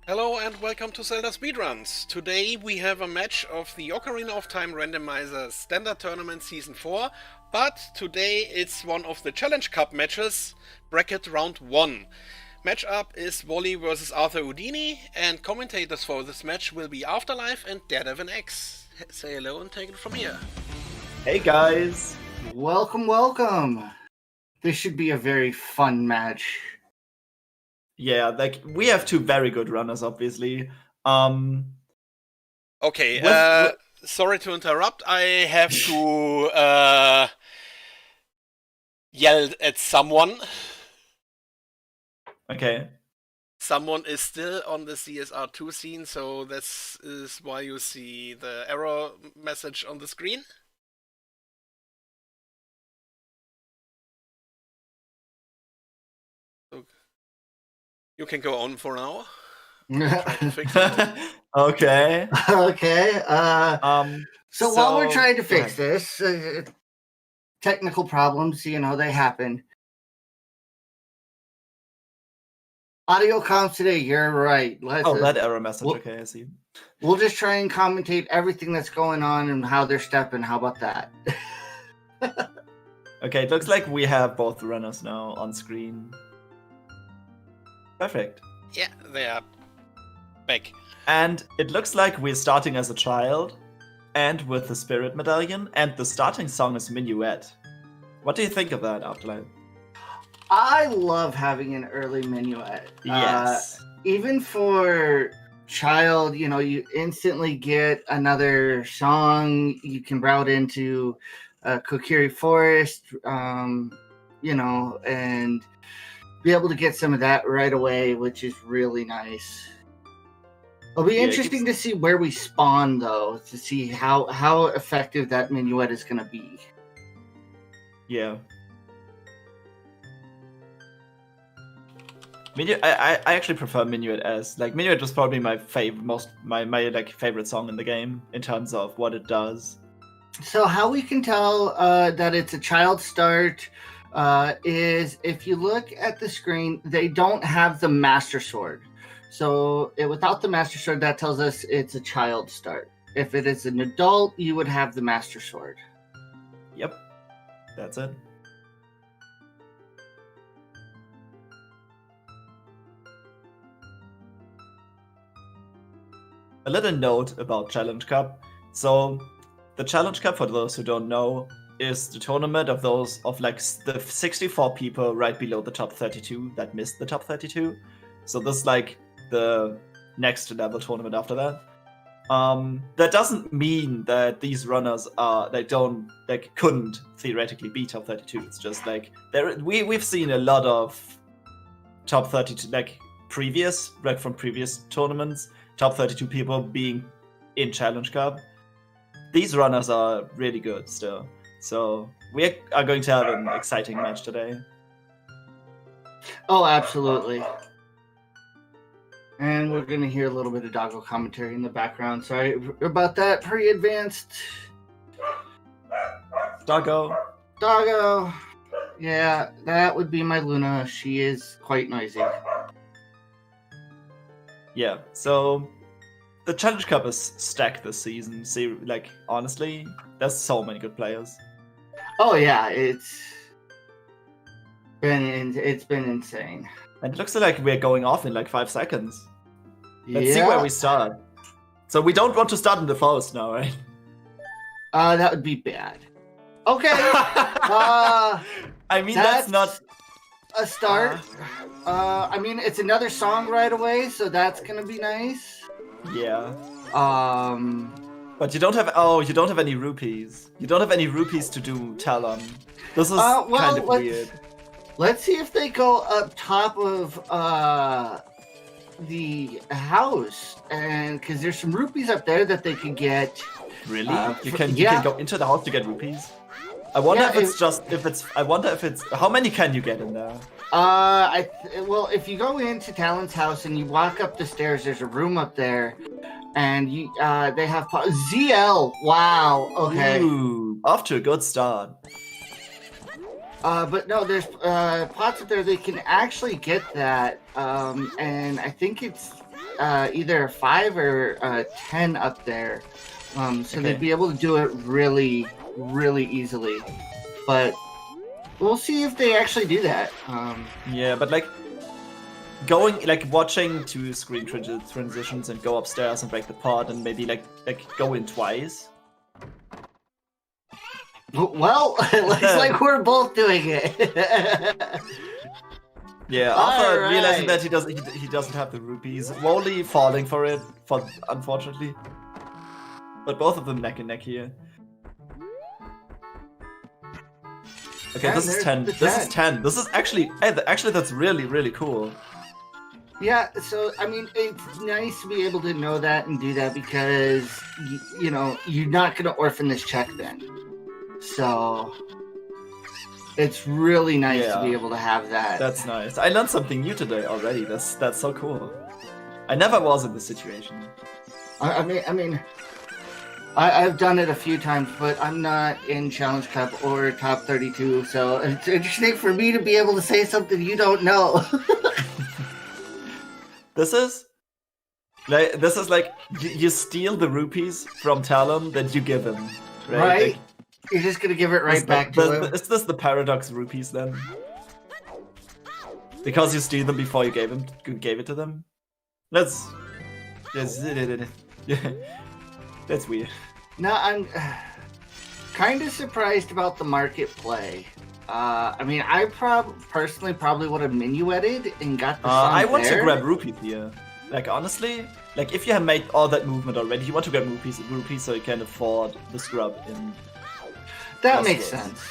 Hello and welcome to ZeldaSpeedRuns. Today we have a match of the Ocarina of Time Randomizer Standard Tournament Season 4, but today it's one of the Challenge Cup matches, bracket round 1. Matchup is Woli versus ArthurOudini, and commentators for this match will be Afterlife and Daredevil X. Say hello and take it from here. Hey guys! Welcome, welcome! This should be a very fun match. Yeah, like, we have two very good runners, obviously. Okay, sorry to interrupt. I have to yell at someone. Okay. Someone is still on the CSR2 scene, so this is why you see the error message on the screen. So you can go on for now. Try to fix it. Okay. Okay. So while we're trying to go fix this, technical problems, they happen. Audio comms today, you're right. That error message, okay, I see. We'll just try and commentate everything that's going on and how they're stepping. How about that? Okay, it looks like we have both runners now on screen. Perfect. Yeah, they are back. And it looks like we're starting as a child, and with the Spirit Medallion, and the starting song is Minuet. What do you think of that, Afterlife? I love having an early minuet. Yes. Even for child, you instantly get another song. You can route into Kokiri Forest, and be able to get some of that right away, which is really nice. It'll be interesting to see where we spawn, though, to see how effective that minuet is going to be. Yeah. I actually prefer Minuet as Minuet was probably my favorite song in the game in terms of what it does. So how we can tell that it's a child start is if you look at the screen, they don't have the Master Sword. So without the Master Sword, that tells us it's a child start. If it is an adult, you would have the Master Sword. Yep, that's it. A little note about Challenge Cup. So, the Challenge Cup, for those who don't know, is the tournament of the 64 people right below the top 32 that missed the top 32. So this is the next level tournament after that. That doesn't mean that these runners couldn't theoretically be top 32. It's just we've seen a lot of top 32 from previous tournaments. Top 32 people being in Challenge Cup. These runners are really good still. So we are going to have an exciting match today. Oh, absolutely. And we're going to hear a little bit of Doggo commentary in the background. Sorry about that. Pretty advanced. Doggo. Yeah, that would be my Luna. She is quite noisy. Yeah, so the Challenge Cup is stacked this season. See, honestly, there's so many good players. Oh yeah, it's been insane. And it looks like we're going off in 5 seconds. Let's see Yeah. where we start. So we don't want to start in the forest now, right? That would be bad. Okay. I mean, that's not a start. It's another song right away, so that's gonna be nice. Yeah. But you don't have any rupees. You don't have any rupees to do Talon. This is kind of weird. Let's see if they go up top of the house, and because there's some rupees up there that they can get. Really? You can go into the house to get rupees. I wonder if it's how many can you get in there? If you go into Talon's house and you walk up the stairs, there's a room up there, and they have ZL. Wow. Okay. Ooh, off to a good start. But no, there's pots up there. They can actually get that, and I think it's either a 5 or a 10 up there. So Okay. they'd be able to do it really, really easily. But we'll see if they actually do that. Yeah, but like watching two screen transitions and go upstairs and break the pod and maybe like go in twice. Well, it looks like we're both doing it. Yeah, Arthur Alright. realizing that he doesn't have the rupees. Woli falling for it, unfortunately. But both of them neck and neck here. Okay, And this is there's 10. the This is 10. This is actually that's really, really cool. Yeah, so I mean, it's nice to be able to know that and do that because you know you're not gonna orphan this check then. So it's really nice to be Yeah. able to have that. That's nice. I learned something new today already. That's so cool. I never was in this situation. I've done it a few times, but I'm not in Challenge Cup or Top 32, so it's interesting for me to be able to say something you don't know. This is like you steal the rupees from Talon that you give him, right? Right? Like, You're just gonna give it right back to him. Is this the paradox rupees then? Because you steal them before you gave it to them? That's weird. No, I'm kind of surprised about the market play. I mean, I personally probably would have minuetted and got the song I want there. to grab rupees here. Like honestly, like if you have made all that movement already, you want to grab rupees so you can afford the scrub in. That That's makes good. sense.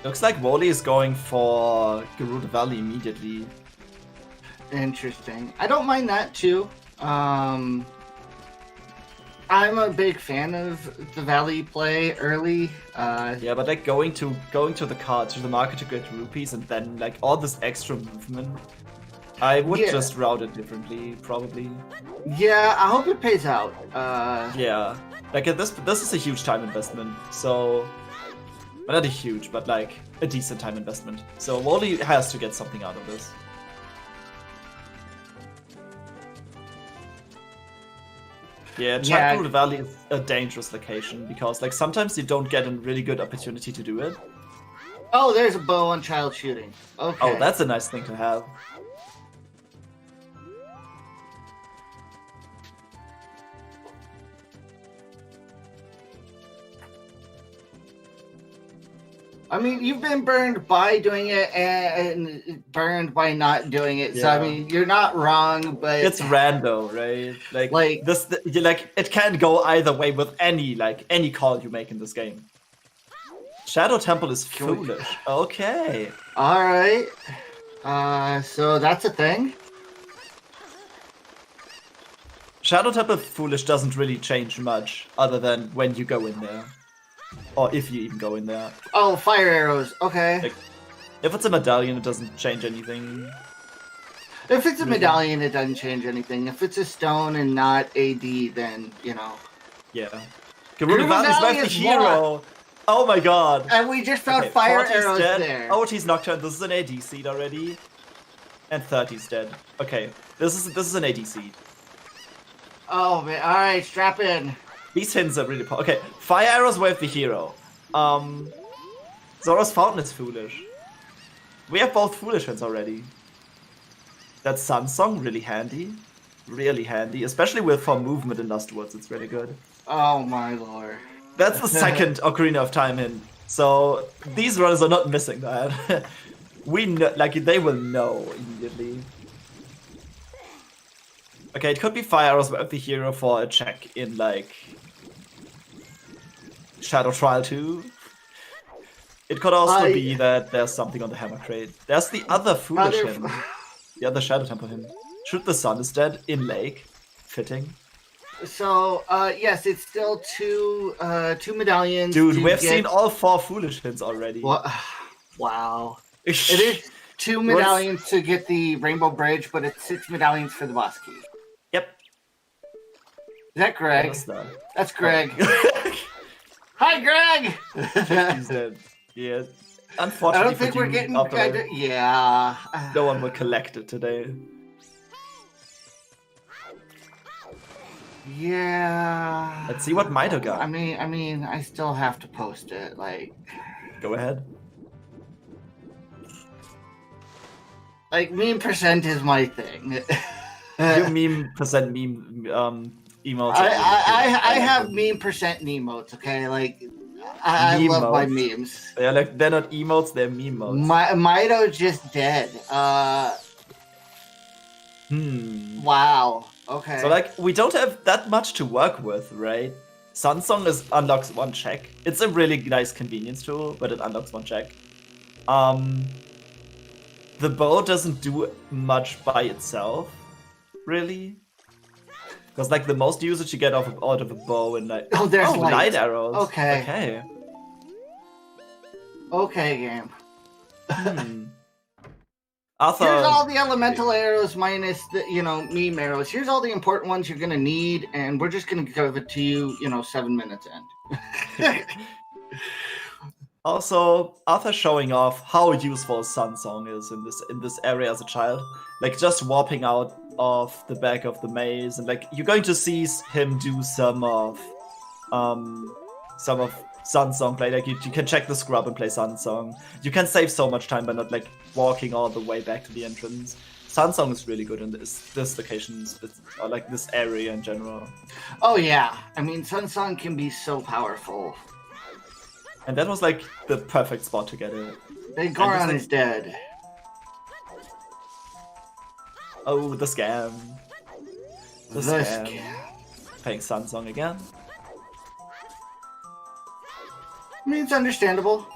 Looks like Woli is going for Gerudo Valley immediately. Interesting. I don't mind that too. I'm a big fan of the Valley play early. Yeah, but like going to the card to the market to get rupees and then like all this extra movement, I would Yeah. just route it differently, probably. Yeah, I hope it pays out. Yeah, like this is a huge time investment. So, well, not a huge, but like a decent time investment. So Woli has to get something out of this. Yeah, Yeah. Gerudo Valley is a dangerous location because like sometimes you don't get a really good opportunity to do it. Oh, there's a bow on child shooting. Okay. Oh, that's a nice thing to have. I mean, you've been burned by doing it and burned by not doing it. So I Yeah. mean, you're not wrong, but It's rando, right? Like- this, it can go either way with any call you make in this game. Shadow Temple is foolish. Okay. all right. So that's a thing. Shadow Temple foolish doesn't really change much, other than when you go in there, or if you even go in there. Oh, fire arrows. Okay. Like, if it's a medallion, it doesn't change anything. If it's a medallion, it doesn't change anything. If it's a stone and not AD, then you know. Yeah. Gerudo Gerudo Valley's Valley left the is hero. Oh my god. And we just found Okay, fire 40's arrows dead. there. OoT's Nocturne. This is an AD seed already, and 30's dead. Okay, this is an AD seed. Oh man! All right, strap in. These hints are really okay. Fire arrows wave the hero. Zora's Fountain is foolish. We have both foolish hints already. That Sun Song really handy, especially with for movement in Lustwards. It's really good. Oh my lord. That's the second Ocarina of Time hint. So these runners are not missing that. We know, like they will know immediately. Okay, it could be fire arrows with the hero for a check in like Shadow Trial 2. It could also be that there's something on the hammer crate. There's the other foolish hymn. The other Shadow Temple hymn. Shoot the Sun is dead in lake. Fitting. So yes, it's still two medallions. Dude, to we've get- seen all 4 foolish hints already. What? Wow. It is 2 medallions to get the Rainbow Bridge, but it's 6 medallions for the boss key. Yep. that Greg? What is that? That's Greg. Hi, Greg! He's dead. Yeah. I Unfortunately don't think for we're you, getting... Arthur, Yeah. no one will collect it today. Yeah. Let's see what Mito got. I mean, I still have to post it. Like, Go ahead. meme percent is my thing. Your meme emotes. I have meme percent emotes. Okay, like I love my memes. They're not emotes, they're meme modes. Mito's just dead. Wow. Okay. So we don't have that much to work with, right? Sunsong unlocks one check. It's a really nice convenience tool, but it unlocks one check. The bow doesn't do much by itself, really. Because the most usage you get out of a bow and there's light arrows. Okay. Okay, game. Arthur, here's all the elemental arrows minus the meme arrows. Here's all the important ones you're gonna need, and we're just gonna give it to you 7 minutes in. Also, Arthur showing off how useful Sunsong is in this area as a child. Just warping out of the back of the maze, and you're going to see him do some of Sunsong play. You can check the scrub and play Sunsong. You can save so much time by not walking all the way back to the entrance. Sunsong is really good in this location, or this area in general. Oh yeah, I mean Sunsong can be so powerful. And that was the perfect spot to get it. Big Goron is dead. Oh, the scam. The scam. Playing Sunsong again. I mean, it's understandable.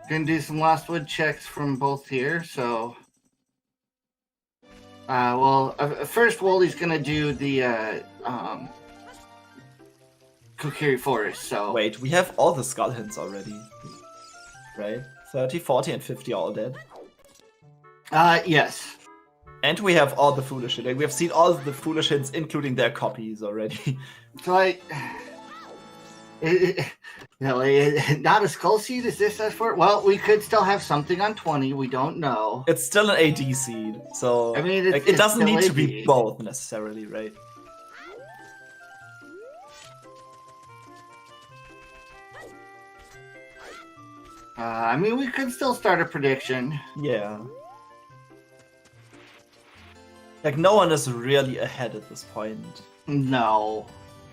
Gonna do some Lost Wood checks from both here, so... first Woli's gonna do the, Kokiri Forest, so... Wait, we have all the skull hints already. Right? 30, 40, and 50 are all dead. Yes. And we have all the foolish hints. We have seen all the foolish hints, including their copies already. So not a skull seed? Is this as for? Well, we could still have something on 20. We don't know. It's still an AD seed, so I mean, it doesn't need to be both necessarily, right? I mean, we could still start a prediction. Yeah. No one is really ahead at this point. No.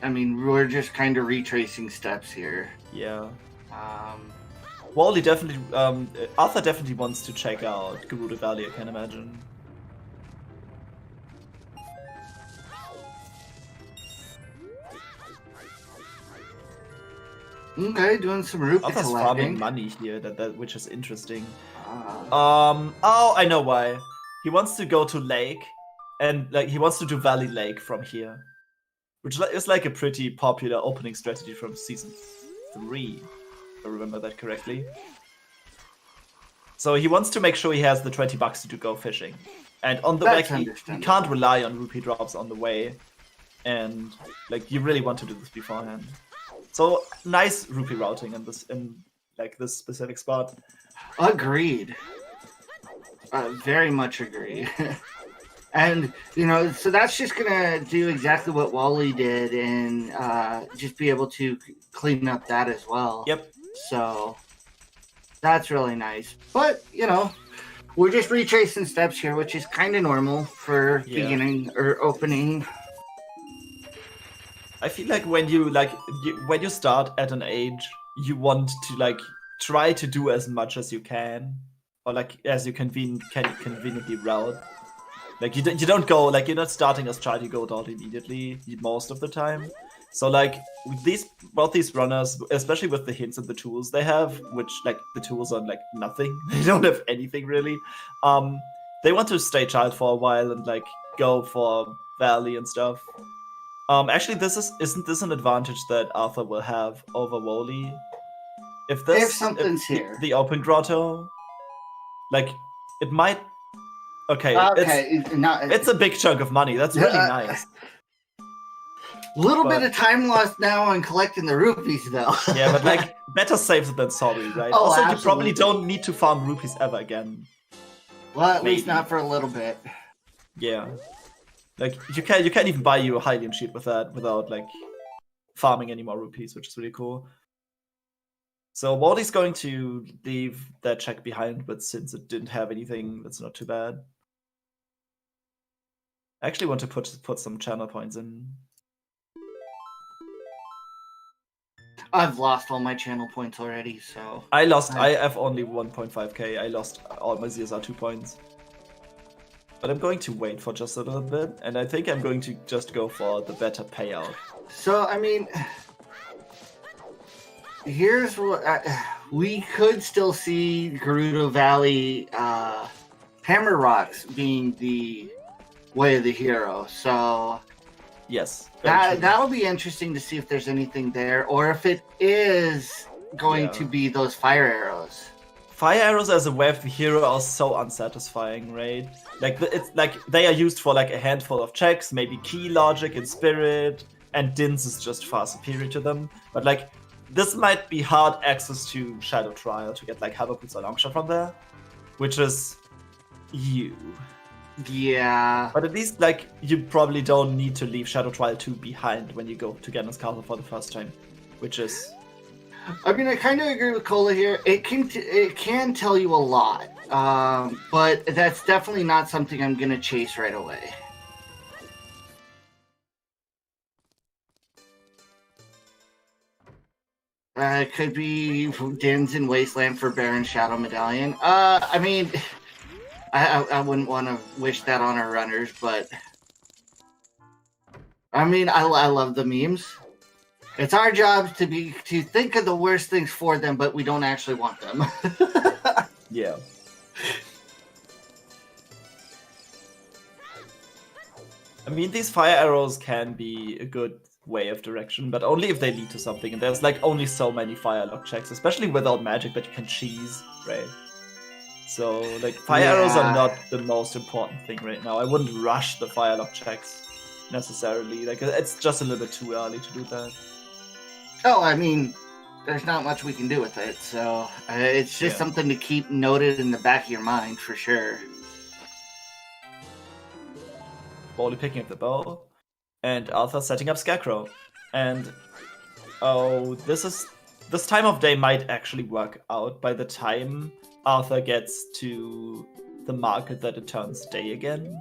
I mean, we're just kind of retracing steps here. Yeah. Woli definitely... Arthur definitely wants to check out Gerudo Valley, I can imagine. Okay, doing some rupee Arthur's collecting. farming money here, which is interesting. Oh, I know why. He wants to go to Lake, and he wants to do Valley Lake from here. Which is a pretty popular opening strategy from Season 3, if I remember that correctly. So he wants to make sure he has the 20 bucks to go fishing. And on the back, he can't rely on rupee drops on the way. And you really want to do this beforehand. So nice rupee routing in this specific spot. Agreed. Very much agree. And so that's just gonna do exactly what Woli did, and just be able to clean up that as well. Yep. So that's really nice. But we're just retracing steps here, which is kind of normal for beginning or opening. I feel when you when you start at an age, you want to try to do as much as you can, or as you conveniently route. You don't go you're not starting as child. You go out immediately most of the time. So with both these runners, especially with the hints and the tools they have, which the tools are nothing. They don't have anything really. They want to stay child for a while and go for Valley and stuff. Actually, isn't this an advantage that Arthur will have over Woli? If something's here, the open grotto, it might Okay, Not, it's a big chunk of money. That's really nice. Little bit of time lost now on collecting the rupees, though. Yeah, but like, better safe than sorry, right? Oh, also, absolutely. you probably don't need to farm rupees ever again. Well, at least not for a little bit. Yeah. Like, you can't even buy you a Hylian sheet with that without, like, farming any more rupees, which is really cool. So Woli's going to leave that check behind, but since it didn't have anything, that's not too bad. I actually want to put some channel points in. I've lost all my channel points already, so... I have only 1.5k. I lost all my ZSR 2 points. But I'm going to wait for just a little bit, and I think I'm going to just go for the better payout. So, I mean... Here's what... we could still see Gerudo Valley Hammer Rocks being the way of the hero, so... Yes. That'll be interesting to see if there's anything there, or if it is going to be those fire arrows. Fire arrows as a way of the hero are so unsatisfying, right? Like, it's like they are used for like a handful of checks, maybe key logic and spirit, and Din's is just far superior to them. But like, this might be hard access to Shadow Trial to get like Hammer Boots or Longshot from there, which is you. Yeah. But at least, like, you probably don't need to leave Shadow Trial 2 behind when you go to Ganon's Castle for the first time, which is... I mean, I kind of agree with Cola here. It can tell you a lot, but that's definitely not something I'm going to chase right away. It could be Din's in Wasteland for Baron Shadow Medallion. I mean... I wouldn't want to wish that on our runners, but I mean, I love the memes. It's our job to think of the worst things for them, but we don't actually want them. Yeah. I mean, these fire arrows can be a good way of direction, but only if they lead to something. And there's like only so many fire lock checks, especially without magic that you can cheese, right? So, like, fire arrows are not the most important thing right now. I wouldn't rush the fire lock checks, necessarily. Like, it's just a little bit too early to do that. Oh, I mean, there's not much we can do with it, so it's just something to keep noted in the back of your mind, for sure. Woli picking up the bow, and Arthur setting up Scarecrow. And, oh, this time of day might actually work out by the time Arthur gets to the market that it turns day again.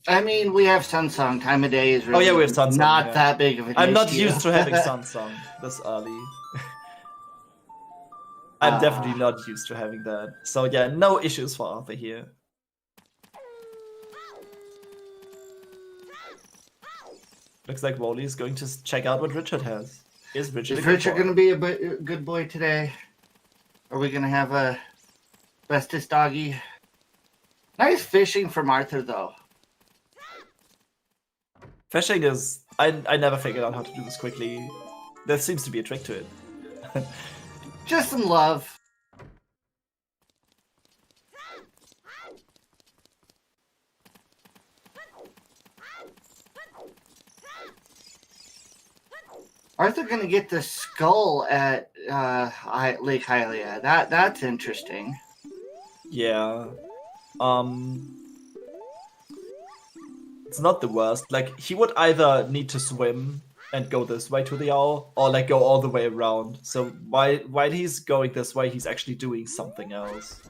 I mean, we have Sunsong. Time of day is really we have Sunsong, not that big of an issue. I'm not used to having Sunsong this early. I'm definitely not used to having that. So yeah, no issues for Arthur here. Looks like Woli is going to check out what Richard has. Is Richard going to be a good boy today? Are we going to have a bestest doggy? Nice fishing from Arthur, though. Fishing is... I never figured out how to do this quickly. There seems to be a trick to it. Just some love. Arthur gonna get the skull at Lake Hylia. That's interesting. Yeah. It's not the worst. Like, he would either need to swim and go this way to the owl, or like go all the way around. So while he's going this way, he's actually doing something else.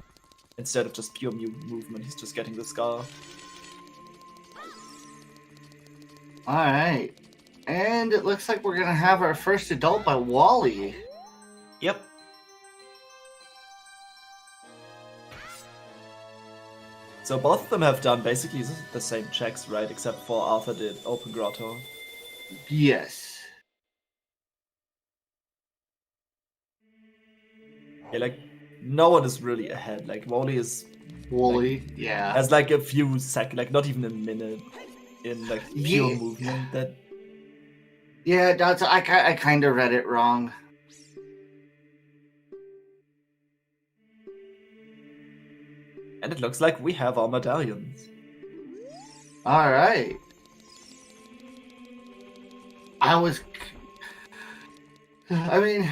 Instead of just pure movement, he's just getting the skull. Alright. And it looks like we're gonna have our first adult by Woli. Yep. So both of them have done basically the same checks, right? Except for Arthur did Open Grotto. Yes. Yeah, like, no one is really ahead. Like, Woli is... Woli, yeah. Has like a few seconds, like not even a minute in like pure movement that... Yeah, that's I kind of read it wrong. And it looks like we have our medallions. All right. I mean,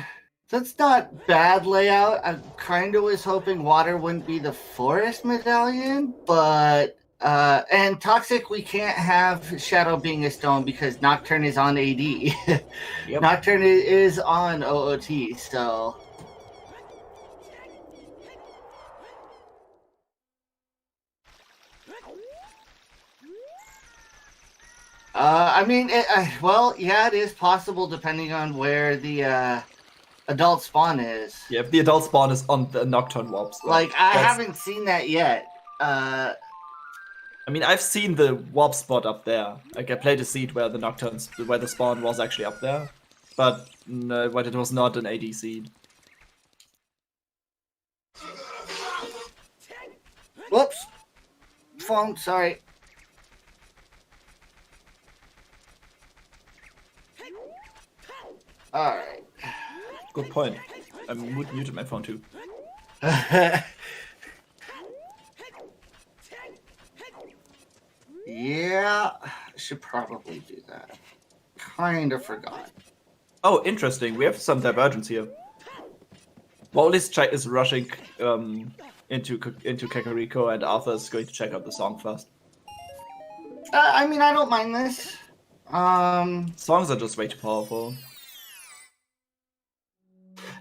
that's not bad layout. I kind of was hoping water wouldn't be the forest medallion, but and toxic we can't have Shadow being a stone because Nocturne is on AD. Yep. Nocturne is on OOT, so. I mean, well, yeah, it is possible depending on where the adult spawn is. Yeah, the adult spawn is on the Nocturne warps. Like, I haven't seen that yet. I mean, I've seen the warp spot up there. Like, I played a seed where where the spawn was actually up there, but it was not an AD seed. Whoops. Phone, sorry. Alright. Good point. I muted my phone too. Yeah, I should probably do that. Kind of forgot. Oh, interesting. We have some divergence here. Woli's is rushing into Kakariko, and Arthur is going to check out the song first. I mean, I don't mind this. Songs are just way too powerful.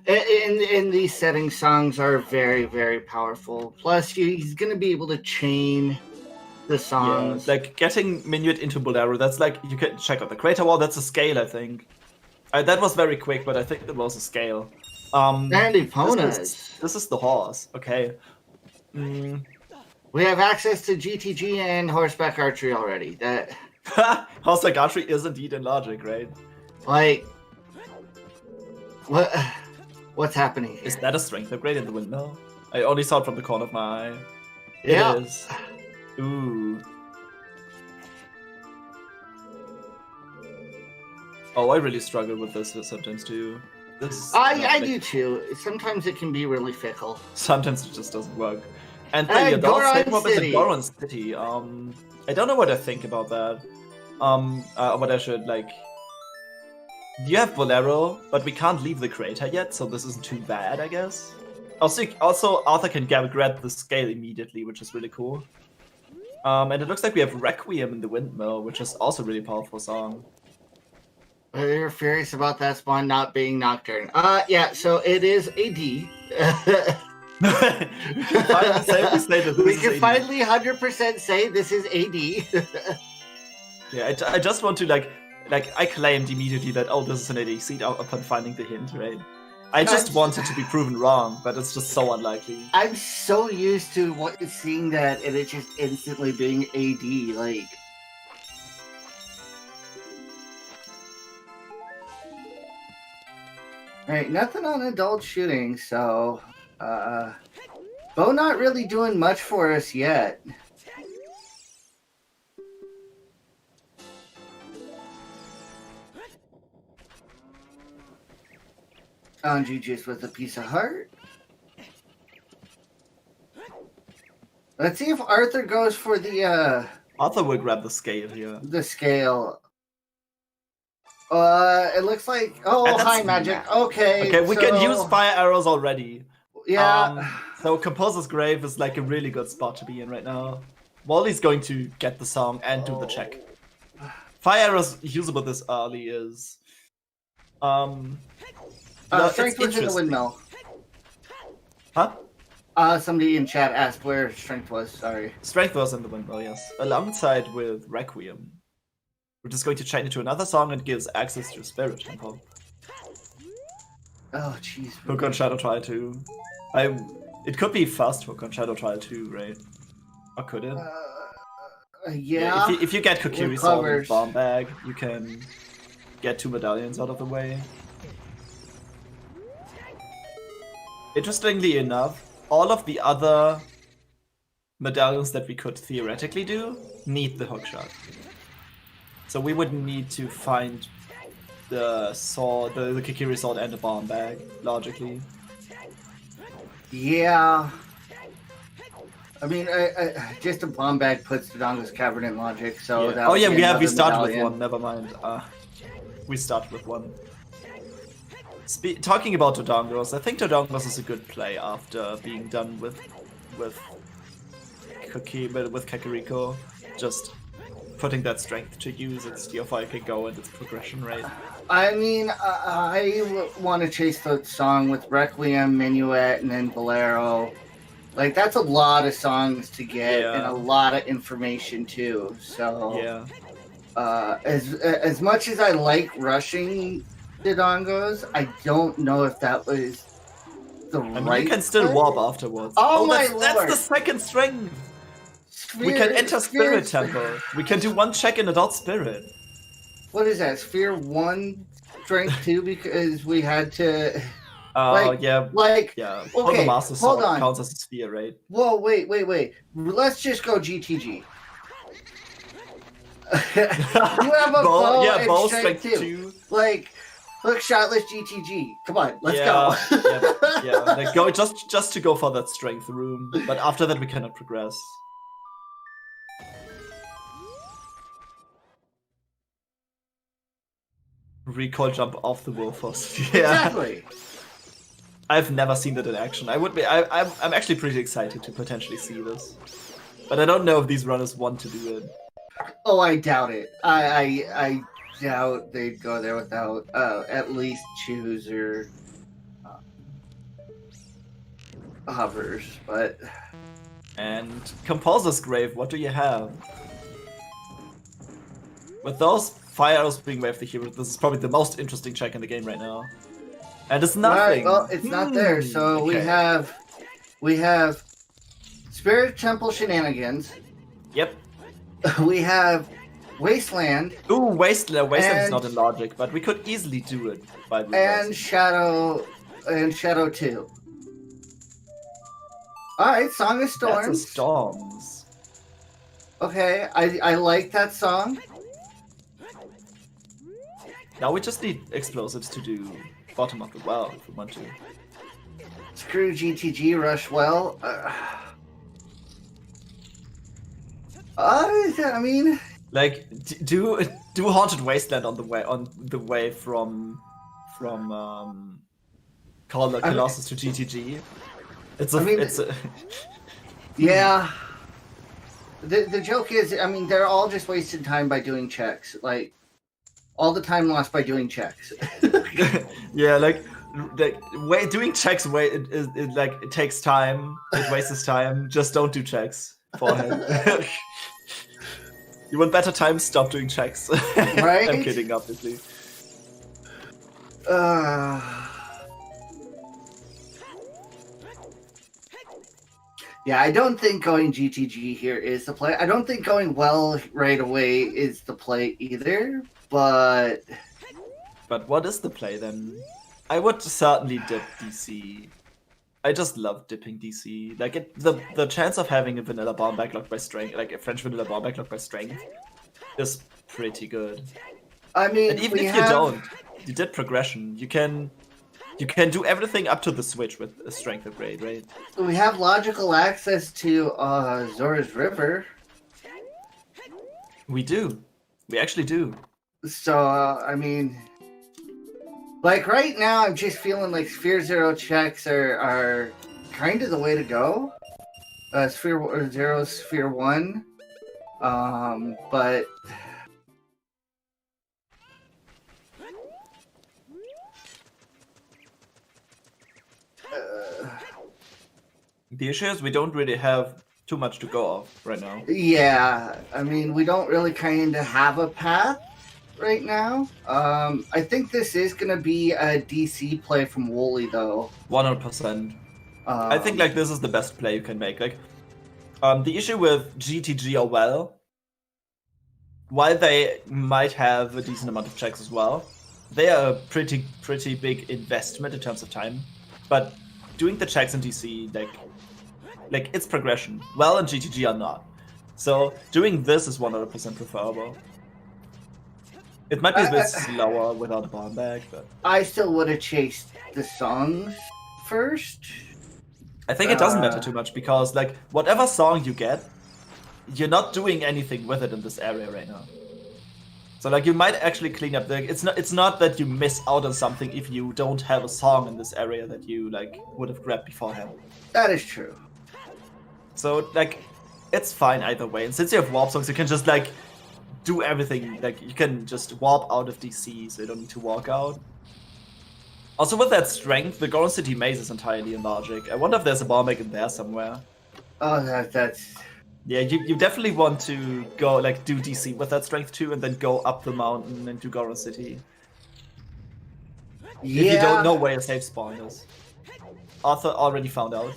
In these settings, songs are very, very powerful. Plus, he's going to be able to chain the songs. Yeah, like getting Minuet into Bolero, that's like, you can check out the Crater Wall, that's a scale, I think. That was very quick, but I think it was a scale. And Eponas. This is the horse, okay. We have access to GTG and horseback archery already. That horseback archery is indeed in Logic, right? Like, what's happening here? Is that a strength upgrade in the windmill? I only saw it from the corner of my eye. Yeah. It is. Ooh. Oh, I really struggle with this sometimes too. I do too. Sometimes it can be really fickle. Sometimes it just doesn't work. And the adult state mob is in Goron City. I don't know what I think about that. What I should like. You have Bolero, but we can't leave the crater yet, so this isn't too bad, I guess. Also, Arthur can grab the scale immediately, which is really cool. And it looks like we have Requiem in the Windmill, which is also a really powerful song. You're furious about that spawn not being Nocturne. Yeah, so it is AD. We can finally 100% say this is AD. Yeah, I just want to like I claimed immediately that, oh, this is an AD seed upon finding the hint, right? I just wanted to be proven wrong, but it's just so unlikely. I'm so used to seeing that and it just instantly being AD, like. Alright, nothing on adult shooting, so Bo not really doing much for us yet. Anji just with a piece of heart. Let's see if Arthur goes for the Arthur will grab the scale here. The scale. It looks like hi magic. Okay. Okay, we can use fire arrows already. Yeah. So Composer's Grave is like a really good spot to be in right now. Woli's going to get the song and do the check. Fire arrows usable this early is strength was in the windmill. Huh? Somebody in chat asked where strength was, sorry. Strength was in the windmill, yes. Alongside with Requiem. We're just going to chain it to another song and gives access to Spirit Temple. Oh, jeez. Hook on Shadow Trial 2. It could be fast Hook on Shadow Trial 2, right? Or could it? Yeah. If you get Kokiri Sword and Bomb Bag, you can get 2 medallions out of the way. Interestingly enough, all of the other medallions that we could theoretically do need the hookshot. So we would need to find the sword, the Kokiri Sword and the Bomb Bag, logically. Yeah. I mean, just a bomb bag puts Dodongo's Cavern in logic, so Yeah. that Oh would yeah, be we another started with medallion. one. Never mind. We started with one. Talking about Dodongos, I think Dodongos is a good play after being done with Kakariko. Just putting that strength to use, its DFI can go and its progression rate. I mean, I want to chase the song with Requiem, Minuet, and then Bolero. Like, that's a lot of songs to get and a lot of information too. So, yeah. As much as I like rushing Dodongos, I don't know if that was the right. You can still play. warp afterwards. Oh my that's lord! The second strength. We can enter Spirit Temple. We can do one check in Adult Spirit. What is that? Sphere 1, Strength 2, because we had to. Yeah. Okay, Master hold on. Counts as a sphere, right? Whoa, wait. Let's just go GTG. You have a bow and strength 2. Like, look, shotless GTG. Come on, let's go. Like, go just to go for that strength room, but after that we cannot progress. Recoil jump off the Wolfos. Yeah. Exactly. I've never seen that in action. I'm actually pretty excited to potentially see this, but I don't know if these runners want to do it. Oh, I doubt it. I doubt they'd go there without at least choose or hovers. But and Composer's Grave. What do you have? With those fire arrows being waved the hero, this is probably the most interesting check in the game right now. And it's nothing. Right, well, it's not there. So okay. we have Spirit Temple Shenanigans. Yep. We have Wasteland. Ooh, Wasteland is not in logic, but we could easily do it by and Shadow 2. All right, Song of Storms. That's a Storms. Okay, I like that song. Now we just need explosives to do bottom of the well if we want to. Screw GTG, rush well. I mean, like do Haunted Wasteland on the way from Colossus to GTG. It's a yeah. The joke is, I mean, they're all just wasting time by doing checks. Like, all the time lost by doing checks. Yeah, doing checks it takes time. It wastes time. Just don't do checks for him. You want better time? Stop doing checks. Right? I'm kidding, obviously. Yeah, I don't think going GTG here is the play. I don't think going well right away is the play either, but... But what is the play then? I would certainly dip DC. I just love dipping DC. Like, the chance of having a vanilla bomb backlogged by strength, like a French vanilla bomb backlogged by strength, is pretty good. I mean, and even if you don't, you did progression. You can do everything up to the switch with a strength upgrade, right? We have logical access to Zora's River. We do. We actually do. So, I mean... Like, right now, I'm just feeling like Sphere 0 checks are kind of the way to go. Sphere 0, Sphere 1. But... The issue is we don't really have too much to go off right now. Yeah, I mean, we don't really kind of have a path right now. I think this is going to be a DC play from Woli, though. 100%. I think like this is the best play you can make. Like, the issue with GTG or well, while they might have a decent amount of checks as well, they are a pretty big investment in terms of time. But doing the checks in DC, like it's progression. Well, and GTG are not. So doing this is 100% preferable. It might be a bit slower without a bomb bag, but I still would have chased the songs first. I think it doesn't matter too much because like whatever song you get, you're not doing anything with it in this area right now. So like you might actually clean up the. It's not that you miss out on something if you don't have a song in this area that you like would have grabbed beforehand. That is true. So like, it's fine either way. And since you have warp songs, you can just like do everything. Like you can just warp out of DC, so you don't need to walk out. Also with that strength, the Goron City maze is entirely in logic. I wonder if there's a bombing in there somewhere. Oh, that's. Yeah, you definitely want to go like do DC with that strength too, and then go up the mountain and do Goron City. Yeah. If you don't know where a safe spawn is. Arthur already found out.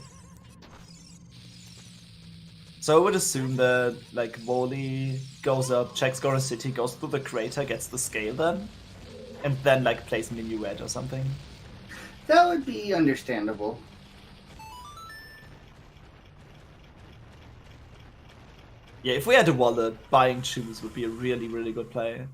So I would assume that like Woli goes up, checks Goron City, goes through the crater, gets the scale then, and then like plays Minuet or something. That would be understandable. Yeah, if we had a wallet, buying shoes would be a really, really good play.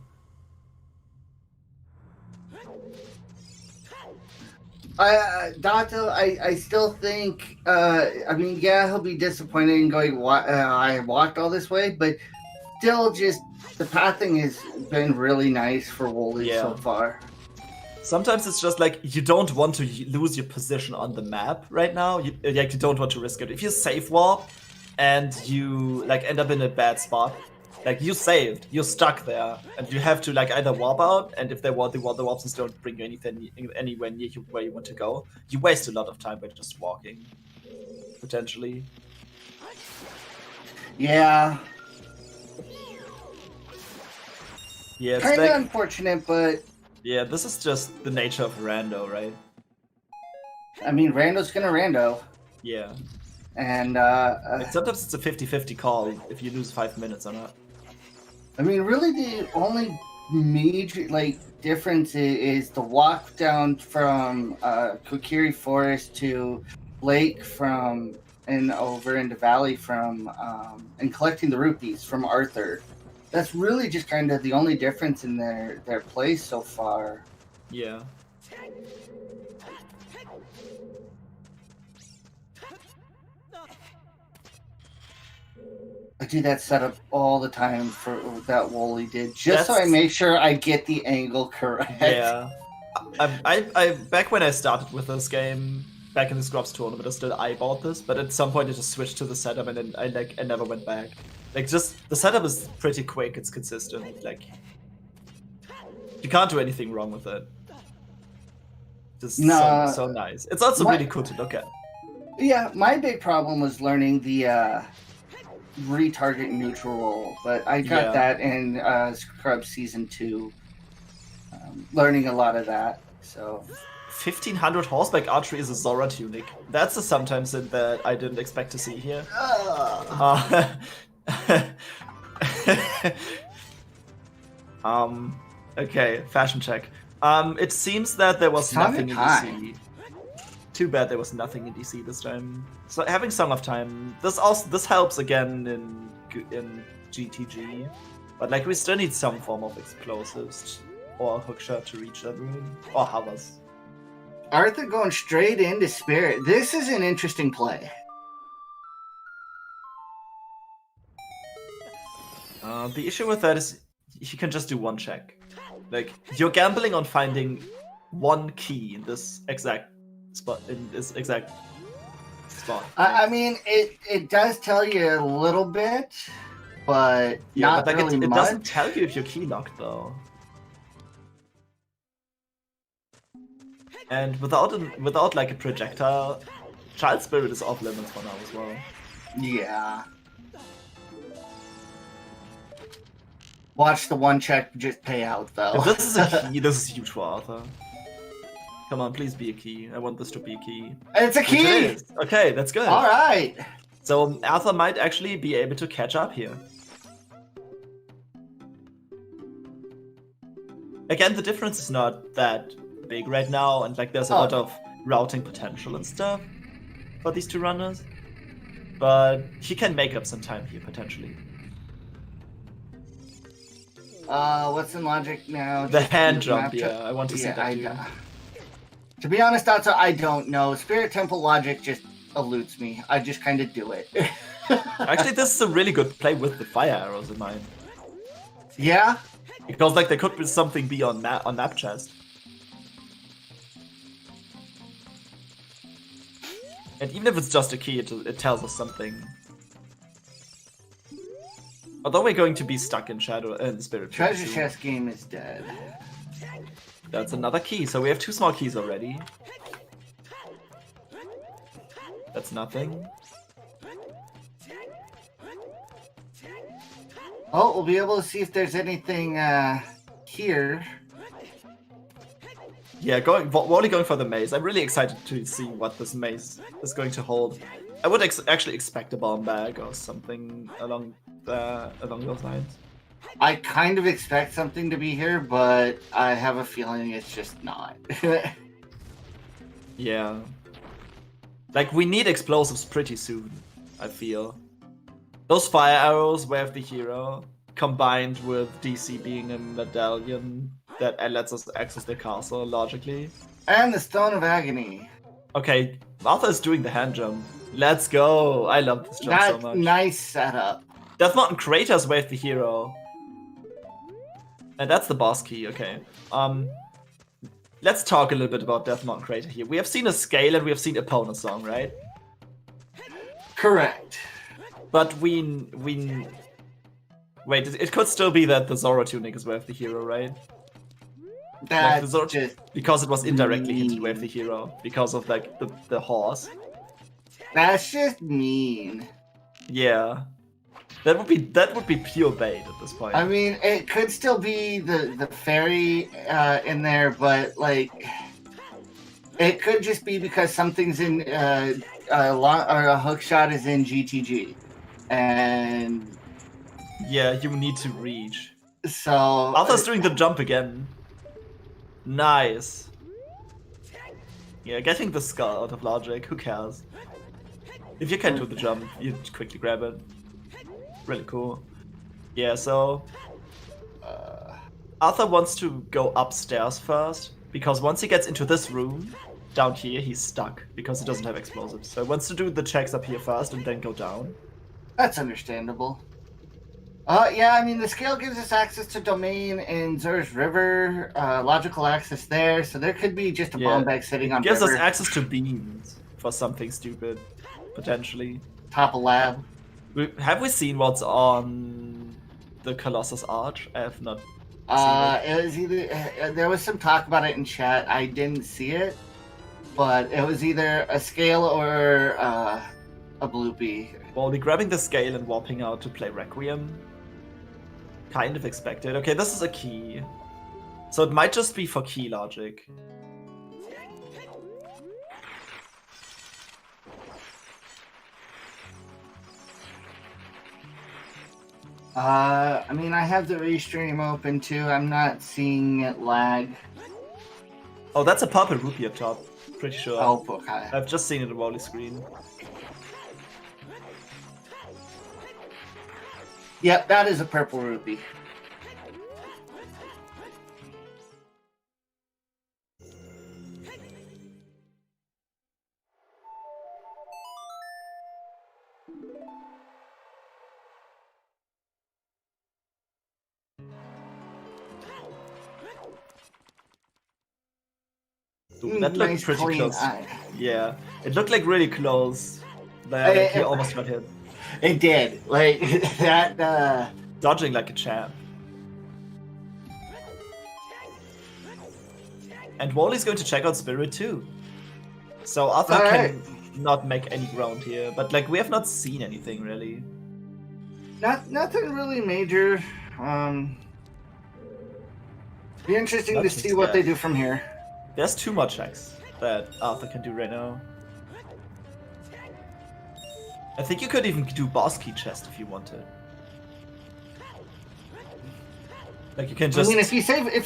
Dato, I still think, I mean, yeah, he'll be disappointed in going, I walked all this way, but still just, the pathing has been really nice for Woli so far. Sometimes it's just like, you don't want to lose your position on the map right now. You don't want to risk it. If you safe warp, and you like end up in a bad spot, like you saved, you're stuck there, and you have to like either warp out, and if the warps don't bring you anywhere near you where you want to go, you waste a lot of time by just walking, potentially. Yeah. Yeah, it's kind of like, unfortunate, but yeah, this is just the nature of Rando, right? I mean, Rando's gonna Rando. Yeah. And like sometimes it's a 50-50 call if you lose 5 minutes or not. I mean, really, the only major like difference is the walk down from Kokiri Forest to Lake and over into Valley and collecting the rupees from Arthur. That's really just kind of the only difference in their plays so far. Yeah. I do that setup all the time for that Woli did, just so I make sure I get the angle correct. Yeah. I back when I started with this game, back in the Scrubs tournament, I still eyeballed this, but at some point I just switched to the setup and then I never went back. Like just the setup is pretty quick, it's consistent. Like you can't do anything wrong with it. Just so nice. It's also really cool to look at. Yeah, my big problem was learning the retarget neutral roll, but I got that in Scrubs Season 2. Learning a lot of that, so... 1500 horseback archery is a Zora tunic. That's a sometimes that I didn't expect to see here. Okay, fashion check. It seems that there was nothing in DC. Too bad there was nothing in DC this time. So having Song of Time, this helps again in GTG, but like we still need some form of explosives or a hookshot to reach that room, or hovers. Arthur going straight into Spirit. This is an interesting play. The issue with that is he can just do one check. Like you're gambling on finding one key in this exact spot. I mean, it does tell you a little bit, but not but like really it much. doesn't tell you if you're key locked though. And without like a projectile, Child Spirit is off limits for now as well. Yeah. Watch the one check just pay out though. If this is a key, this is huge for Arthur. Come on, please be a key. I want this to be a key. It's a key! It is. Okay, that's good. Alright. So Arthur might actually be able to catch up here. Again, the difference is not that big right now, and like there's a lot of routing potential and stuff for these two runners. But he can make up some time here, potentially. What's in logic now? The hand jump, I want to see that too. To be honest, I don't know. Spirit Temple logic just eludes me. I just kind of do it. Actually, this is a really good play with the fire arrows in mind. Yeah? Because like there could be something be on map chest. And even if it's just a key, it tells us something. Although we're going to be stuck in Shadow and Spirit. Treasure chest game is dead. That's another key, so we have 2 small keys already. That's nothing. Oh, we'll be able to see if there's anything here. Yeah, Woli going for the maze. I'm really excited to see what this maze is going to hold. I would actually expect a bomb bag or something along those lines. I kind of expect something to be here, but I have a feeling it's just not. Yeah. Like, we need explosives pretty soon, I feel. Those fire arrows wave the hero, combined with DC being a medallion that lets us access the castle, logically. And the Stone of Agony. Okay, Arthur is doing the hand jump. Let's go! I love this jump so much. Nice setup. Death Mountain Craters wave the hero. And that's the boss key, okay. Let's talk a little bit about Death Mountain Crater here. We have seen a scale and we have seen opponent song, right? Correct. But wait, it could still be that the Zoro tunic is wave the hero, right? That's like Zoro, just because it was indirectly mean. hinted wave the hero because of like the horse. That's just mean. Yeah. That would be pure bait at this point. I mean, it could still be the fairy in there, but like, it could just be because something's in a hook shot is in GTG, and yeah, you need to reach. So Arthur's doing the jump again. Nice. Yeah, getting the skull out of logic. Who cares? If you can do the jump, you quickly grab it. Really cool. Yeah, so Arthur wants to go upstairs first, because once he gets into this room, down here, he's stuck, because he doesn't have explosives. So he wants to do the checks up here first, and then go down. That's understandable. Yeah, I mean, the scale gives us access to domain in Zur's River, logical access there, so there could be just a bomb bag sitting on gives river. us access to beams for something stupid, potentially. Top of lab. Have we seen what's on the Colossus Arch? I have not It was either there was some talk about it in chat. I didn't see it, but it was either a scale or a bloopy. Well, we're grabbing the scale and warping out to play Requiem. Kind of expected. Okay, this is a key. So it might just be for key logic. I mean, I have the restream open too. I'm not seeing it lag. Oh, that's a purple rupee up top. Pretty sure. Oh, okay. I've just seen it on Woli's screen. Yep, that is a purple rupee. Ooh, that looked Nice pretty clean close. eye. Yeah, it looked like really close. Like he almost got hit. It did. Like, that, Dodging like a champ. And Woli's going to check out Spirit too. So Arthur can not make any ground here, but like we have not seen anything really. Nothing really major. Be interesting to see what they do from here. There's 2 more checks that Arthur can do right now. I think you could even do boss key chest if you wanted. Like you can just. I mean, if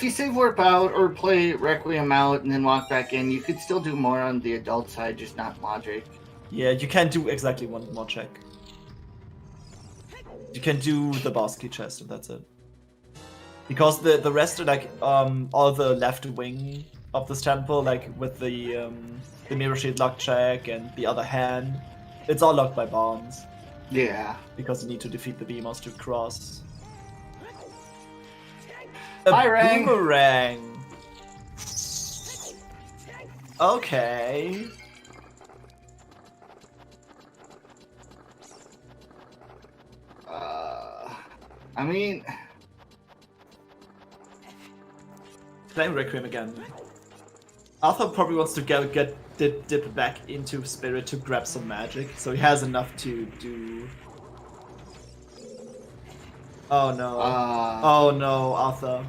you save warp out or play Requiem out and then walk back in, you could still do more on the adult side, just not logic. Yeah, you can do exactly 1 more check. You can do the boss key chest and that's it. Because the rest are like all the left wing of this temple, like with the mirror shield lock check and the other hand. It's all locked by bombs. Yeah. Because you need to defeat the beamos to cross. Bye, Rang. Boomerang. Okay. I mean, Playing Requiem again. Arthur probably wants to dip back into Spirit to grab some magic, so he has enough to do. Oh no! Oh no, Arthur.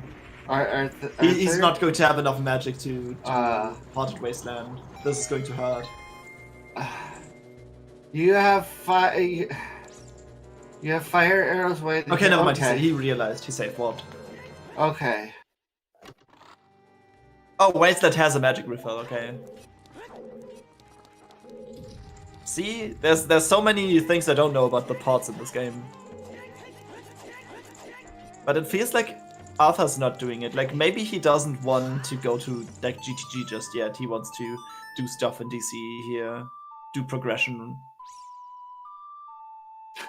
He's not going to have enough magic to Haunted Wasteland. This is going to hurt. You have fire. You have fire arrows waiting. Okay, never mind. He realized. He saved what? Okay. Oh, Wasteland has a magic refill. Okay. See, there's so many things I don't know about the pods in this game. But it feels like Arthur's not doing it. Like, maybe he doesn't want to go to, like, GTG just yet. He wants to do stuff in DC here. Do progression.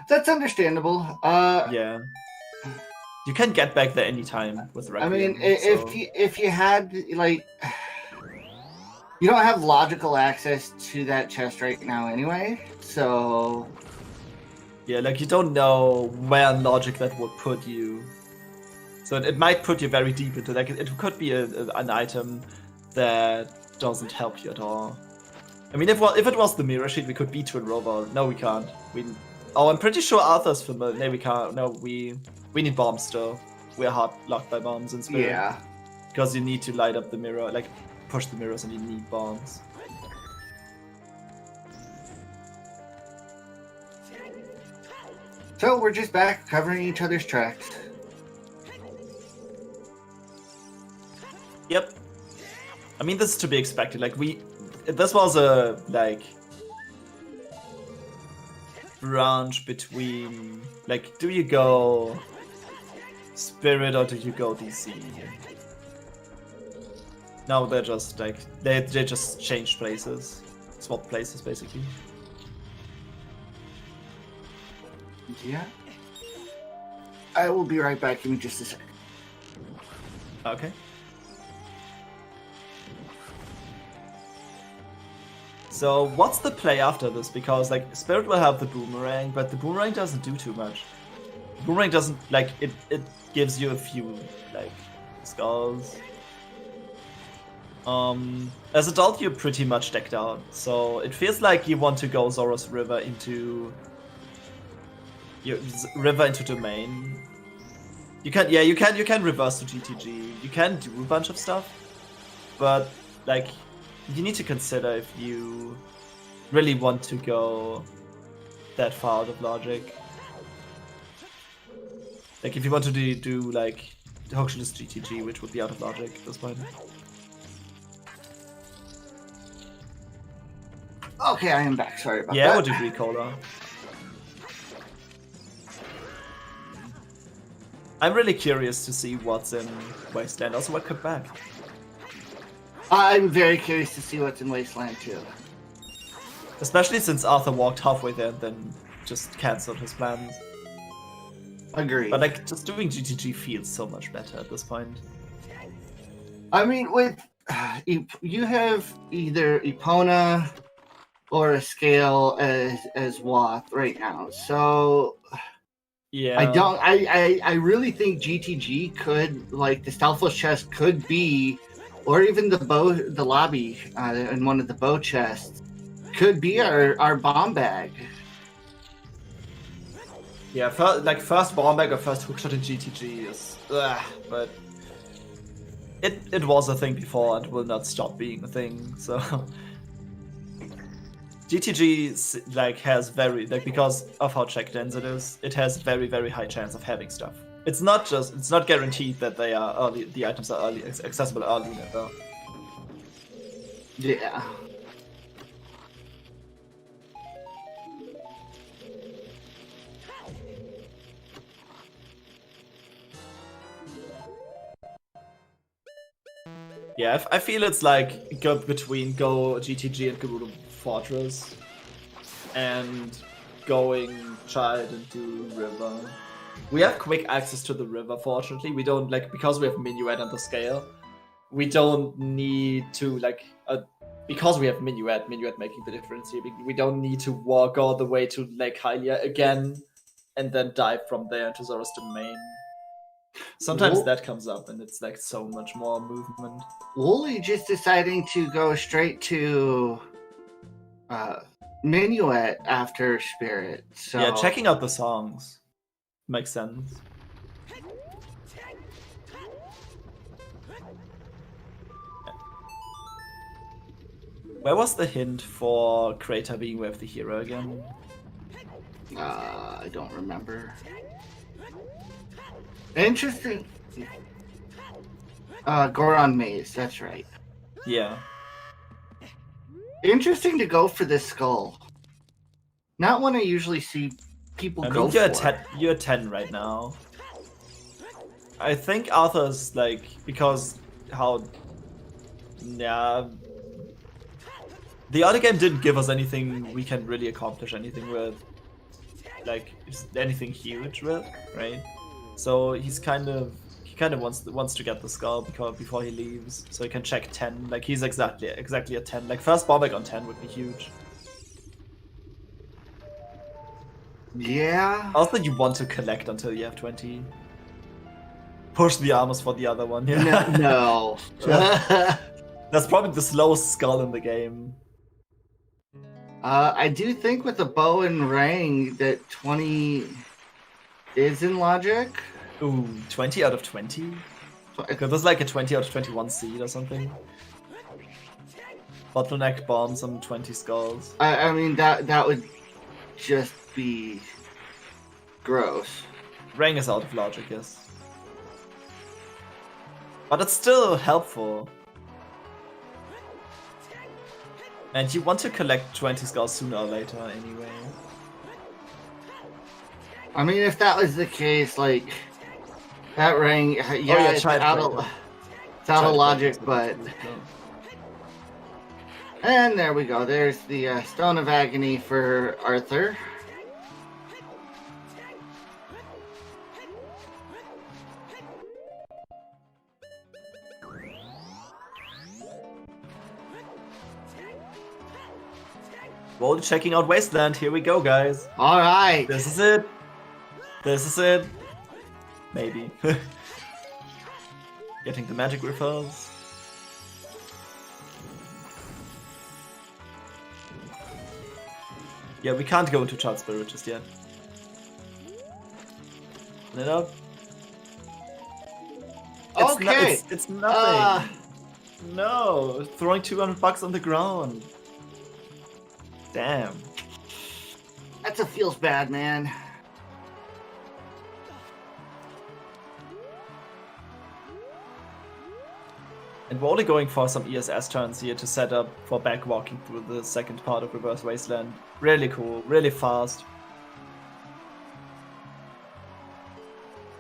That's understandable. Yeah. You can get back there anytime with Requiem. I mean, if you had, like... You don't have logical access to that chest right now anyway, so... Yeah, like, you don't know where in logic that would put you. So it might put you very deep into, like, it could be an item that doesn't help you at all. I mean, if it was the mirror sheet, we could beat Twin Rover. No, we can't. Oh, I'm pretty sure Arthur's familiar. No, we can't. No, we need bombs still. We're hard locked by bombs in Spirit. Yeah. Because you need to light up the mirror, like, push the mirrors, and you need bombs. So we're just back covering each other's tracks. Yep. I mean, this is to be expected. Like, this was a, like, branch between, like, do you go Spirit or do you go DC? No, they're just, like, they just changed places. Swapped places, basically. Yeah. I will be right back. Give me just a second. Okay. So what's the play after this? Because, like, Spirit will have the boomerang, but the boomerang doesn't do too much. The boomerang doesn't, like, it gives you a few, like, skulls. As adult, you're pretty much decked out, so it feels like you want to go Zora's River into domain. You can reverse to GTG. You can do a bunch of stuff, but, like, you need to consider if you really want to go that far out of logic. Like, if you want to do like Hoaxless GTG, which would be out of logic at this point. Okay, I am back. Sorry about that. Yeah, I would agree, Cola. I'm really curious to see what's in Wasteland. Also, what comes back? I'm very curious to see what's in Wasteland too. Especially since Arthur walked halfway there and then just cancelled his plans. Agreed. But, like, just doing GTG feels so much better at this point. I mean, with you have either Epona or a scale as Wath right now, so yeah, I really think GTG could, like, the Stealthless chest could be, or even the lobby in one of the bow chests could be our bomb bag. Yeah, first bomb bag or first hookshot in GTG is, but it was a thing before and will not stop being a thing. So GTG, like, has very, like, because of how check dense it is, it has very, very high chance of having stuff. It's not guaranteed that they are early. The items are early accessible early though. Yeah. Yeah, I feel it's like go between go GTG and Gerudo Fortress, and going Child into River. We have quick access to the river, fortunately. We don't, like, because we have Minuet on the scale, we don't need to, like, because we have Minuet making the difference here, we don't need to walk all the way to Lake Hylia again, and then dive from there to Zora's Domain. Sometimes that comes up, and it's, like, so much more movement. Woli just deciding to go straight to Minuet after Spirit. So Yeah, checking out the songs makes sense. Where was the hint for Krater being with the hero again? I don't remember. Interesting. Goron Maze, that's right. Yeah. Interesting to go for this skull. Not one I usually see people go for. You're 10 right now. I think Arthur's like, because how... Yeah... The other game didn't give us anything we can really accomplish anything with. Like, anything huge with, right? So he kind of wants to get the skull before he leaves, so he can check 10. Like, he's exactly at 10. Like, first Bobek on 10 would be huge. Yeah. Also, you want to collect until you have 20. Push the armors for the other one. Yeah. No. That's probably the slowest skull in the game. I do think with the bow and ring that 20 is in logic. Ooh, 20 out of 20? Okay, there's like a 20 out of 21 seed or something. Bottleneck bombs on 20 skulls. I mean, that would just be gross. Ring is out of logic, yes. But it's still helpful. And you want to collect 20 skulls sooner or later anyway. I mean, if that was the case, like, that ring, yeah, it's out of logic, but... And there we go. There's the Stone of Agony for Arthur. Well, checking out Wasteland. Here we go, guys. All right. This is it. This is it. Maybe. Getting the magic refills. Yeah, we can't go into Child Spirit just yet. Open it up. Okay. It's nothing. No, throwing $200 on the ground. Damn. That's a feels bad, man. And we're only going for some ESS turns here to set up for back walking through the second part of Reverse Wasteland. Really cool, really fast.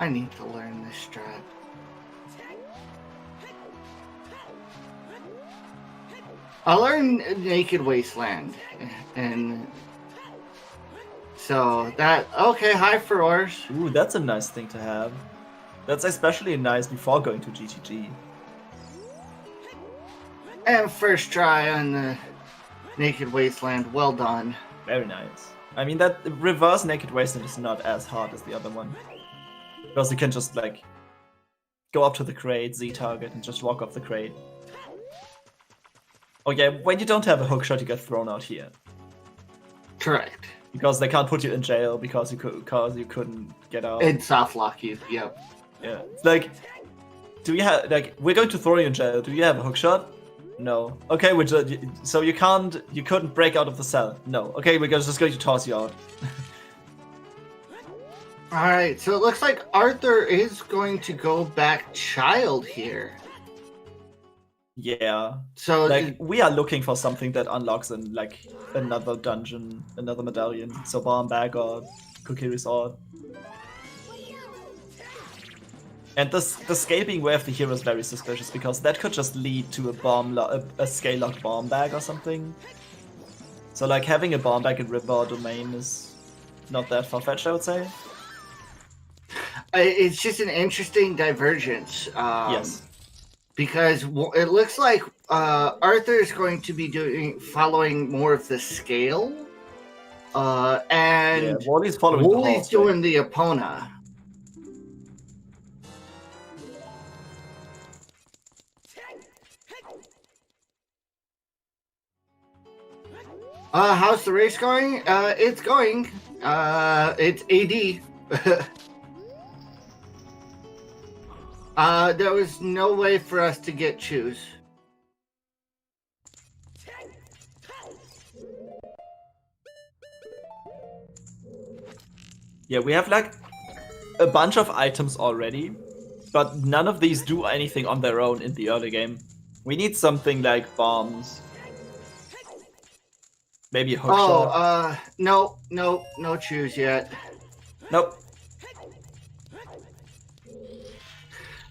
I need to learn this strat. I learned Naked Wasteland, and so that, okay, high for ores. Ooh, that's a nice thing to have. That's especially nice before going to GTG. And first try on the Naked Wasteland, well done. Very nice. I mean, that reverse Naked Wasteland is not as hard as the other one. Because you can just, like, go up to the crate, Z-target, and just walk off the crate. Oh yeah, when you don't have a hookshot, you get thrown out here. Correct. Because they can't put you in jail because you couldn't get out. And soft lock you, yep. Yeah. It's like, do you have, like, we're going to throw you in jail. Do you have a hookshot? No. Okay, so you couldn't break out of the cell. No. Okay, we're just going to toss you out. Alright, so it looks like Arthur is going to go back child here. Yeah. So like, we are looking for something that unlocks in, like, another dungeon, another medallion. So bomb bag or cookie resort. And the scale way of the hero is very suspicious, because that could just lead to a scale-locked bomb bag or something. So like having a bomb bag in River domain is not that far-fetched, I would say. It's just an interesting divergence. Yes. Because it looks like Arthur is going to be following more of the scale, and Woli's following Woli's doing the Epona. How's the race going? It's going. It's AD. There was no way for us to get choose. Yeah, we have like a bunch of items already, but none of these do anything on their own in the early game. We need something like bombs. Maybe a hook shot. No choose yet. Nope.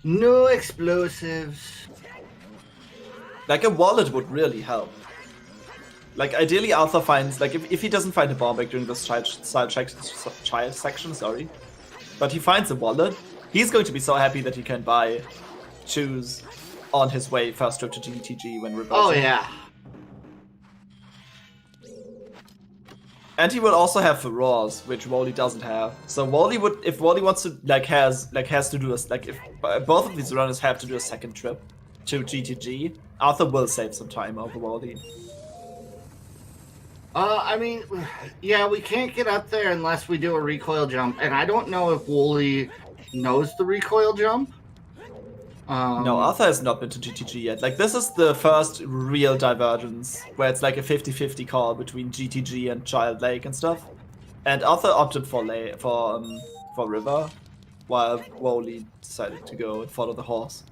No explosives. Like a wallet would really help. Like ideally Arthur finds, like if he doesn't find a bomb bag during this child section, sorry, but he finds a wallet, he's going to be so happy that he can buy shoes on his way first trip to GTG when reversing. Oh yeah. And he will also have furores, which Woli doesn't have. So Woli would, if Woli wants to, has to do a, if both of these runners have to do a second trip to GTG, Arthur will save some time over Woli. I mean, yeah, we can't get up there unless we do a recoil jump, and I don't know if Woli knows the recoil jump. No, Arthur has not been to GTG yet. Like, this is the first real divergence, where it's like a 50-50 call between GTG and Child Lake and stuff. And Arthur opted for River, while Woli decided to go and follow the horse.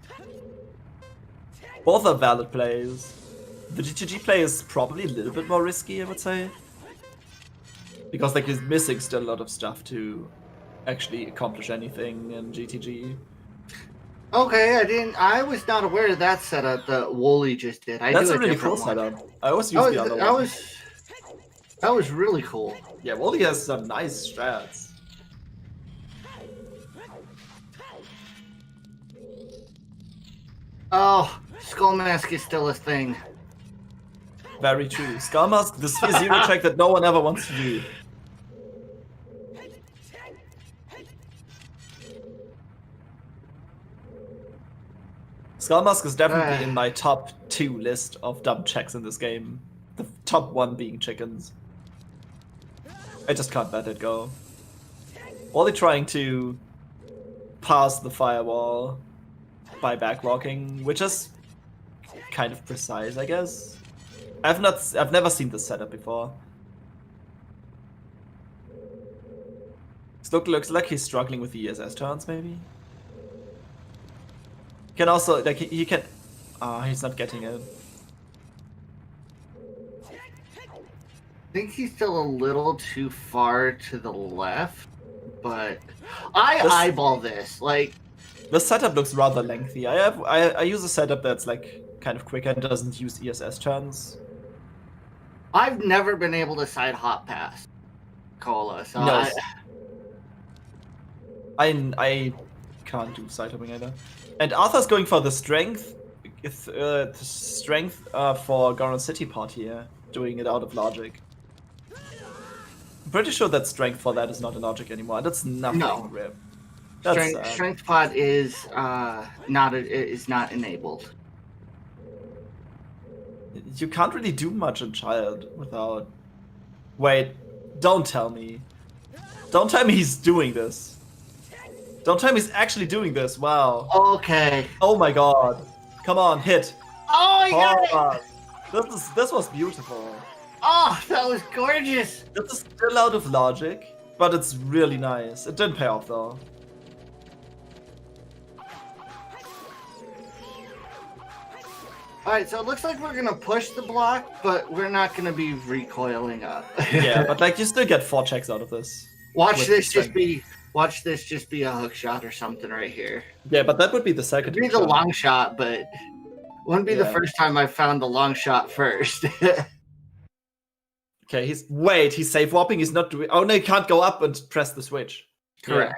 Both are valid plays. The GTG play is probably a little bit more risky, I would say. Because, like, he's missing still a lot of stuff to actually accomplish anything in GTG. Okay, I was not aware of that setup that Woli just did. That's a really cool setup. I always use the other one. That was really cool. Yeah, Woli has some nice strats. Oh, Skull Mask is still a thing. Very true. Skull Mask, the zero check that no one ever wants to do. Skull Mask is definitely in my top 2 list of dumb checks in this game. The top 1 being chickens. I just can't let it go. Woli trying to pass the firewall by backwalking, which is kind of precise, I guess. I've never seen this setup before. Looks like he's struggling with the ESS turns, maybe. Can also, like, he can... he's not getting it. I think he's still a little too far to the left, but eyeball this. Like, the setup looks rather lengthy. I use a setup that's like kind of quick and doesn't use ESS turns. I've never been able to side hop past Cola, so no. I can't do side hopping either. And Arthur's going for the strength, for Goron City part here, doing it out of logic. I'm pretty sure that strength for that is not a logic anymore. That's nothing. No. Rip. Strength pod is not enabled. You can't really do much in Child without. Wait, don't tell me. Don't tell me he's doing this. Don't tell me he's actually doing this. Wow. Okay. Oh my god. Come on, hit. Oh my god. This was beautiful. Oh, that was gorgeous. This is still out of logic, but it's really nice. It didn't pay off though. Alright, so it looks like we're gonna push the block, but we're not gonna be recoiling up. Yeah, but like you still get 4 checks out of this. Watch this just be Watch this just be a hook shot or something right here. Yeah, but that would be the second. It'd be the long shot, but wouldn't be the first time I found the long shot first. Okay, he's safe warping. He's not doing. Oh no, he can't go up and press the switch. Correct.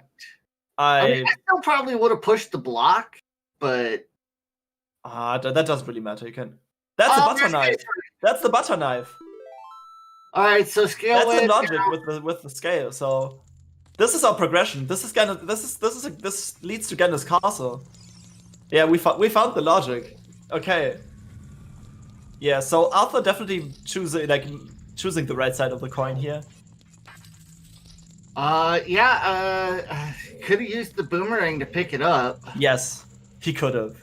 Yeah. I mean, I still probably would have pushed the block, but that doesn't really matter. You can. That's a butter knife. That's the butter knife. All right, so scale. That's the logic with the scale. So this is our progression. This leads to Genda's castle. Yeah, we found the logic. Okay. Yeah, so Arthur definitely choosing the right side of the coin here. Could have used the boomerang to pick it up. Yes, he could have.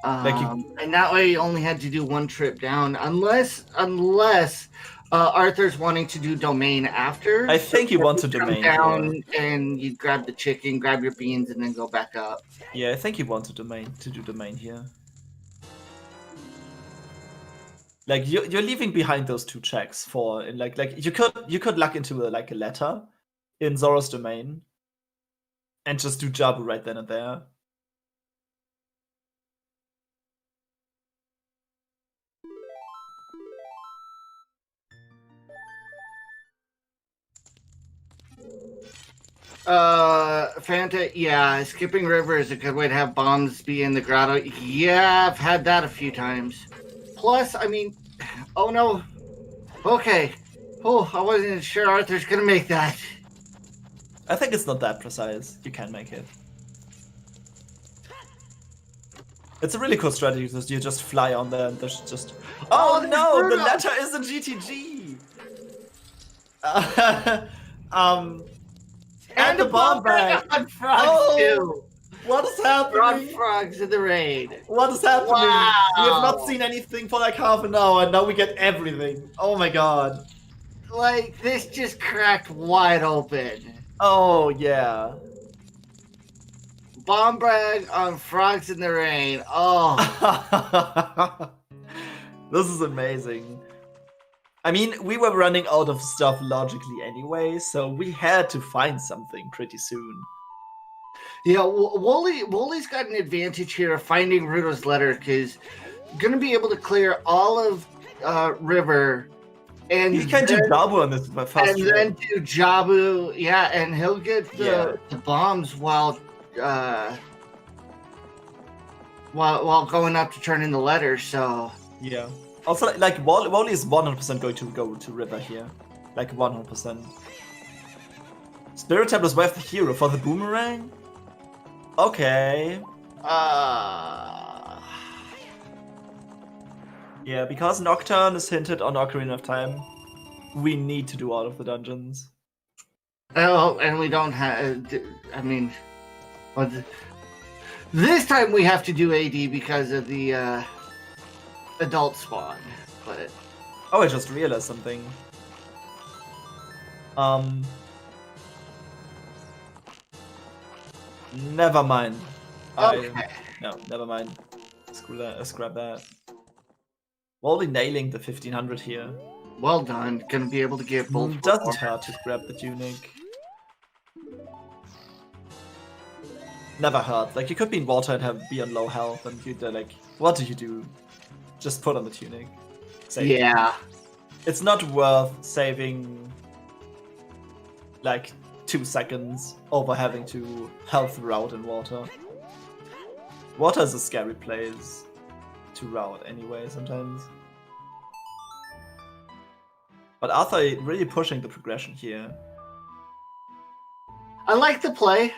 And that way he only had to do one trip down, unless Arthur's wanting to do domain after. I think he wants a domain down, and you grab the chicken, grab your beans, and then go back up. Yeah, I think he wants a domain here. Like you're leaving behind those two checks for you could luck into a letter in Zora's domain and just do Jabu right then and there. Fanta, yeah, skipping river is a good way to have bombs be in the grotto. Yeah, I've had that a few times. Plus, I mean, oh no. Okay. Oh, I wasn't sure Arthur's gonna make that. I think it's not that precise. You can make it. It's a really cool strategy because you just fly on there and there's just... Oh no, the letter is a GTG! And the bomb bag! On frogs too! What is happening? Frogs in the raid. What is happening? Wow. We have not seen anything for like half an hour and now we get everything. Oh my god. Like, this just cracked wide open. Oh yeah. Bomb brag on frogs in the rain. Oh. This is amazing. I mean, we were running out of stuff logically anyway, so we had to find something pretty soon. Yeah, Woli's got an advantage here of finding Ruto's letter because gonna be able to clear all of River, and he can do Jabu on this fast and trip. Then do Jabu, yeah, and he'll get the bombs while going up to turn in the letter. So yeah. Also, like Woli is 100% going to go to River here, like 100%. Spirit Templar's Way of the Hero for the boomerang. Okay. Yeah, because Nocturne is hinted on Ocarina of Time, we need to do all of the dungeons. Oh, and we don't have. I mean, this time we have to do AD because of the adult spawn. But oh, I just realized something. Never mind. Okay. No, never mind. Screw that. Scrap that. Woli nailing the 1500 here. Well done. Gonna be able to get both. Doesn't hurt to grab the tunic. Never hurt. Like you could be in water and be on low health, and you'd like, what do you do? Just put on the tunic. Save. Yeah. It's not worth saving like 2 seconds over having to health route in water. Water is a scary place to route anyway sometimes. But Arthur really pushing the progression here. I like the play.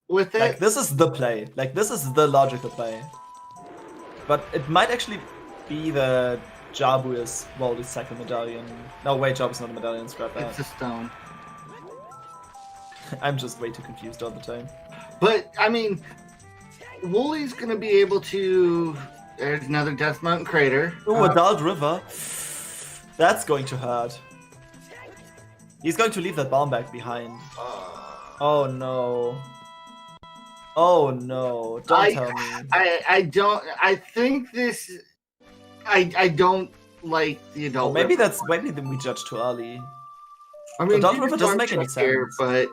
With it. Like this is the play. Like this is the logical play. But it might actually be the Jabu is Woli's second medallion. No, wait, Jabu's not a medallion, scrap that. It's a stone. I'm just way too confused all the time. But, I mean, Woli's going to be able to... There's another Death Mountain crater. Ooh, Adult River. That's going to hurt. He's going to leave that bomb back behind. Oh no. Oh no. Don't tell me. I don't... I think this... I don't like the adult maybe river. maybe then we judge too early. I mean, Dark you River just doesn't don't make any check here, sense. but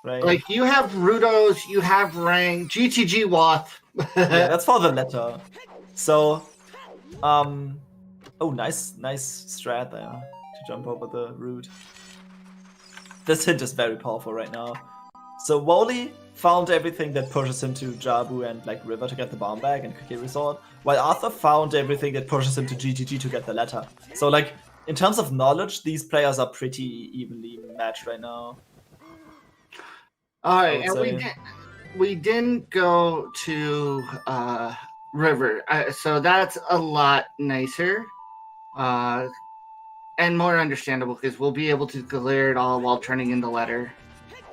Right. like you have Rudos, you have Rang, GTG Wath. Yeah, that's for the letter. So, oh, nice strat there to jump over the root. This hint is very powerful right now. So Woli found everything that pushes him to Jabu and like River to get the bomb bag and Cookie Resort, while Arthur found everything that pushes him to GGG to get the letter. So like in terms of knowledge, these players are pretty evenly matched right now. All right, and we didn't go to River, so that's a lot nicer and more understandable because we'll be able to clear it all while turning in the letter.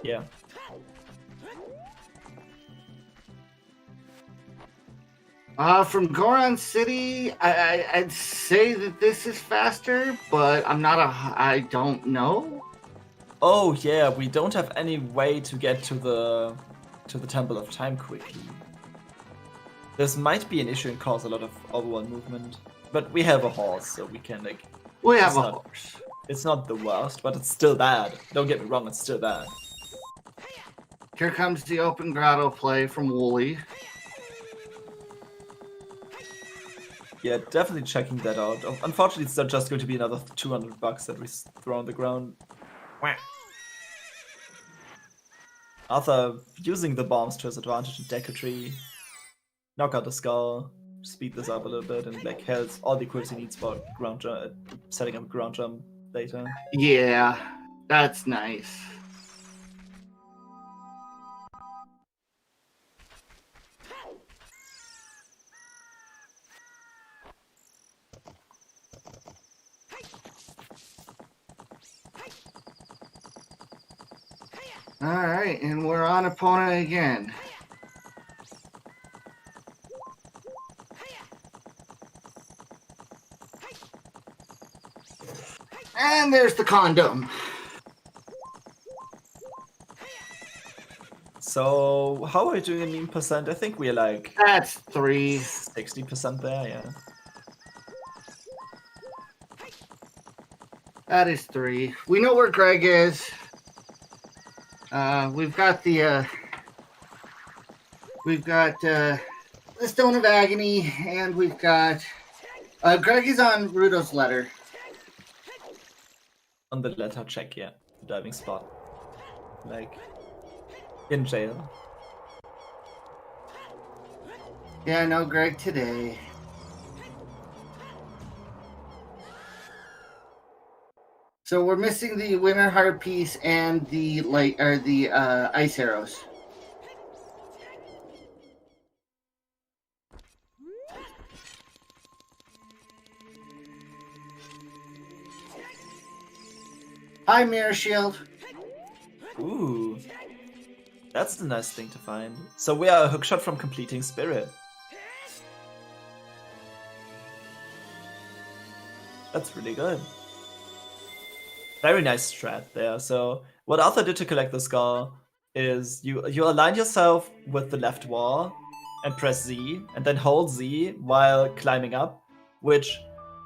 Yeah. From Goron City, I'd say that this is faster, but I don't know. Oh yeah, we don't have any way to get to the Temple of Time quickly. This might be an issue and cause a lot of overall movement, but we have a horse, so we can like. We have a horse. It's not the worst, but it's still bad. Don't get me wrong, it's still bad. Here comes the open grotto play from Woli. Yeah, definitely checking that out. Unfortunately, it's not just going to be another $200 that we throw on the ground. Arthur using the bombs to his advantage in Deku Tree. Knock out the skull, speed this up a little bit, and like has all the equips he needs for ground jump, setting up a ground jump later. Yeah, that's nice. All right, and we're on Epona again. And there's the condom. So, how are we doing in meme percent? I think we're like... That's 3. 60% there, yeah. That is 3. We know where Greg is. We've got the Stone of Agony, and we've got Greg is on Rudo's letter. On the letter check, yeah. The diving spot. Like, in jail. Yeah, I know Greg today. So we're missing the Winter Heart piece and the ice arrows. Hi, Mirror Shield. Ooh. That's the nice thing to find. So we are a hookshot from completing Spirit. That's really good. Very nice strat there. So what Arthur did to collect the skull is you align yourself with the left wall and press Z, and then hold Z while climbing up, which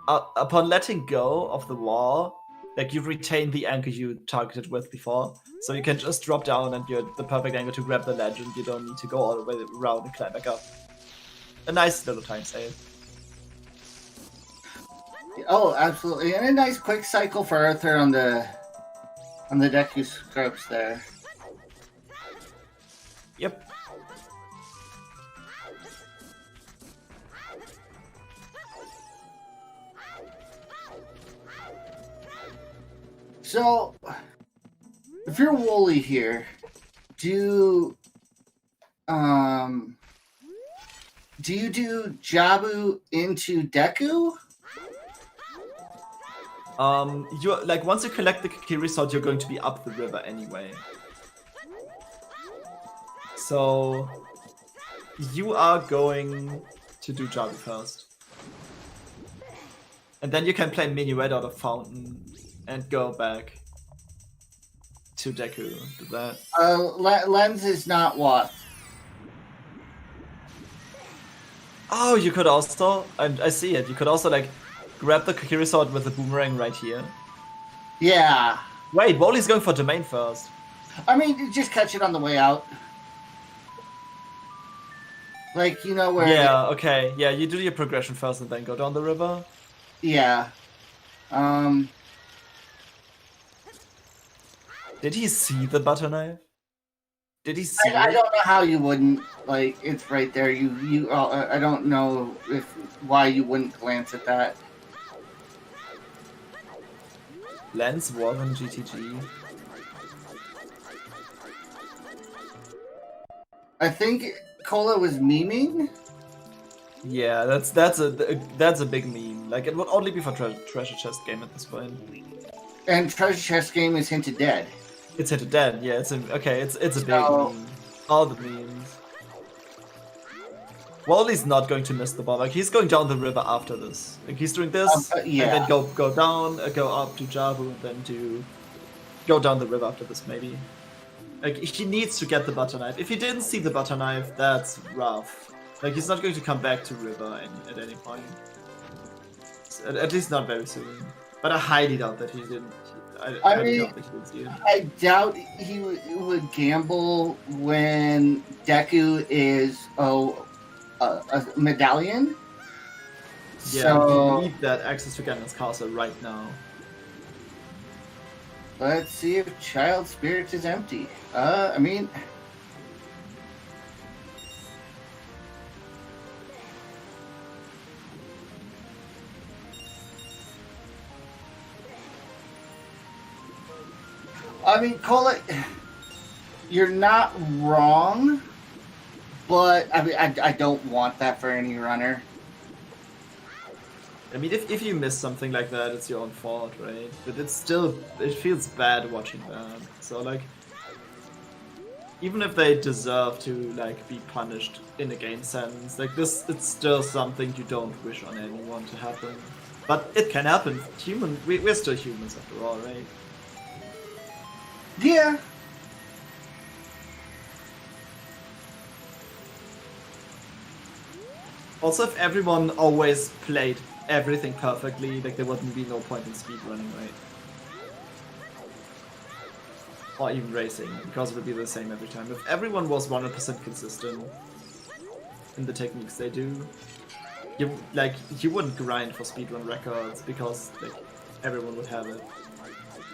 upon letting go of the wall, like you retain the anchor you targeted with before. So you can just drop down and you're at the perfect angle to grab the ledge, and you don't need to go all the way around and climb back up. A nice little time save. Oh, absolutely. And a nice quick cycle for Arthur on the Deku scrubs there. Yep. So, if you're Woli here, do you do Jabu into Deku? You're like once you collect the Kikiri sword, you're going to be up the river anyway. So you are going to do Jabu first. And then you can play Minuet out of Fountain and go back to Deku. Do that. Lens is not what. Oh, you could also, I see it, you could also like grab the Kikiri sword with the boomerang right here. Yeah. Wait, Woli's going for domain first. I mean, just catch it on the way out. Like, you know where... Yeah, okay. Yeah, you do your progression first and then go down the river. Yeah. Did he see the butter knife? Did he see I it? don't know how you wouldn't. Like, it's right there. I don't know why you wouldn't glance at that. Lens war on GTG. I think Cola was memeing. Yeah, that's a big meme. Like, it would only be for treasure chest game at this point. And treasure chest game is hinted dead. It's hinted dead. Yeah, it's a big meme. All the memes. Woli's not going to miss the bomb. Like, he's going down the river after this. Like, he's doing this, yeah. and then go down, go up to Jabu, and then go down the river after this, maybe. Like, he needs to get the butter knife. If he didn't see the butter knife, that's rough. Like, he's not going to come back to river at any point. At least not very soon. But I highly doubt that he didn't. I doubt that he didn't see it. I doubt he would gamble when Deku is a medallion. Yeah, so you need that access to Ganon's castle right now. let's see if Child Spirit is empty. I mean, Cola, you're not wrong, but I mean, I don't want that for any runner. I mean, if you miss something like that, it's your own fault, right? But it feels bad watching that. So, like, even if they deserve to, like, be punished in a game sense, like, it's still something you don't wish on anyone to happen. But it can happen. We're still humans after all, right? Yeah. Also, if everyone always played everything perfectly, like, there wouldn't be no point in speedrunning, right? Or even racing, because it would be the same every time. If everyone was 100% consistent in the techniques they do, you wouldn't grind for speedrun records, because, like, everyone would have it.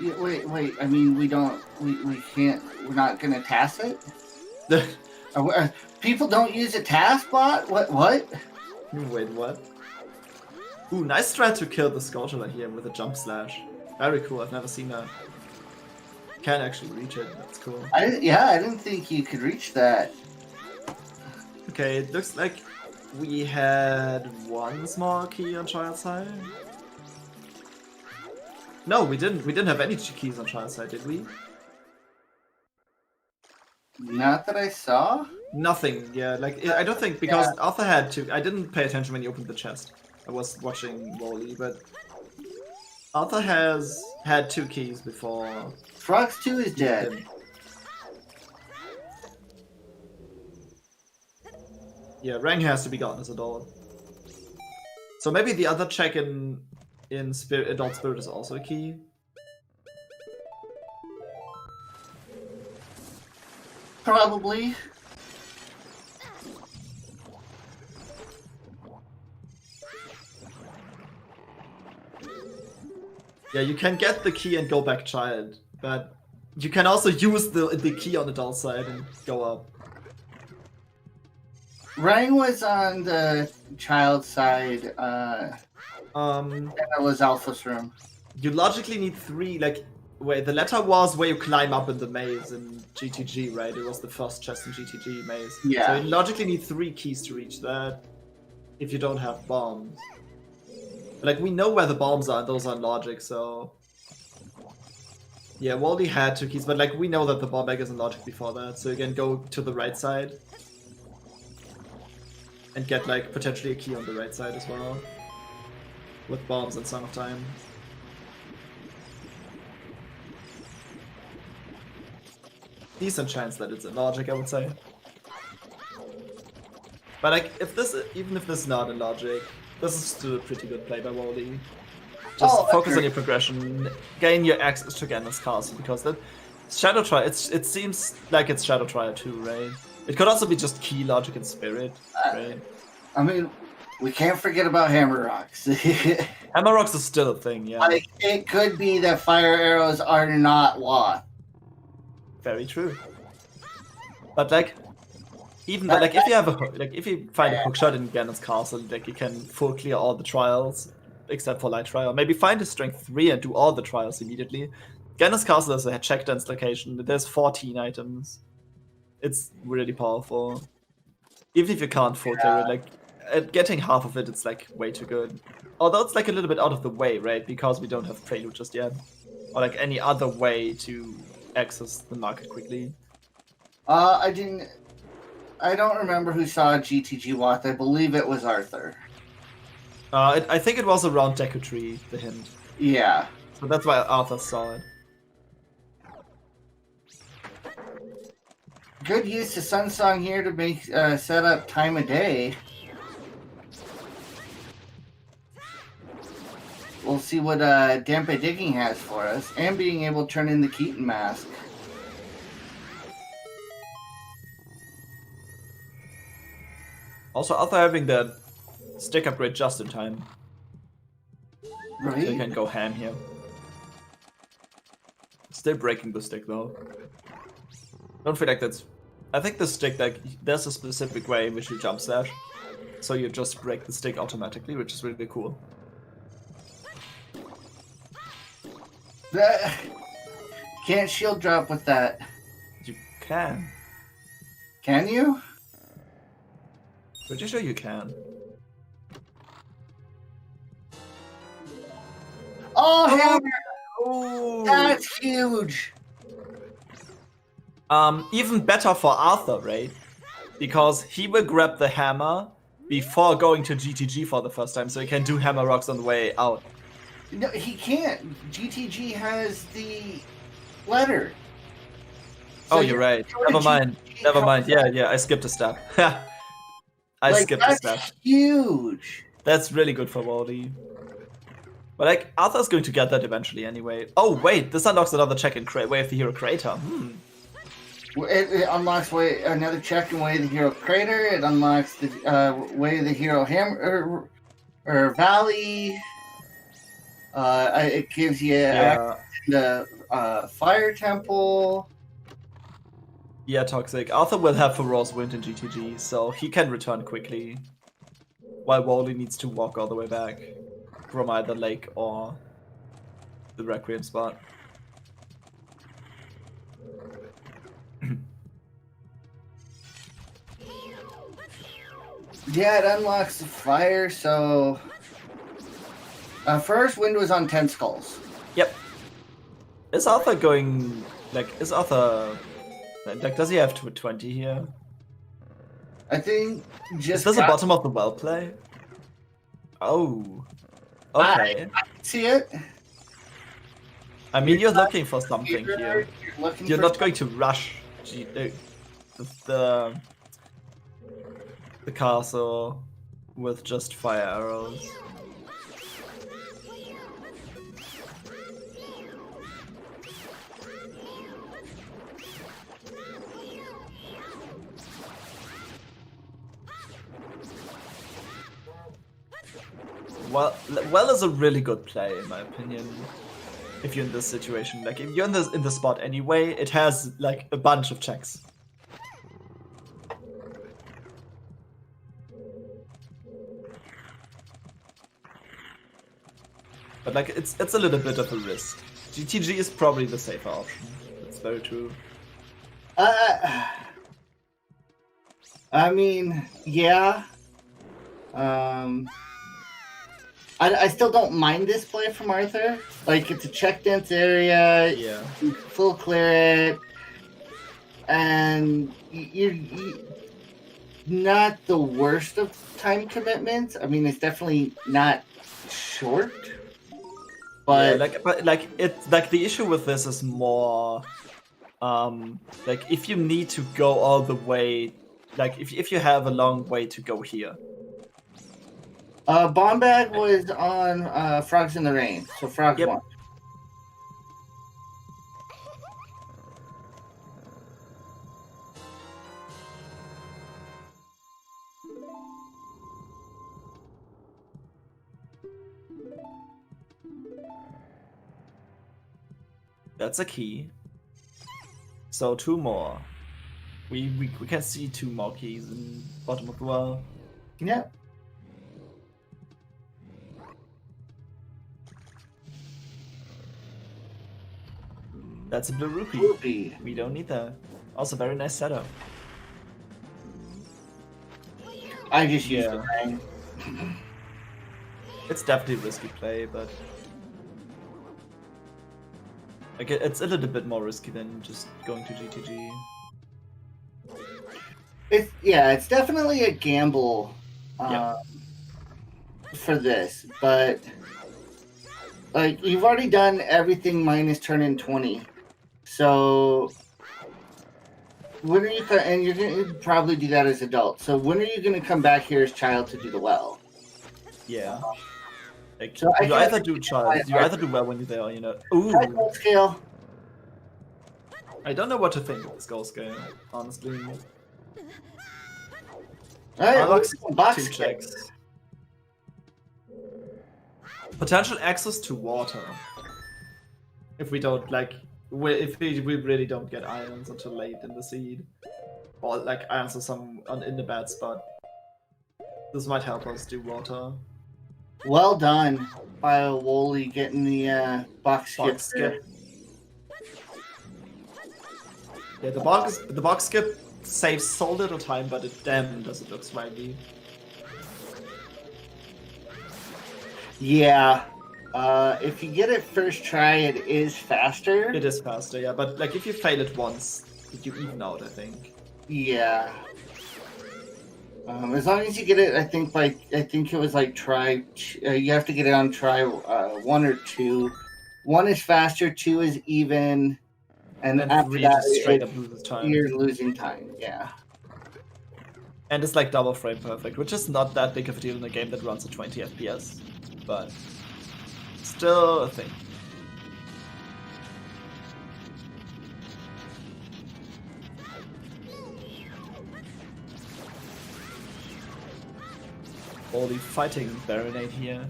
Yeah, wait. I mean, we can't. We're not gonna task it. People don't use a task bot. What? Wait, what? Ooh, nice try to kill the Scourger here with a jump slash. Very cool. I've never seen that. Can actually reach it. That's cool. I didn't think you could reach that. Okay, it looks like we had one small key on Child's side. No, we didn't. We didn't have any keys on Child's side, did we? Not that I saw. Nothing. Yeah, like I don't think because Arthur had two. I didn't pay attention when he opened the chest. I was watching Woli, but Arthur has had 2 keys before. Frox 2 is dead. Yeah, Rang has to be gotten as a doll. So maybe the other check in Adult Spirit is also a key. Probably. Yeah, you can get the key and go back child, but you can also use the key on adult side and go up. Rang was on the child side. And it was Alpha's room. You logically need 3. Like, wait, the letter was where you climb up in the maze in GTG, right? It was the first chest in GTG maze. Yeah. So you logically need 3 keys to reach that. If you don't have bombs. Like, we know where the bombs are, and those are in logic, so... Yeah, Woli had 2 keys, but, like, we know that the bomb bag is in logic before that, so you can go to the right side. And get, like, potentially a key on the right side as well. With bombs and Song of Time. Decent chance that it's in logic, I would say. But, like, even if this is not in logic, this is still a pretty good play by Woli. Just focus on your progression, gain your access to Gandalf's castle, because that Shadow Trial, it seems like it's Shadow Trial too, right? It could also be just Key Logic and Spirit, right? I mean, we can't forget about Hammer Rocks. Hammer Rocks is still a thing, yeah. Like, it could be that fire arrows are not law. Very true. But like, even like if you have if you find a hookshot in Ganon's castle, like you can full clear all the trials except for light trial. Maybe find a strength 3 and do all the trials immediately. Ganon's castle is a check dance location. There's 14 items. It's really powerful. Even if you can't full clear it, like getting half of it, it's like way too good. Although it's like a little bit out of the way, right? Because we don't have Prelude just yet, or like any other way to access the market quickly. I don't remember who saw GTG Watt. I believe it was Arthur. I think it was around Deku Tree, the hint. Yeah. So that's why Arthur saw it. Good use of Sunsong here to make set up time of day. We'll see what Dampe Digging has for us, and being able to turn in the Keaton Mask. Also, Arthur having the stick upgrade just in time. Right? So you can go ham here. Still breaking the stick though. Don't feel like that's... I think the stick, like, there's a specific way in which you jump slash. So you just break the stick automatically, which is really cool. Can't shield drop with that. You can. Can you? Pretty sure you can. Oh, hammer! Oh. That's huge! Even better for Arthur, right? Because he will grab the hammer before going to GTG for the first time, so he can do hammer rocks on the way out. No, he can't. GTG has the letter. So you're right. Never mind. Never mind. Yeah, I skipped a step. I skipped a step. Huge. That's really good for Woli. But like, Arthur's going to get that eventually anyway. Oh wait, this unlocks another check in Way of the Hero Crater. It unlocks another check in Way of the Hero Crater. It unlocks the Way of the Hero Hammer or Valley. It gives you access to the Fire Temple. Yeah, Toxic. Arthur will have Ferocious Wind in GTG, so he can return quickly. While Woli needs to walk all the way back from either Lake or the Requiem spot. Yeah, it unlocks the fire, so... first, Wind was on 10 skulls. Yep. Is Arthur going... Like, is Arthur... Like, does he have 20 here? I think just... Is this the bottom of the well play? Oh. Okay. I see it. I mean, you're looking for something here. You're not going to rush the castle with just fire arrows. Well is a really good play in my opinion. If you're in this situation, like if you're in the spot anyway, it has like a bunch of checks. But like it's a little bit of a risk. GTG is probably the safer option. That's very true. I mean, yeah. I still don't mind this play from Arthur. Like, it's a check dance area. Yeah. You full clear it. And you're not the worst of time commitments. I mean, it's definitely not short. But, yeah, it's like the issue with this is more like if you need to go all the way, like if you have a long way to go here, Bomb Bag was on Frogs in the Rain, so Frogs Yep. won. That's a key. So 2 more. We can see 2 more keys in bottom of the well. Yeah. That's a blue rupee. Rupee. We don't need that. Also, very nice setup. I just used the Yeah. ring. It's definitely a risky play, but like it's a little bit more risky than just going to GTG. It's definitely a gamble Yeah. for this, but like you've already done everything minus turn in 20, so when are you? And you're gonna probably do that as adult. So when are you gonna come back here as child to do the well? Yeah. Like So I you can- either do child, you either do well when you're there, you know. Ooh, Try gold scale. I don't know what to think of this goal scale, honestly. All right, Unlocks box 2 scale. checks. Potential access to water. If we don't like, if we really don't get irons until late in the seed, or like irons or some in the bad spot, this might help us do water. Well done by Woli getting the box skip. Box skip. Yeah, the box skip saves so little time, but it damn does it look swaggy. Yeah. If you get it first try, it is faster. It is faster, yeah, but like if you fail it once, you even out, I think. Yeah. As long as you get it, I think it was like try. You have to get it on try 1 or 2. 1 is faster, 2 is even, and And after 3 that, just straight up loses time. you're losing time. Yeah. And it's like double frame perfect, which is not that big of a deal in a game that runs at 20 FPS, but still a thing. Woli fighting Baronade here.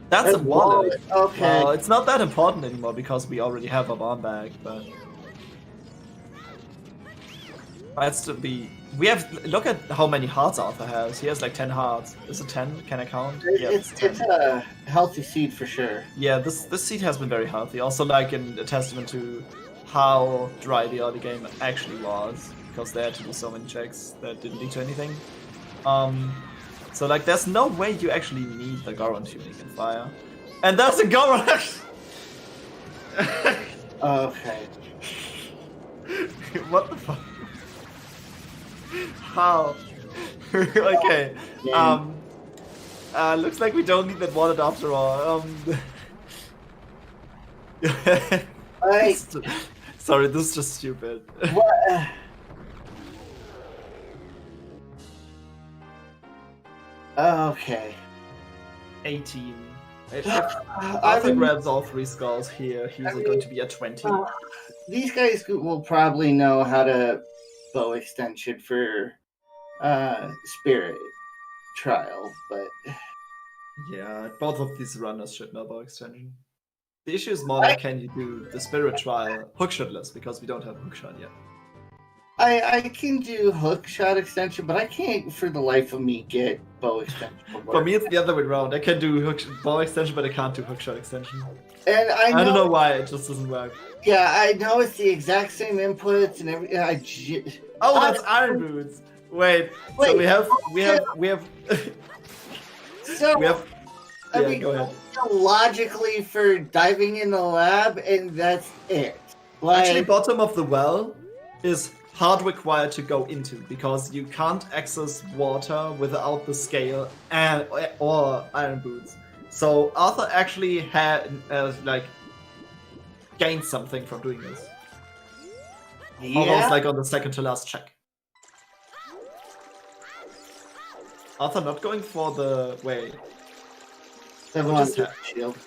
That's a wallet. Okay. Well, it's not that important anymore because we already have a bomb bag, but has to be. We have. Look at how many hearts Arthur has. He has like 10 hearts. Is it 10? Can I count? Yeah, It's a healthy seed for sure. yeah. This seed has been very healthy. Also, like in a testament to how dry the early game actually was, because they had to do so many checks that didn't lead to anything. So like, there's no way you actually need the Goron tuning in fire, and that's a Goron. Okay. What the fuck? How? Okay. Looks like we don't need that wallet after all. Like, Sorry, this is just stupid. what? Okay. 18. If I Arthur mean, grabs all 3 skulls here, he's going to be at 20. these guys will probably know how to bow extension for spirit trial, but Yeah, both of these runners should know bow extension. The issue is more like, can you do the spirit trial hookshotless, because we don't have hookshot yet. I can do hook shot extension, but I can't for the life of me get bow extension. to For work. me, it's the other way around. I can do bow extension, but I can't do hookshot extension. And I don't know why, it just doesn't work. Yeah, I know it's the exact same inputs and everything. Oh, that's Iron Boots. Wait, so Wait, we have. So We have. I Yeah, mean, go ahead. logically for diving in the lab, and that's it. Like, Actually, bottom of the well is hard required to go into, because you can't access water without the scale and or Iron Boots. So Arthur actually had like gained something from doing this. Almost yeah, like on the second to last check. Arthur not going for the... Wait. The What one just with happened? the shield.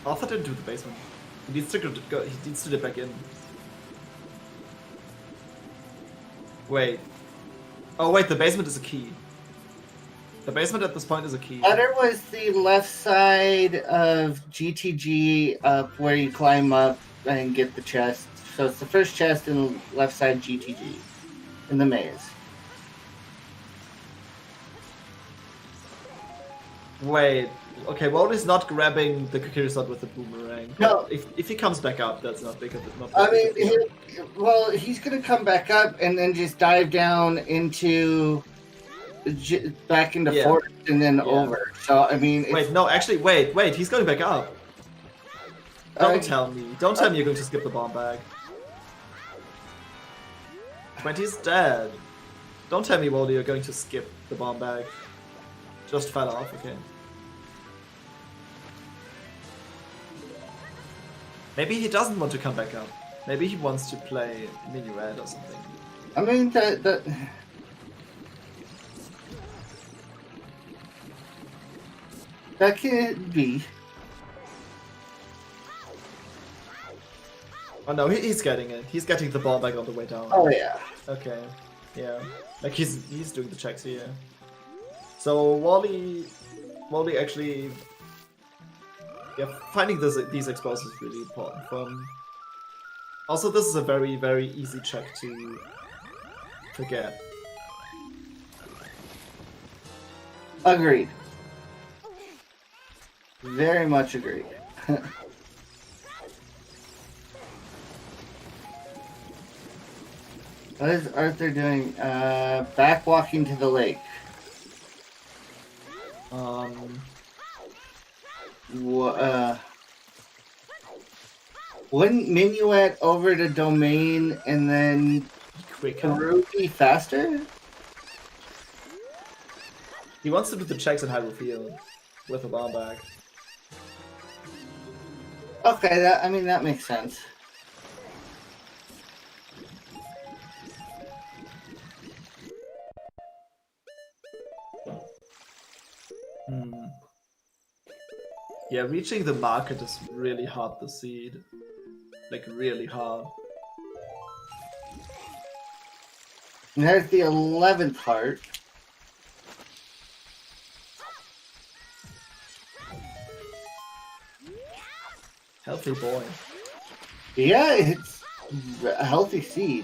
Arthur didn't do the basement. He needs to go. He needs to dip back in. Wait. Oh wait, the basement is a key. The basement at this point is a key. Other was the left side of GTG up where you climb up and get the chest. So it's the first chest in the left side GTG in the maze. Wait. Okay, Woli's not grabbing the Kokiri sword with the boomerang. No. If he comes back up, that's not big of a... Not I big mean, of a- well, he's going to come back up and then just dive down into back into Yeah. forest and then Yeah. over. So I mean, it's, Wait, no, actually, wait, he's going back up. Don't Uh, tell me. Don't tell me you're going to skip the bomb bag. 20's dead. Don't tell me, Woli, you're going to skip the bomb bag. Just fell off, okay. Maybe he doesn't want to come back up. Maybe he wants to play Minuet or something. I mean that can be. Oh no, he's getting it. He's getting the ball back on the way down. Oh yeah. Okay. Yeah. Like he's doing the checks here. So Woli actually, yeah, finding these explosives is really important for him. Also, this is a very, very easy check to forget. Agreed. Very much agreed. What is Arthur doing? Back walking to the lake. Wouldn't Minuet over to Domain and then Quicker. Ruby faster? He wants to do the checks in Hyrule Field with a bomb bag. Okay, that makes sense. Yeah, reaching the market is really hard to seed. Like, really hard. And there's the 11th heart. Healthy boy. Yeah, it's a healthy seed.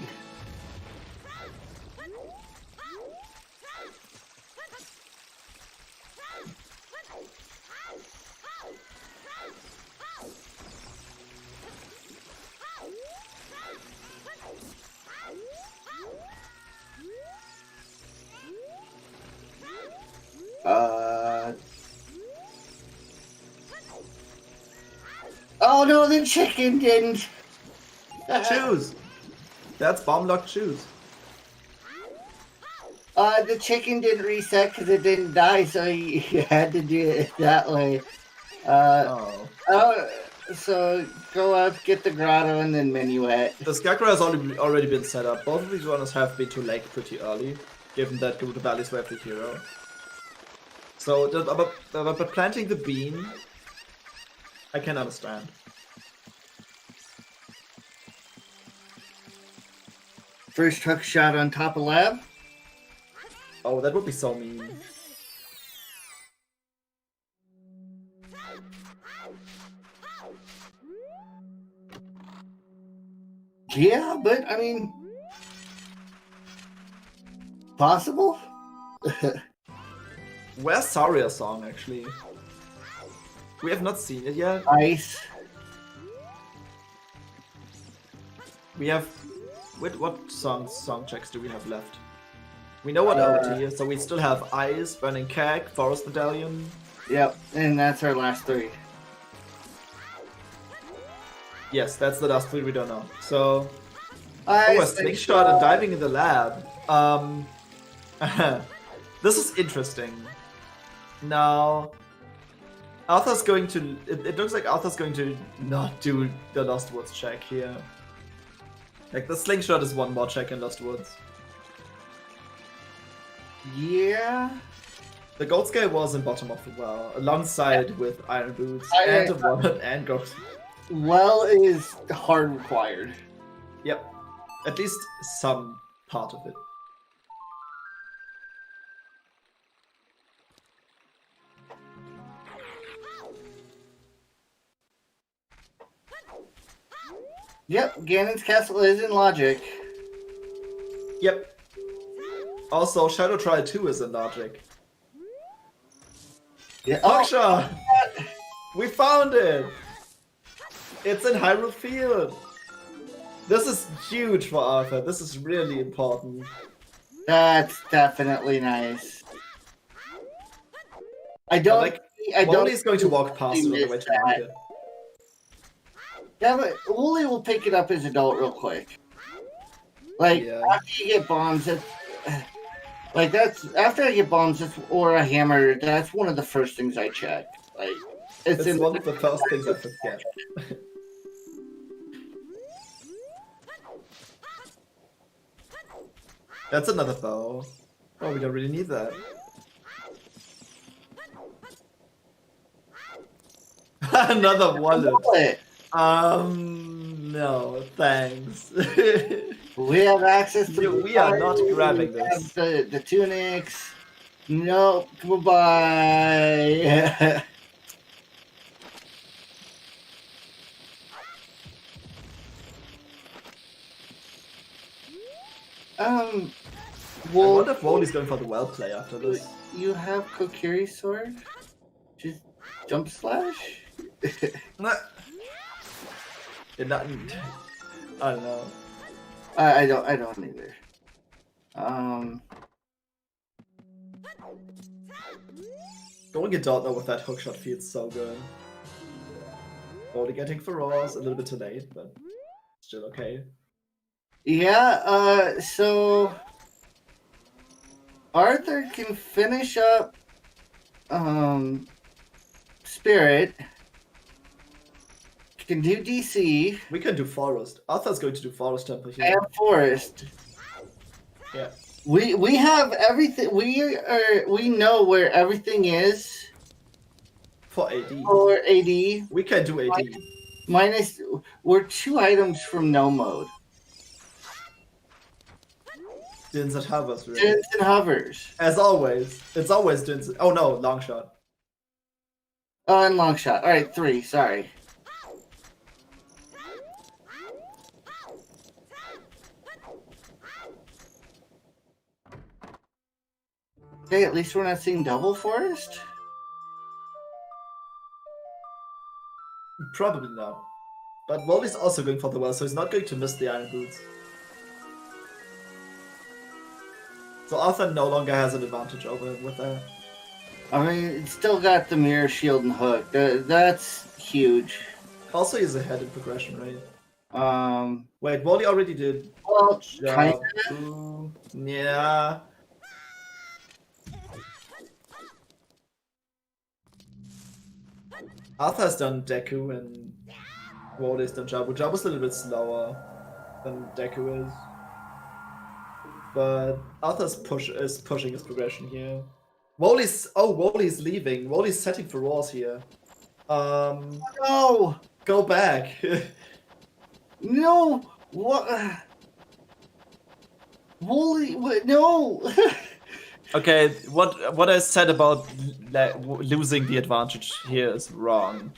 Oh no, the chicken didn't. Choose! That's bomb lock choose. The chicken didn't reset because it didn't die, so you had to do it that way. Oh. So go up, get the grotto, and then Minuet. The Scarecrow has already been set up. Both of these runners have been to Lake pretty early, given that Gerudo Valley's were the hero. So, but planting the bean, I can understand. First hook shot on top of lab. Oh, that would be so mean. Yeah, but I mean, possible. Where's Saria's song, actually? We have not seen it yet. Ice. We have... What song checks do we have left? We know what OoT is, so we still have Ice, Burning Keg, Forest Medallion. Yep, and that's our last three. Yes, that's the last three we don't know. So... Ice, a slingshot and diving in the lab. This is interesting. Now... Arthur's going to... It looks like Arthur's going to not do the Lost Woods check here. Like, the slingshot is one more check in Lost Woods. Yeah. The gold scale was in bottom of the well, alongside with iron boots I- and a wallet and gold. Well is hard required. Yep. At least some part of it. Yep, Ganon's castle is in logic. Yep. Also, Shadow Trial 2 is in logic. Yeah. Hookshot! We found it! It's in Hyrule Field! This is huge for Arthur. This is really important. That's definitely nice. I don't. Like, I don't. Woli's going to walk past it on the way to that. market. Yeah, but Woli will pick it up as adult real quick. Like Yeah. after you get bombs, that's after I get bombs or a hammer. That's one of the first things I check. Like It's one of the first things I forget. That's another bow. Oh, we don't really need that. Another wallet. No, thanks. We have access to. We are not grabbing we have this. the tunics. No, goodbye. I Well, wonder if Woli's going for the well play after this. you have Kokiri's sword. Just jump slash. Nah. I don't know. I don't either. Going adult though with that hookshot feels so good. Woli getting Feroz, a little bit too late, but still okay. Yeah, so Arthur can finish up Spirit. Can do DC We can do Forest. Arthur's going to do Forest Temple here. and Forest. Yeah. We have everything. We know where everything is For AD. for AD. We can do AD. Minus, we're 2 items from no mode. Dins that hovers, really. Dins and hovers. As always. It's always Dins. Oh no, long shot. Oh, and long shot. All right, 3. Sorry. Okay, at least we're not seeing double forest. Probably not. But Woli's also going for the well, so he's not going to miss the iron boots. So Arthur no longer has an advantage over him with that. I mean, it's still got the mirror, shield, and hook. That's huge. Also, he's ahead in progression, right? Well, Wait, Woli already did. kind of. Ooh, yeah. Arthur's done Deku and Woli's done Jabu. Jabu's a little bit slower than Deku is. But Arthur's pushing his progression here. Woli's leaving. Woli's setting for Wars here. No! Go back. No! What? Woli, what? No! Okay, what I said about losing the advantage here is wrong.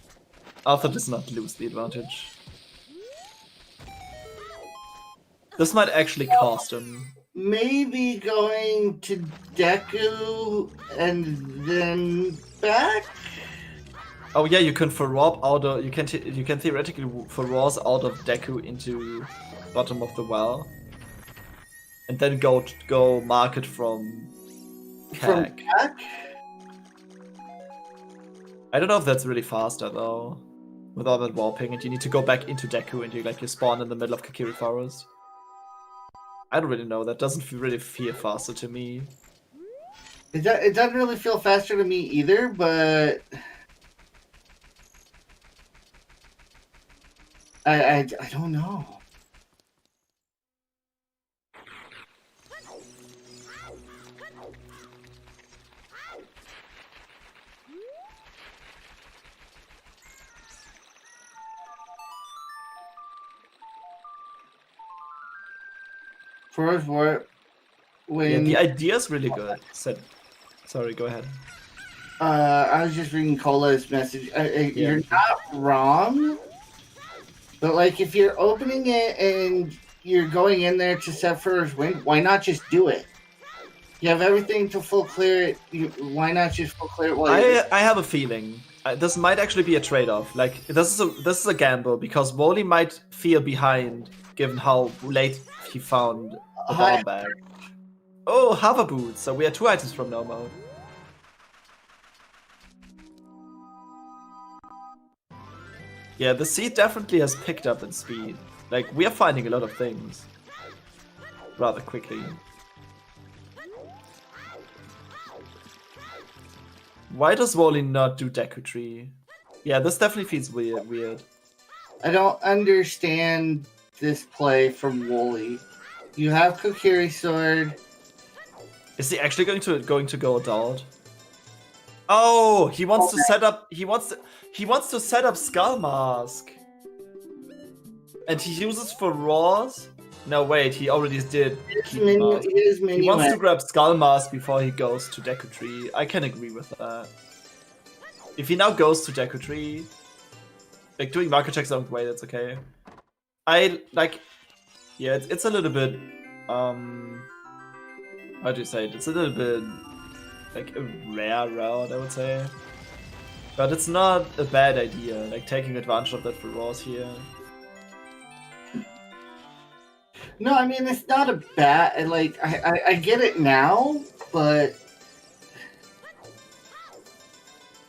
Arthur does not lose the advantage. This might actually cost him. Maybe going to Deku and then back? Oh yeah, you can Feroz out of you can theoretically Feroz out of Deku into bottom of the well, and then go market from From Kag. back? I don't know if that's really faster though, with all that warping, and you need to go back into Deku and you spawn in the middle of Kakiri Forest. I don't really know. That doesn't really feel faster to me. It doesn't really feel faster to me either, but I don't know. First word. When the idea is really good. Sorry, go ahead. I was just reading Cola's message. You're not wrong, but like if you're opening it and you're going in there to set first wind, why not just do it? You have everything to full clear it. Why not just full clear it? I have a feeling this might actually be a trade-off. Like this is a gamble because Woli might feel behind given how late he found the bomb bag. Oh, hover boots. So we are 2 items from no mode. Yeah, the seed definitely has picked up in speed. Like we are finding a lot of things rather quickly. Why does Woli not do Deku Tree? Yeah, this definitely feels weird. I don't understand this play from Woli. You have Kokiri Sword. Is he actually going to go adult? Oh, he wants to set up. He wants to set up Skull Mask, and he uses for Raws. No, wait, he already did. He wants to grab Skull Mask before he goes to Deku Tree. I can agree with that. If he now goes to Deku Tree, like doing market checks along the way, that's okay. I like, yeah, it's a little bit, how do you say it? It's a little bit like a rare route, I would say. But it's not a bad idea, like taking advantage of that for Raws here. No, I mean it's not a bad. Like I get it now, but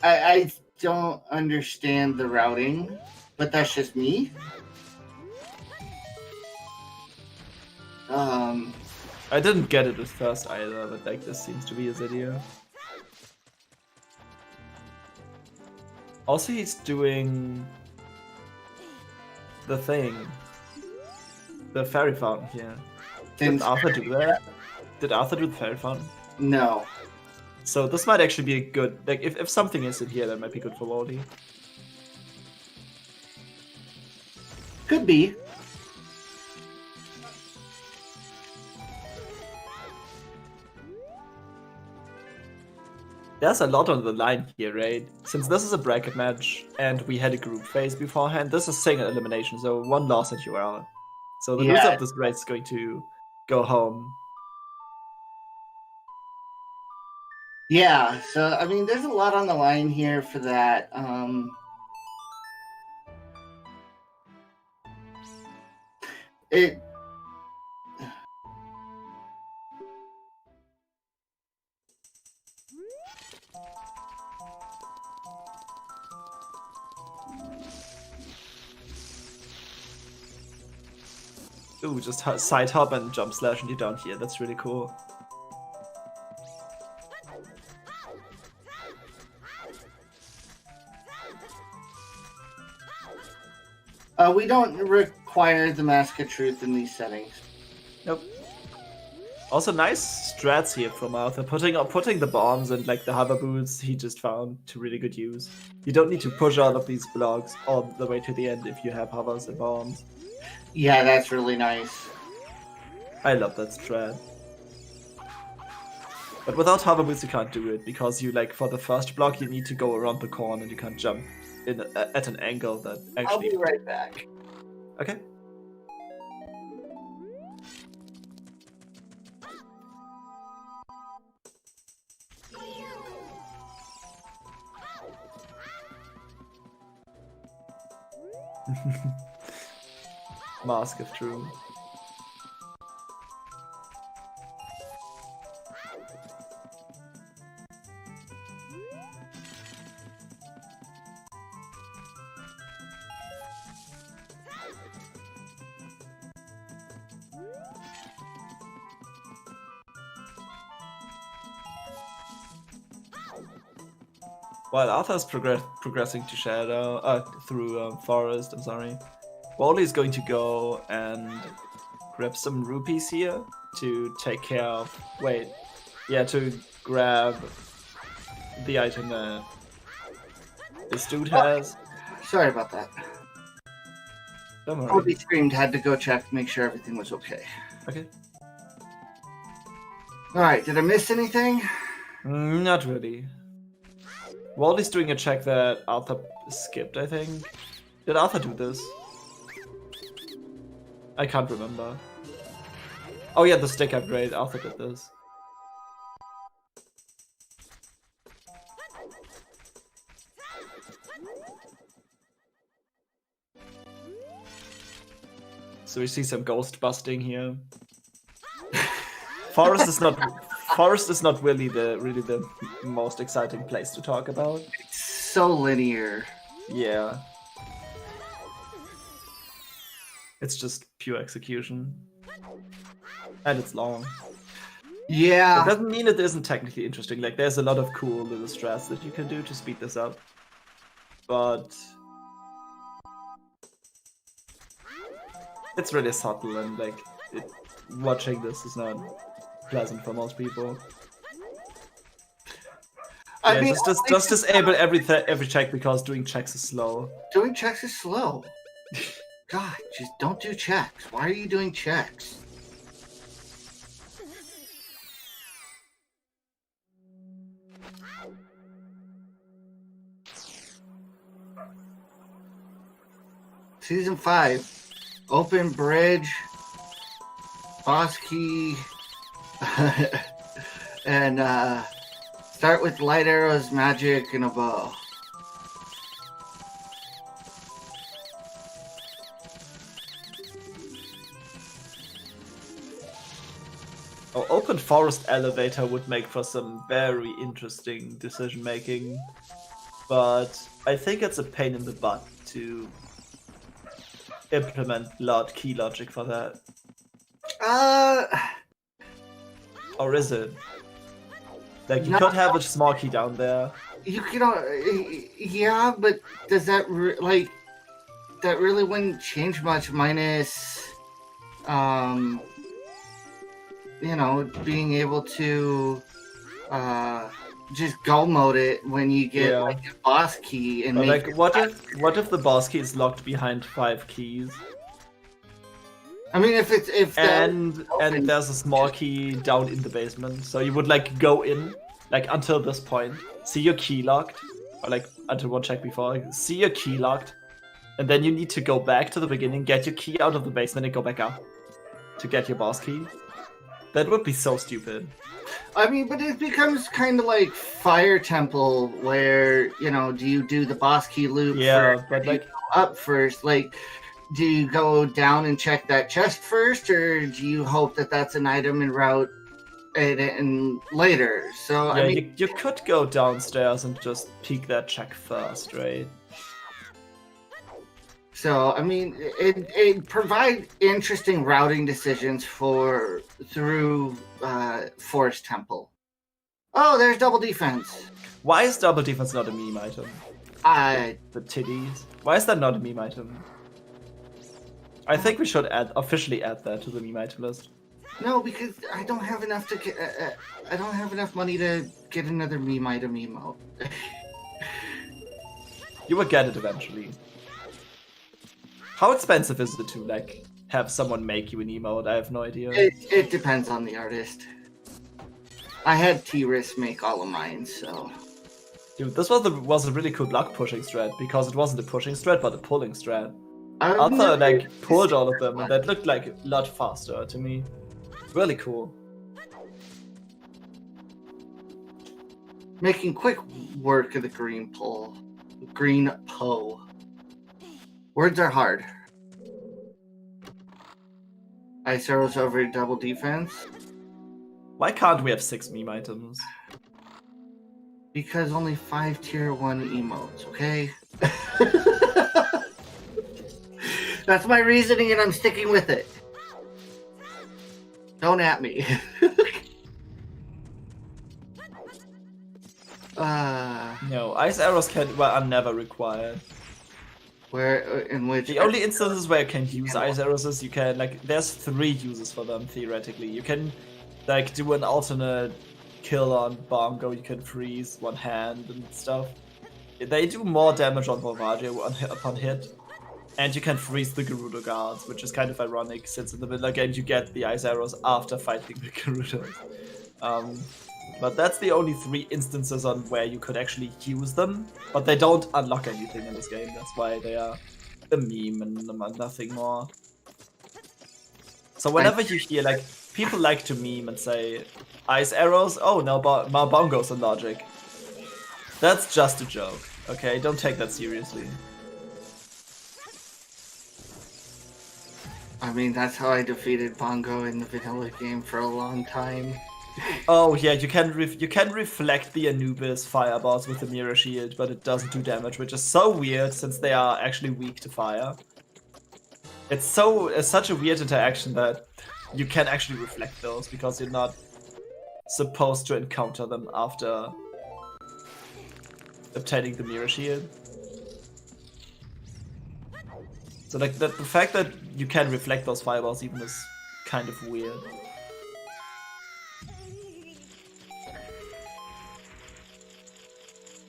I don't understand the routing. But that's just me. I didn't get it at first either, but like this seems to be his idea. Also, he's doing the thing. The fairy fountain here. Did Arthur do that? Did Arthur do the fairy fountain? No. So this might actually be a good, like if something is in here, that might be good for Woli. Could be. There's a lot on the line here, right? Since this is a bracket match and we had a group phase beforehand, this is single elimination, so 1 loss and you are out. So the loser of this race is going to go home. Yeah, so I mean, there's a lot on the line here for that. Ooh, just side hop and jump slash and you're down here. That's really cool. We don't require the Mask of Truth in these settings. Nope. Also, nice strats here from Arthur, putting the bombs and like the hover boots he just found to really good use. You don't need to push all of these blocks all the way to the end if you have hovers and bombs. Yeah, that's really nice. I love that strat. But without hover boots you can't do it, because you like for the first block you need to go around the corner and you can't jump in at an angle that actually... I'll be right back. Okay. Mask of Truth. While Arthur's progressing to Shadow, through Forest, I'm sorry, Woli is going to go and grab some rupees here to take care of, to grab the item that this dude has. Sorry about that. Don't worry. Woli screamed, had to go check, make sure everything was okay. Okay. Alright, did I miss anything? Not really. Woli's doing a check that Arthur skipped, I think. Did Arthur do this? I can't remember. Oh yeah, the stick upgrade. Arthur did this. So we see some ghost busting here. Forest is not really the most exciting place to talk about. It's so linear. Yeah. It's just pure execution. And it's long. Yeah. It doesn't mean it isn't technically interesting. Like, there's a lot of cool little strats that you can do to speed this up. But it's really subtle, and like watching this is not pleasant for most people. I mean, just disable every check because doing checks is slow. Doing checks is slow. God, just don't do checks. Why are you doing checks? Season 5. Open bridge. Boss key. And start with light arrows, magic, and a bow. Oh, open forest elevator would make for some very interesting decision making, but I think it's a pain in the butt to implement key logic for that. Or is it? Like, you could have a small key down there. You can, yeah, but does that that really wouldn't change much? Minus, you know, being able to just go mode it when you get like a boss key and but make like, what if the boss key is locked behind 5 keys? I mean, if and there's a small key down in the basement, so you would like go in like until this point, see your key locked, or like until one check before, like, see your key locked, and then you need to go back to the beginning, get your key out of the basement, and go back up to get your boss key. That would be so stupid. I mean, but it becomes kind of like Fire Temple, where, you know, do you do the boss key loop? Yeah, first, but like up first, like, do you go down and check that chest first, or do you hope that that's an item and route and later? So yeah, I mean, you could go downstairs and just peek that check first, right? So I mean, it provides interesting routing decisions through Forest Temple. Oh, there's double defense. Why is double defense not a meme item? The titties. Why is that not a meme item? I think we should officially add that to the meme item list. No, because I don't have enough to get. I don't have enough money to get another meme item emote. You will get it eventually. How expensive is it to like have someone make you an emote? I have no idea. It depends on the artist. I had T-Risk make all of mine, so. Dude, this was a really cool block pushing strat, because it wasn't a pushing strat but a pulling strat. Arthur like pulled all of them, and that looked like a lot faster to me. Really cool. Making quick work of the green Poe. Words are hard. Ice arrows over double defense. Why can't we have 6 meme items? Because only 5 tier 1 emotes, okay? That's my reasoning, and I'm sticking with it. Don't at me. No, ice arrows are never required. The only instances where you can use ice arrows is you can, like, there's 3 uses for them theoretically. You can like do an alternate kill on Bongo, you can freeze one hand and stuff. They do more damage on Volvaggio upon hit. And you can freeze the Gerudo guards, which is kind of ironic since in the middle again you get the ice arrows after fighting the Gerudos. But that's the only 3 instances on where you could actually use them. But they don't unlock anything in this game. That's why they are a meme and nothing more. So whenever you hear, like, people like to meme and say, ice arrows, oh, now bongos and logic. That's just a joke, okay? Don't take that seriously. I mean, that's how I defeated Bongo in the vanilla game for a long time. Oh yeah, you can reflect the Anubis fireballs with the mirror shield, but it doesn't do damage, which is so weird since they are actually weak to fire. It's such a weird interaction that you can actually reflect those because you're not supposed to encounter them after obtaining the mirror shield. So like the fact that you can reflect those fireballs even is kind of weird.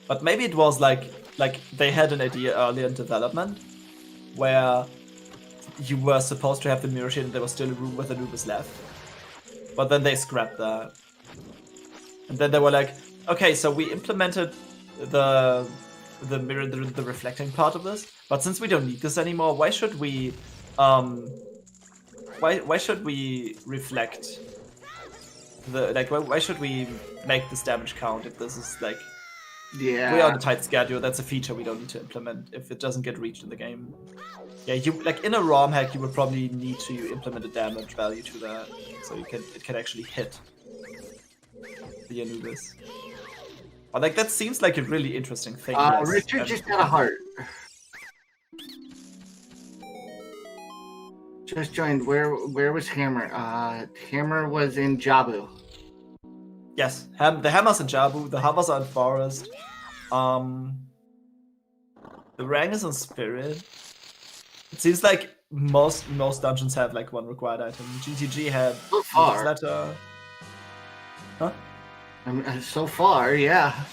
But maybe it was like they had an idea earlier in development where you were supposed to have the mirror shield and there was still a room with Anubis left. But then they scrapped that. And then they were like, okay, so we implemented the mirror, the reflecting part of this, but since we don't need this anymore, why should we why should we reflect the, like, why should we make this damage count if this is like, we're on a tight schedule, that's a feature we don't need to implement if it doesn't get reached in the game. Yeah, you, like, in a ROM hack you would probably need to implement a damage value to that, so it can actually hit the Anubis. But like, that seems like a really interesting thing. Yes. Richard just got a heart. Just joined. Where was Hammer? Hammer was in Jabu. Yes, the Hammer's in Jabu, the Hovers are in Forest. The Rang is in Spirit. It seems like most dungeons have like one required item. GTG had so far. Letter. Huh? I mean, so far, yeah.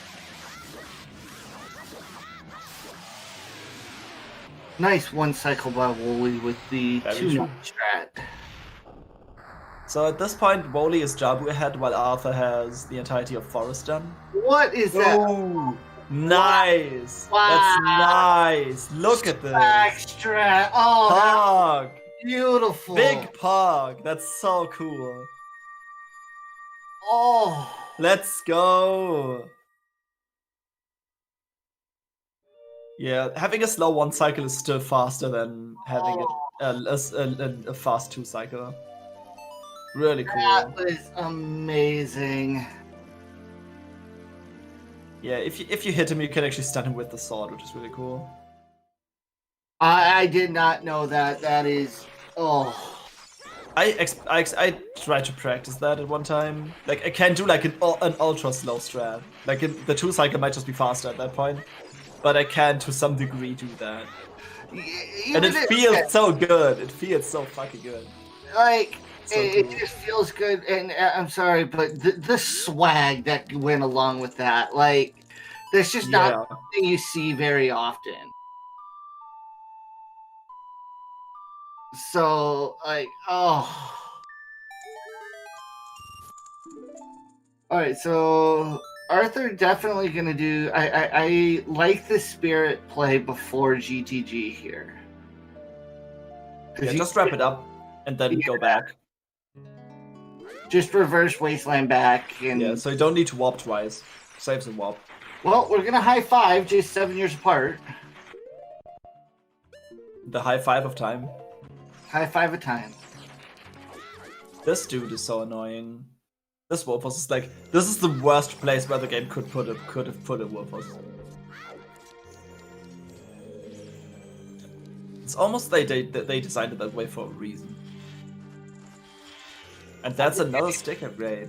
Nice one cycle by Woli with the 2-note strat. So at this point, Woli is Jabu ahead while Arthur has the entirety of Forest done. What is that? Oh, nice! Wow. That's nice! Look at this! Strat. Oh, Pog! beautiful! Big Pog! That's so cool. Oh! Let's go! Yeah, having a slow 1 cycle is still faster than having a fast 2 cycle. Really cool. That was amazing. Yeah, if you hit him, you can actually stun him with the sword, which is really cool. I did not know that. That is... Oh... I tried to practice that at one time. Like, I can do like an ultra slow strat. Like, the 2 cycle might just be faster at that point, but I can to some degree do that. And it feels so good. It feels so fucking good. Like, So it cool. just feels good. And I'm sorry, but the swag that went along with that, like, there's just not something you see very often. So, like, oh. Alright, so Arthur definitely gonna do... I like the spirit play before GTG here. Yeah, just wrap it up and then go back. Just reverse Wasteland back. And Yeah, so you don't need to warp twice. Saves a warp. well, we're gonna high five just 7 years apart. The high 5 of time. High five a time. This dude is so annoying. This Wolfos is like, this is the worst place where the game could have put a Wolfos. It's almost like they designed it that way for a reason. And that's another stick upgrade.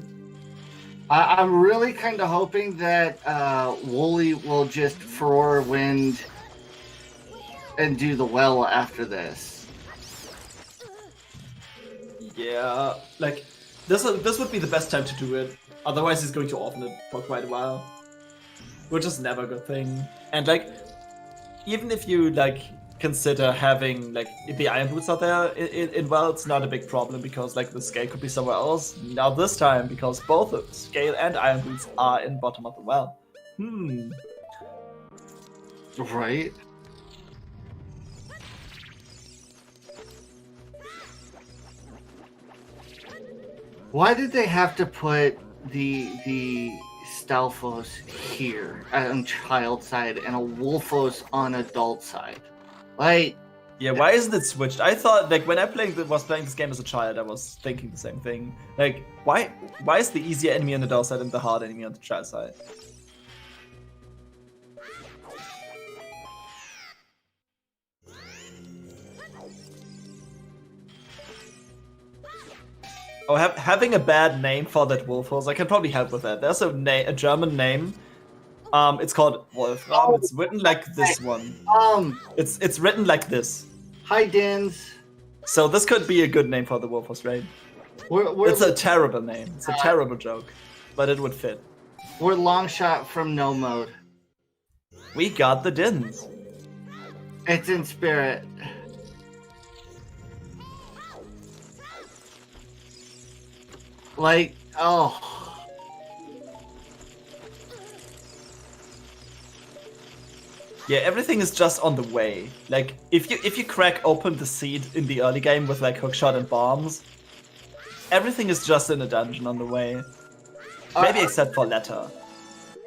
I'm really kind of hoping that Woli will just furore wind and do the well after this. Yeah, like, this would be the best time to do it. Otherwise, he's going to orphan it for quite a while. Which is never a good thing. And, like, even if you, like, consider having like if the iron boots are there in well, it's not a big problem because like the scale could be somewhere else. Now this time because both the scale and iron boots are in bottom of the well. Right. Why did they have to put the Stalfos here on child side and a Wolfos on adult side? Like, yeah, why isn't it switched? I thought like when I was playing this game as a child, I was thinking the same thing. Like, why is the easier enemy on the adult side and the hard enemy on the child side? Oh, having a bad name for that Wolfos, I can probably help with that. There's a German name. It's called Wolfram. It's written like this one. It's written like this. Hi, Dins. So this could be a good name for the Wolfos, right? It's a terrible name. It's a terrible joke, but it would fit. We're long shot from no mode. We got the Dins. It's in spirit. Like, oh. Yeah, everything is just on the way. Like, if you crack open the seed in the early game with like hookshot and bombs, everything is just in a dungeon on the way. Maybe except for Letter.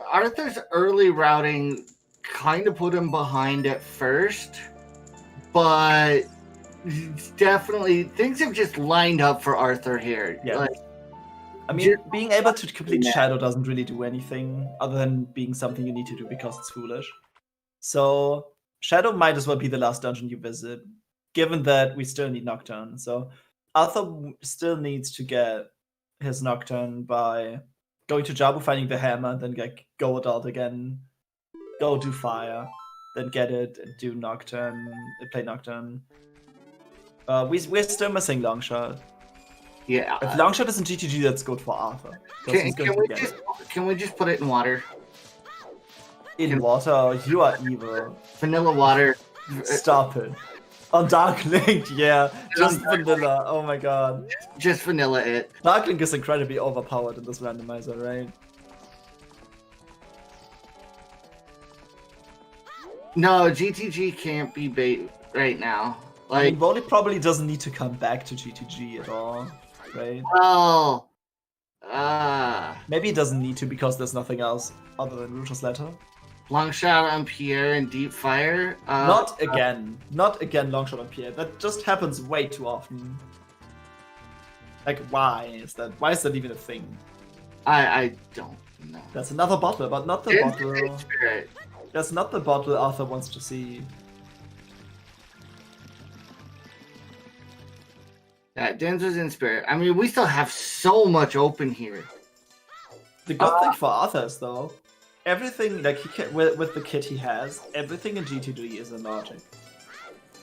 Arthur's early routing kind of put him behind at first, but definitely things have just lined up for Arthur here. Yeah. Like, I mean, being able to complete Shadow doesn't really do anything other than being something you need to do because it's foolish. So Shadow might as well be the last dungeon you visit, given that we still need Nocturne. So Arthur still needs to get his Nocturne by going to Jabu, finding the hammer, then go adult again, go do fire, then get it and do Nocturne, play Nocturne. We're still missing Longshot. Yeah. If Longshot is in GTG, that's good for Arthur. Can we just put it in water? In water? You are evil. Vanilla water. Stop it. On Dark Link, yeah. Just vanilla. Oh my god. Just vanilla it. Dark Link is incredibly overpowered in this randomizer, right? No, GTG can't be bait right now. Like, I mean, Woli probably doesn't need to come back to GTG at all, right? well, maybe he doesn't need to because there's nothing else other than Rouge's Letter. long shot on Pierre and deep fire. Not again, Longshot on Pierre. That just happens way too often. Like, why is that? Why is that even a thing? I don't know. That's another bottle, but not the bottle. Spirit. That's not the bottle Arthur wants to see. Yeah, Denzo's in spirit. I mean, we still have so much open here. The good thing for Arthur is though, everything like he can, with the kit he has, everything in GTD is in logic.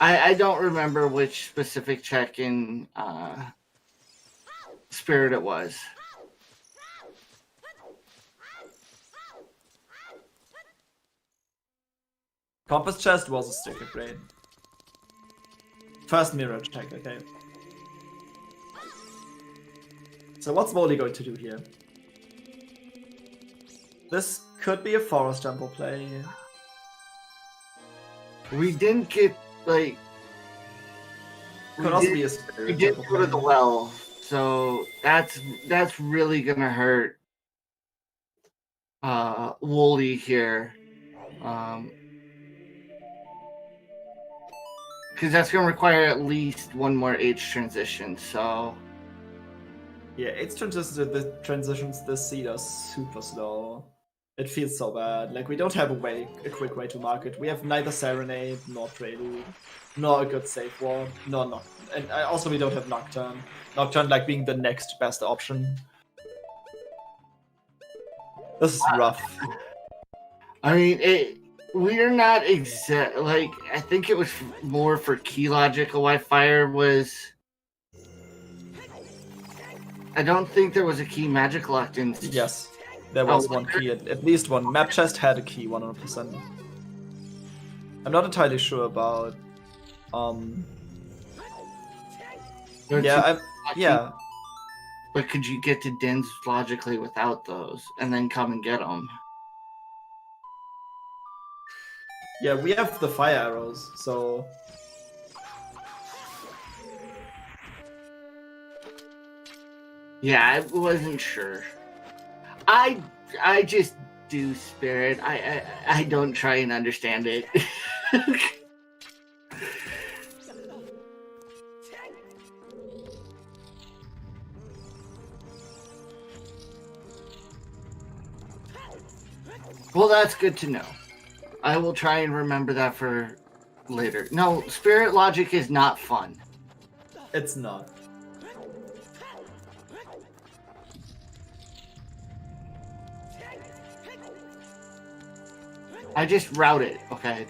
I don't remember which specific check in spirit it was. Compass chest was a stick upgrade. First mirror check, okay. So what's Woli going to do here? This could be a forest temple play. We didn't get, like... Could also be a spirit. We did go to the well, so that's really gonna hurt Woli here. Because that's gonna require at least one more H transition, so... Yeah, its transitions this seed are super slow. It feels so bad. Like, we don't have a quick way to market. We have neither Serenade, nor Prelude, nor a good safe wall, nor Nocturne. And also we don't have Nocturne. Nocturne, like, being the next best option. This is rough. I mean, we're not exact. Like, I think it was more for key logic why fire was... I don't think there was a key magic locked in. Yes, there was one key, at least one. Map chest had a key, 100%. I'm not entirely sure about Yeah. But could you get to Din's logically without those, and then come and get them? Yeah, we have the fire arrows, so... Yeah, I wasn't sure. I just do spirit. I don't try and understand it. Well, that's good to know. I will try and remember that for later. No, spirit logic is not fun. It's not. I just route it. Okay,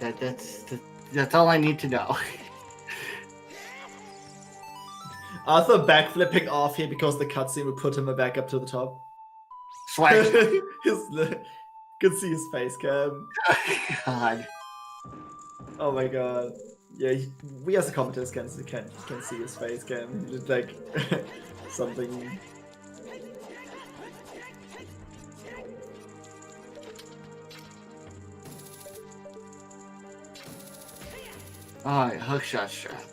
that's all I need to know. Arthur backflipping off here because the cutscene will put him back up to the top. Swag. Could see his face cam. God. Oh my god. Yeah, we as the commentators can see his face cam. He did like something. Alright, hookshot strap.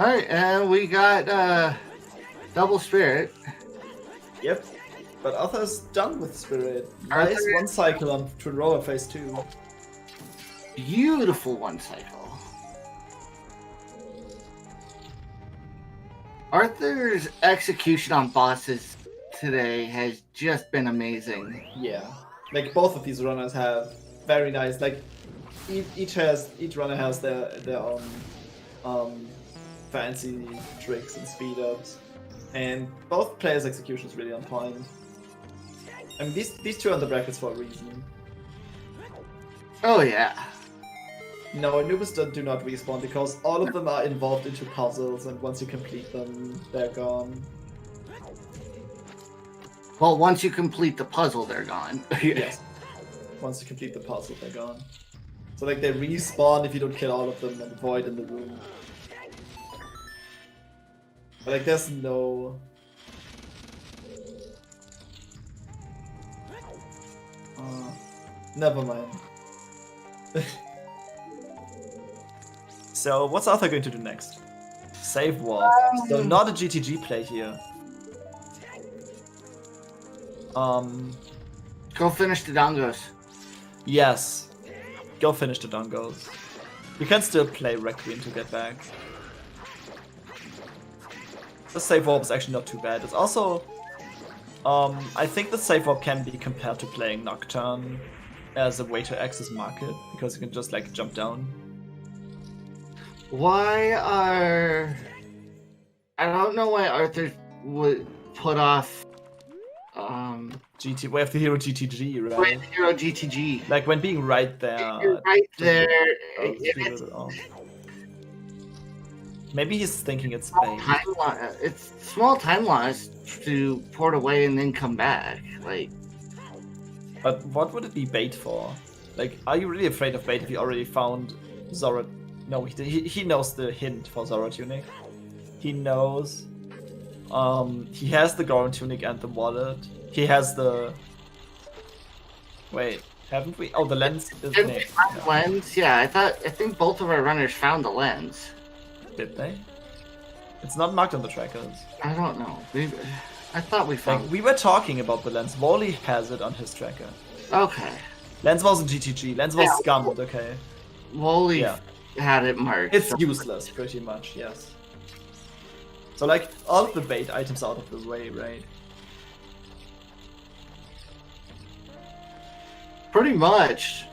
Alright, and we got double spirit. Yep. But Arthur's done with spirit. Nice one cycle on Roller phase 2. Beautiful one cycle. Arthur's execution on bosses today has just been amazing. Yeah. Like both of these runners have very nice, like each runner has their own fancy tricks and speed ups, and both players' execution is really on point. I mean, these two are in the brackets for a reason. Oh yeah. No, Anubis do not respawn because all of them are involved into puzzles, and once you complete them, they're gone. Well, once you complete the puzzle, they're gone. Yes. Once you complete the puzzle, they're gone. So like they respawn if you don't kill all of them and avoid in the room. But like there's no... never mind. So what's Arthur going to do next? Save warp. So not a GTG play here. Go finish the dongos. Yes. Go finish the dongos. You can still play Requiem to get back. The save warp is actually not too bad. It's also... I think the save warp can be compared to playing Nocturne as a way to access market, because you can just like jump down. Why are... I don't know why Arthur would put off... We have the hero GTG, right? Right, hero GTG. Like when being right there. You're right there. Maybe he's thinking it's bait. It's small timelines to port away and then come back. Like, but what would it be bait for? Like, are you really afraid of bait if you already found Zora? No, he knows the hint for Zora Tunic. He knows. He has the Goron Tunic and the wallet. He has the... Wait, haven't we? Oh, the lens is next. Yeah. Lens? Yeah, I think both of our runners found the lens. Did they? It's not marked on the trackers. I don't know. I thought we found... Like, we were talking about the lens. Woli has it on his tracker. Okay. Lens wasn't GTG. Lens was scummed, okay. Woli had it marked. It's useless, pretty much, yes. So, like, all of the bait items out of the way, right? Pretty much.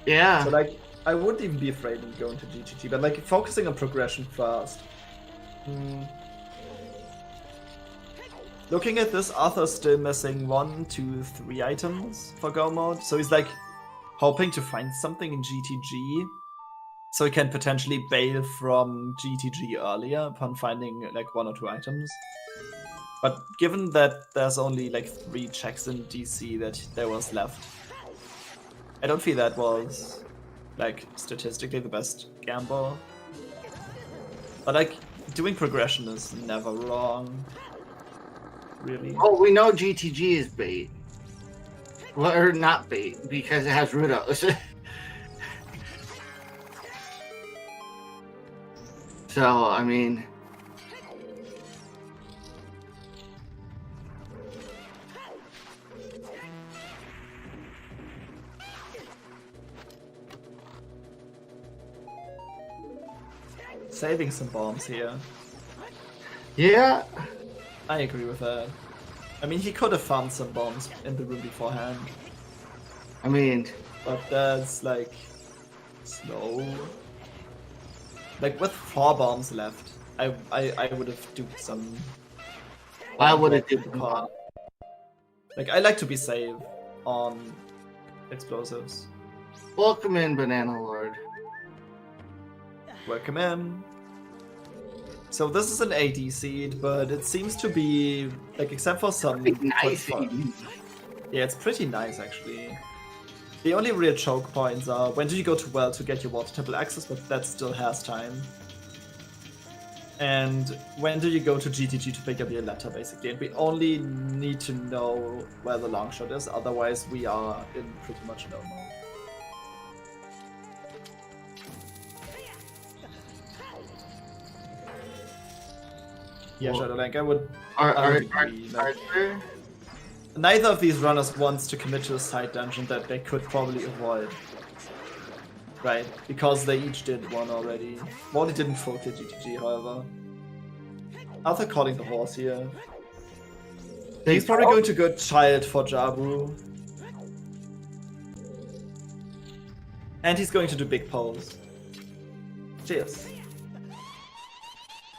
Yeah. So, like, I wouldn't even be afraid of going to GTG, but, like, focusing on progression first. Looking at this, Arthur's still missing 1, 2, 3 items for Go mode. So he's, like, hoping to find something in GTG so he can potentially bail from GTG earlier upon finding, like, 1 or 2 items. But given that there's only, like, 3 checks in DC that there was left, I don't feel that was, like, statistically the best gamble. But, like, doing progression is never wrong. Really. Oh, we know GTG is bait. Well, or not bait, because it has Rudos. So, I mean... Saving some bombs here. Yeah. I agree with that. I mean, he could have found some bombs in the room beforehand. I mean... But that's, like, slow. Like, with 4 bombs left, I would have duped some... I would have duped them. Like, I like to be safe on explosives. Welcome in, Banana Lord. Welcome in. So this is an AD seed, but it seems to be, like, except for some... Nice. Yeah, it's pretty nice, actually. The only real choke points are when do you go to well to get your water temple access, but that still has time. And when do you go to GTG to pick up your letter, basically. And we only need to know where the long shot is, otherwise we are in pretty much no mode. Yeah, Shadowlank, I would agree. Like, Arthur? neither of these runners wants to commit to a side dungeon that they could probably avoid. Right, because they each did one already. Woli didn't full kill GTG, however. Arthur calling the horse here. He's probably going to go child for Jabu. And he's going to do big pose. Cheers.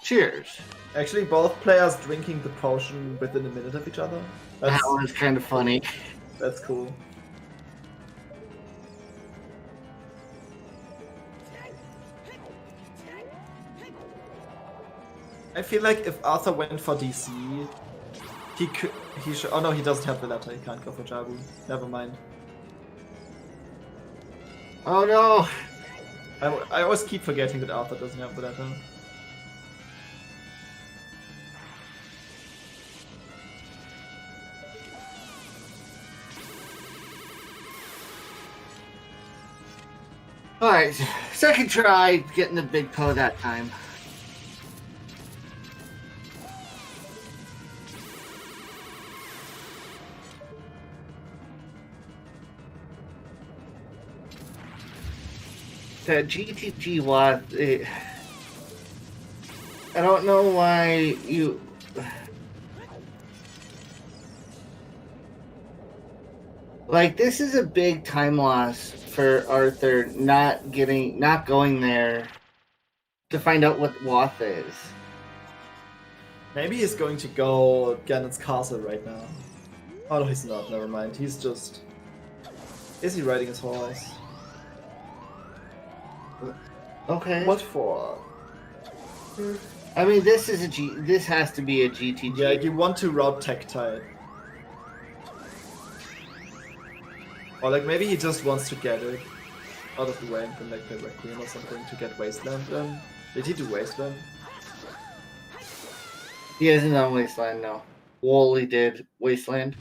Cheers. Actually, both players drinking the potion within a minute of each other. That was kind of funny. That's cool. I feel like if Arthur went for DC, he should. Oh no, he doesn't have the letter. He can't go for Jabu. Never mind. Oh no! I always keep forgetting that Arthur doesn't have the letter. Alright, second try getting the big po that time. That GTG lot, I don't know why you... Like, this is a big time loss for Arthur not going there to find out what Wath is. Maybe he's going to go Ganon's castle right now. Oh no, he's not. Never mind. He's just... Is he riding his horse? Okay. What for? I mean, this is this has to be a GTG. Yeah, you want to route Tactile. Or like maybe he just wants to get it out of the way and then like play Requiem or something to get Wasteland done. Did he do Wasteland? He hasn't done Wasteland, no. Woli did Wasteland.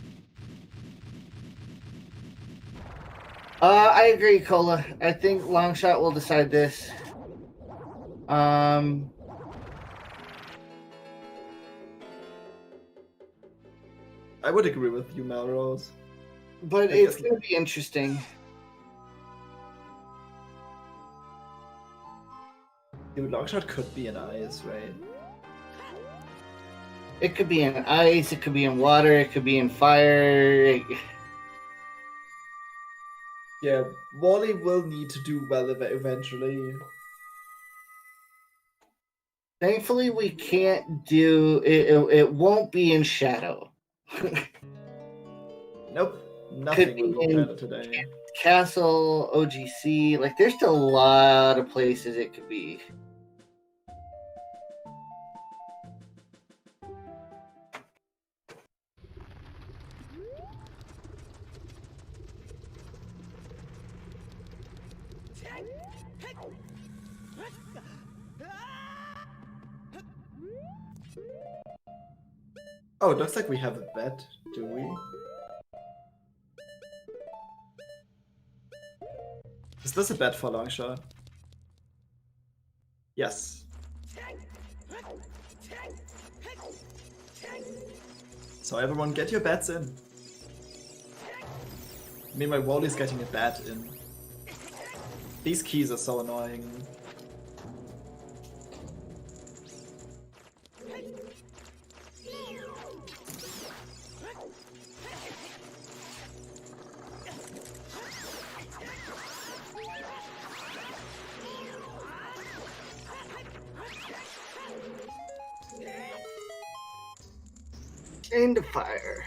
I agree, Cola. I think Longshot will decide this. I would agree with you, Melrose. But it's going to be interesting. Dude, Longshot could be an ice, right? It could be in ice, it could be in water, it could be in fire. Yeah, Woli will need to do well eventually. Thankfully, we can't do it. It won't be in Shadow. Nope, nothing will go better today. Castle, OGC, like there's still a lot of places it could be. Oh, it looks like we have a bet, do we? Is this a bet for long shot? Yes. So everyone get your bets in. Meanwhile, Woli's getting a bet in. These keys are so annoying. Chain to fire.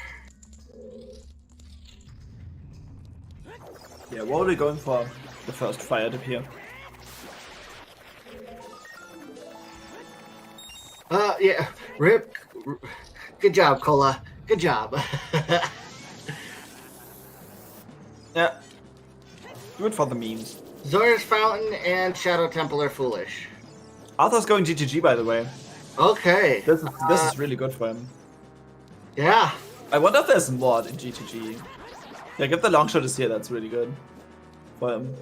Yeah, Woli going for the first fire dip here. Yeah, Rip. Good job, Cola. Good job. Yeah. Do it for the memes. Zora's Fountain and Shadow Temple are foolish. Arthur's going GTG, by the way. Okay. This is really good for him. Yeah. I wonder if there's mod in GTG. Like, if the long shot is here, that's really good for him.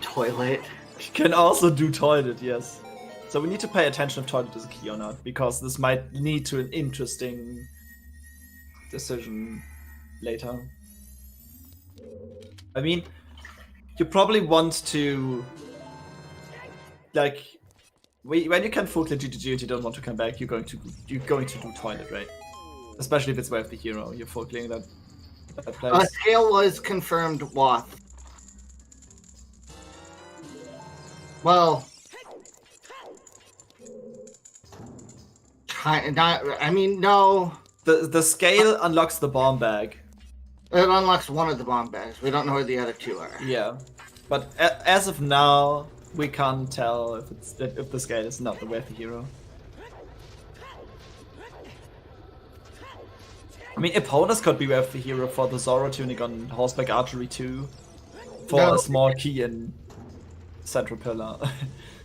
Toilet. He can also do toilet, yes. So we need to pay attention if toilet is a key or not, because this might lead to an interesting decision later. I mean, you probably want to, like, when you can full clear GTG and you don't want to come back, you're going to do toilet, right? Especially if it's way of the hero, you're full clearing that place. Scale was confirmed Wath. Well, I mean, no. The scale unlocks the bomb bag. It unlocks one of the bomb bags. We don't know where the other two are. Yeah, but as of now, we can't tell if the scale is not the way of the hero. I mean, opponents could be way of the hero for the Zoro tunic on horseback archery 2, for a small key in central pillar.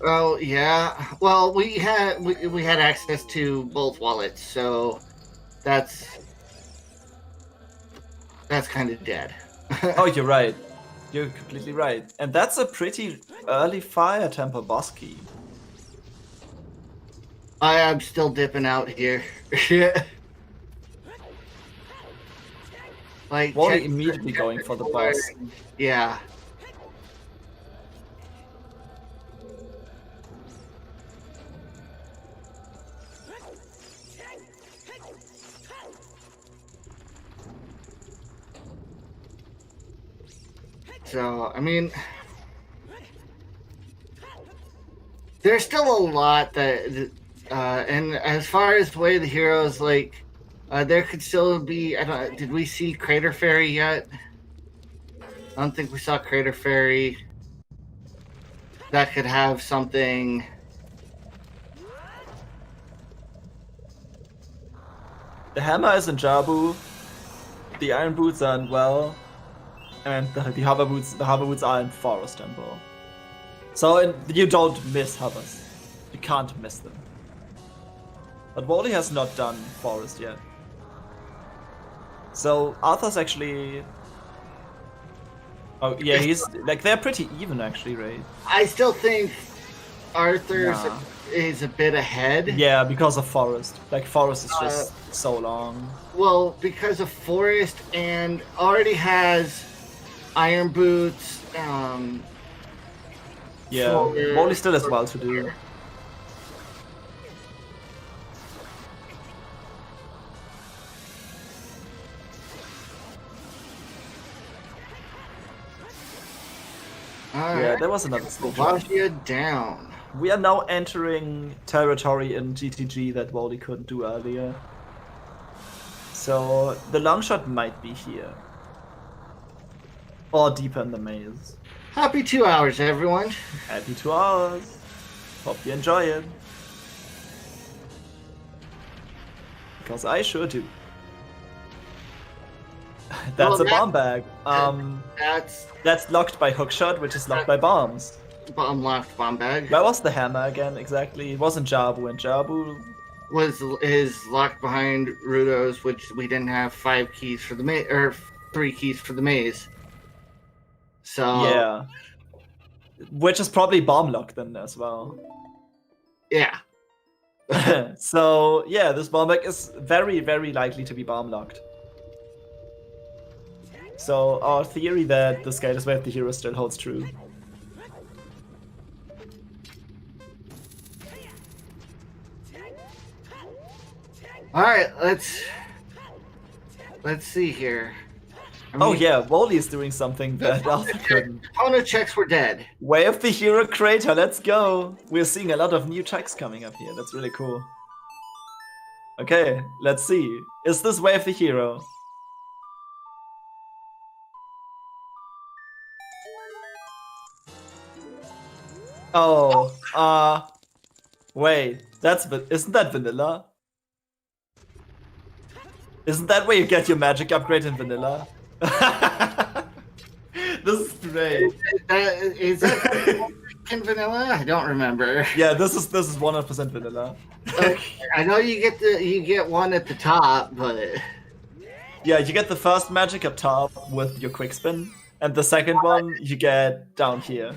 Oh yeah. Well, we had access to both wallets, so that's kind of dead. Oh, you're right. You're completely right. And that's a pretty early Fire Temple boss key. I am still dipping out here. Like, Woli immediately going for the boss. Yeah. So, I mean, there's still a lot that, and as far as the way the heroes, like, there could still be, I don't, did we see Crater Fairy yet? I don't think we saw Crater Fairy. That could have something. The hammer is in Jabu, the iron boots are in Well, and the hover boots are in Forest Temple. So you don't miss hovers. You can't miss them. But Woli has not done Forest yet. So Arthur's actually... Oh yeah, he's like, they're pretty even actually, right? I still think Arthur's is a bit ahead. Yeah, because of Forest. Like, Forest is just so long. Well, because of Forest and already has Iron Boots. Yeah, Woli still has well to do. Yeah, there was another stage. Washia down. We are now entering territory in GTG that Woli couldn't do earlier. So the long shot might be here. Or deeper in the maze. Happy 2 hours, everyone. Happy 2 hours. Hope you enjoy it. Because I sure do. That's Well, a bomb bag. That's locked by hookshot, which is locked by bombs. Unlocked bomb bag. Where was the hammer again, exactly? It wasn't Jabu, and Jabu... is locked behind Rudo's, which we didn't have 5 keys for the maze, or 3 keys for the maze. So Yeah. Which is probably bomb locked then as well. yeah. So, yeah, this bomb bag is very, very likely to be bomb locked. So, our theory that the Skaters Way of the Hero still holds true. Alright, let's see here. Oh yeah, Woli is doing something that Arthur couldn't. Opponent checks were dead. Way of the Hero Crater, let's go! We're seeing a lot of new checks coming up here, that's really cool. Okay, let's see. Is this Way of the Hero? Oh, wait, isn't that vanilla? Isn't that where you get your magic upgrade in vanilla? This is great. Is that in vanilla? I don't remember. Yeah, this is 100% vanilla. I know you get one at the top, but yeah, you get the first magic up top with your quick spin, and the second one you get down here.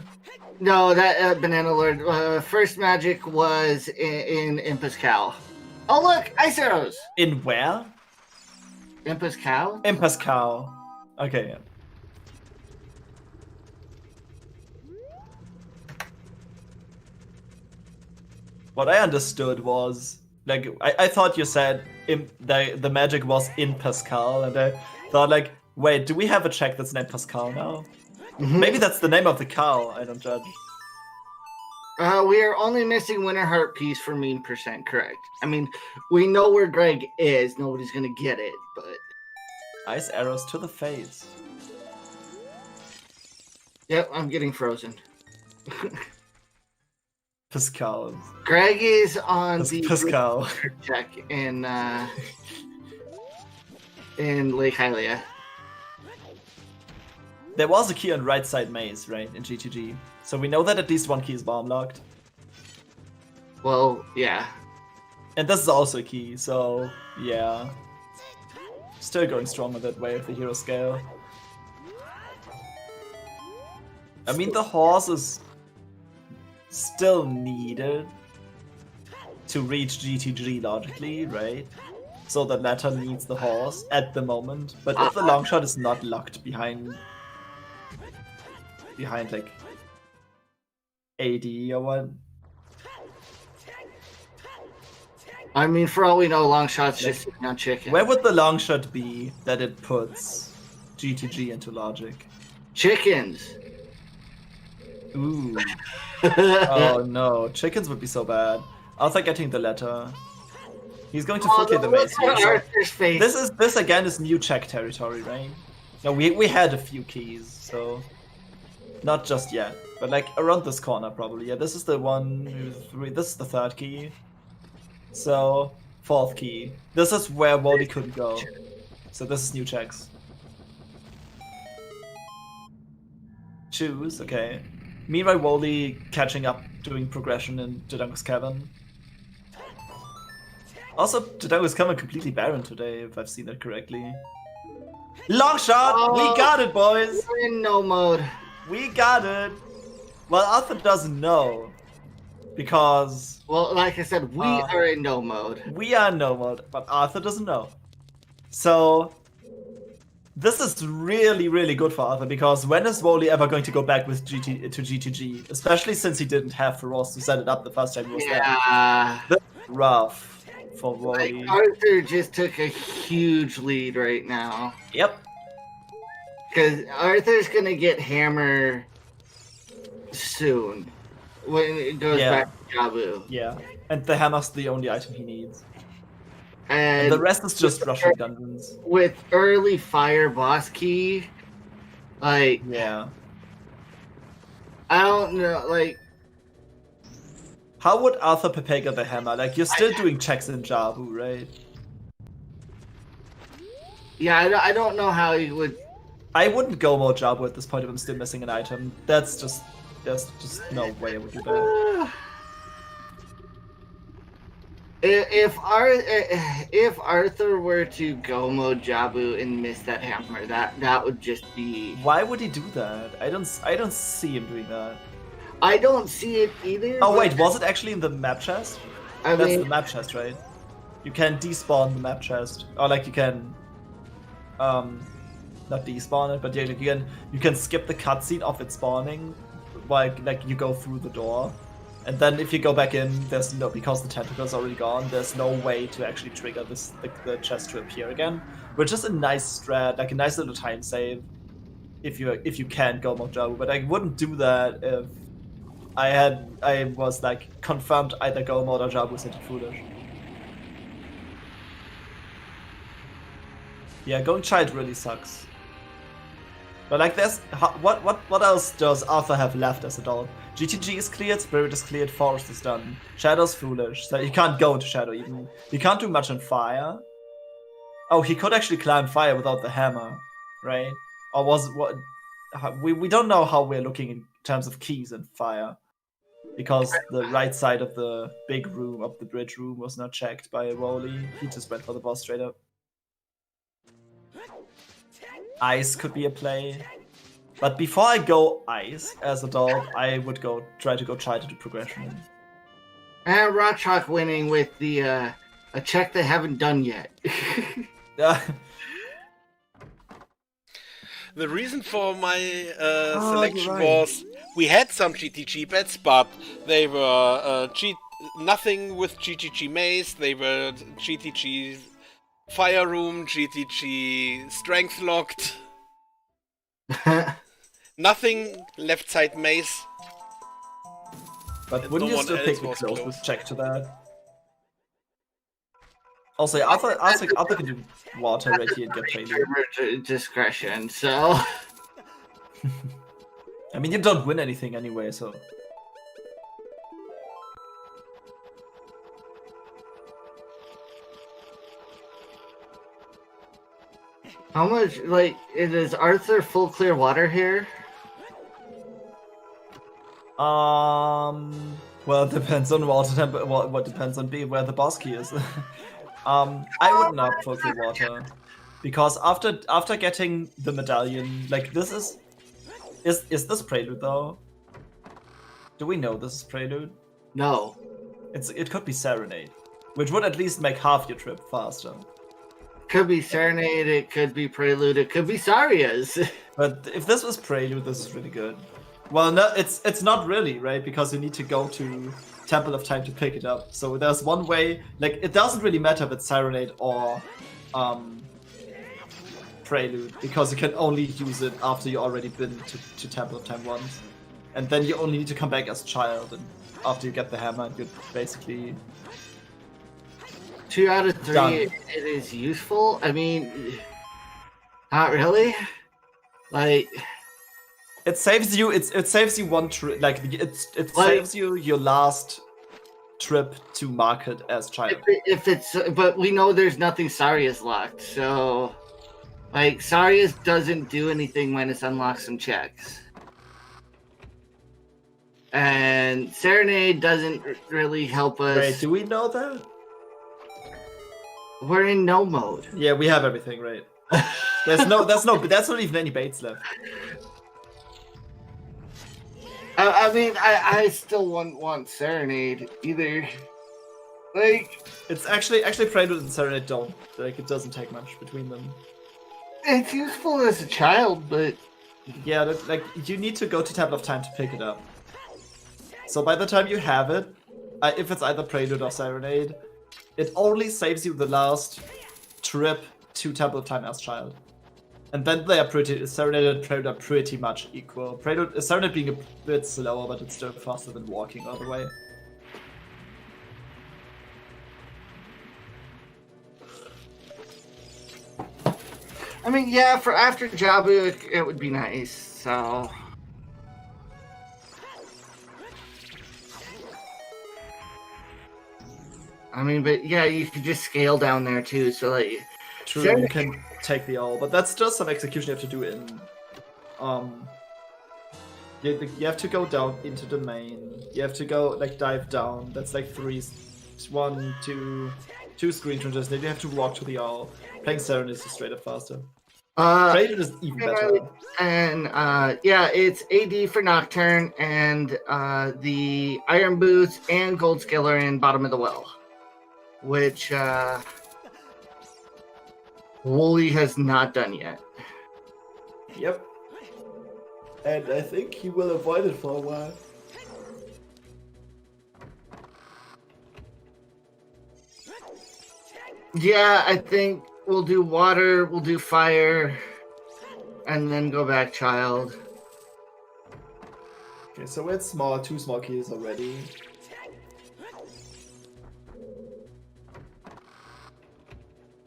No, that Banana Lord. First magic was in Impus Cow. Oh look, ice arrows. In where? Impus Cow. Impus Cow. Okay. Yeah. What I understood was, like, I thought you said the magic was in Pascal, and I thought, like, wait, do we have a check that's named Pascal now? Maybe that's the name of the cow, I don't judge. We are only missing Winter Heart piece for mean percent, correct. I mean, we know where Greg is, nobody's gonna get it, but... Ice arrows to the face. Yep, I'm getting frozen. Pascal. Greg is on the Pascal check in Lake Hylia. There was a key on right side maze, right, in GTG. So we know that at least one key is bomb locked. Well, yeah. And this is also a key, so yeah. Still going strong with that Way of the Hero scale. I mean, the horse is still needed to reach GTG logically, right? So the latter needs the horse at the moment. But if the long shot is not locked behind like AD or what? I mean, for all we know, long shot's just not chicken. Where would the long shot be that it puts GTG into logic? Chickens. Ooh. Oh no, chickens would be so bad. Arthur getting the letter. He's going to full clear the maze here. So this again is new check territory, right? No, we had a few keys, so not just yet, but like around this corner probably. Yeah, this is the 1, 2, 3. This is the 3rd key. So 4th key. This is where Woli couldn't go. So this is new checks. Choose, okay. Meanwhile, Woli catching up, doing progression in Dodongo's Cavern. Also, Dodongo's Cavern completely barren today, if I've seen that correctly. Long shot! Oh, we got it, boys! We're in no mode. We got it! Well, Arthur doesn't know. Because... Well, like I said, we are in no mode. We are in no mode, but Arthur doesn't know. So... This is really, really good for Arthur, because when is Woli ever going to go back with to GTG? Especially since he didn't have Feroz to set it up the first time he was there. That's rough for Woli. Like, Arthur just took a huge lead right now. Yep. Because Arthur's going to get Hammer soon. When it goes back to Jabu. Yeah. And the hammer's the only item he needs. And the rest is just rushing dungeons. With early fire boss key, like... Yeah. I don't know, like... How would Arthur prepare the hammer? Like, you're still doing checks in Jabu, right? Yeah, I don't know how he would. I wouldn't go more Jabu at this point if I'm still missing an item. There's just no way I would do that. If Arthur were to go mode Jabu and miss that hammer, that would just be. Why would he do that? I don't see him doing that. I don't see it either. Oh wait, was it actually in the map chest? I That's mean, the map chest, right? You can despawn the map chest, or like you can, not despawn it, but yeah, like you can skip the cutscene of it spawning, while like you go through the door, and then if you go back in, there's no, because the tentacle's already gone. There's no way to actually trigger this the chest to appear again, which is a nice strat, like a nice little time save, if you can go mode Jabu. But I wouldn't do that if I was like confirmed either go mode or Jabu is foolish. Yeah, going child really sucks. But like, there's what else does Arthur have left as adult? GTG is cleared, Spirit is cleared, Forest is done, Shadow's foolish, so you can't go into Shadow even. You can't do much on fire. Oh, he could actually climb fire without the hammer, right? Or was it what? We don't know how we're looking in terms of keys and fire, because the right side of the big room, of the bridge room, was not checked by Woli. He just went for the boss straight up. Ice could be a play. But before I go Ice as adult, I would try to go child to do progression. and Rock Chalk winning with the a check they haven't done yet. The reason for my Oh, selection you're right. was we had some GTG bets, but they were nothing with GTG Maze. They were GTG Fire Room, GTG Strength Locked. Nothing left side Maze. But wouldn't No you one still else pick the was closest close. check to that? Also, yeah, Arthur can do water right here and get traded. Discretion, so. I mean, you don't win anything anyway, so. How much, like, is Arthur full clear water here? Well, it depends on water temp. What depends on where the boss key is. I would not full clear water, because after getting the medallion, like this is this prelude though? Do we know this is prelude? No. It could be serenade, which would at least make half your trip faster. Could be Serenade, it could be Prelude, it could be Saria's. But if this was prelude, this is really good. Well, no, it's not really, right? Because you need to go to Temple of Time to pick it up. So there's one way, like, it doesn't really matter if it's Serenade or Prelude, because you can only use it after you already been to Temple of Time once. And then you only need to come back as child, and after you get the hammer, you're basically 2 out of 3, done. it is useful. I mean, not really. Like, It saves you. It saves you one trip. Like it saves you your last trip to market as child. if it's, but we know there's nothing Saria's locked, so like Saria's doesn't do anything when it's unlocked some checks, and Serenade doesn't really help us. Wait, do we know that? We're in no mode. Yeah, we have everything right. That's not even any baits left. I mean, I still want Serenade either. Like, It's actually Prelude and Serenade don't, like, it doesn't take much between them. it's useful as a child, but Yeah, like you need to go to Temple of Time to pick it up. So by the time you have it, if it's either Prelude or Serenade, it only saves you the last trip to Temple of Time as child. And then they are Serenade and Prelude are pretty much equal. Serenade being a bit slower, but it's still faster than walking all the way. I mean, yeah, for after Jabu, it would be nice. So. I mean, but yeah, you could just scale down there too. So like, True, Serenade, you can. take the all, but that's just some execution you have to do in. You have to go down into the main. You have to go like dive down. That's like two screen transitions. Then you have to walk to the owl. Playing Saren is just straight up faster. Prelude is even better. And yeah, it's AD for Nocturne, and the Iron Boots and Gold Skill are in Bottom of the Well, which Woli has not done yet. Yep. And I think he will avoid it for a while. Yeah, I think we'll do water, we'll do fire, and then go back child. Okay, so it's two small keys already.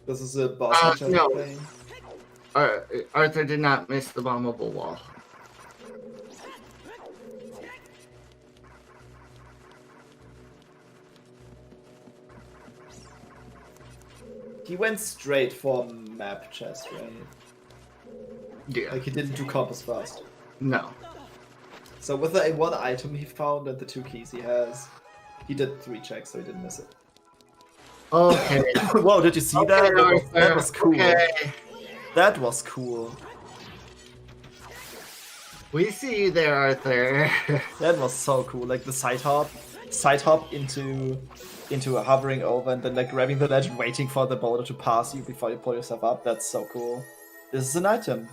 This is a boss match I'm no. playing. Arthur did not miss the bombable wall. He went straight for map chest, right? Yeah. Like he didn't do compass fast. No. So with the one item he found and the 2 keys he has, he did 3 checks, so he didn't miss it. Okay. Whoa, did you see that? That was cool. Okay. That was cool. We see you there, Arthur. That was so cool. Like the side hop into a hovering over and then like grabbing the ledge and waiting for the boulder to pass you before you pull yourself up. That's so cool. This is an item.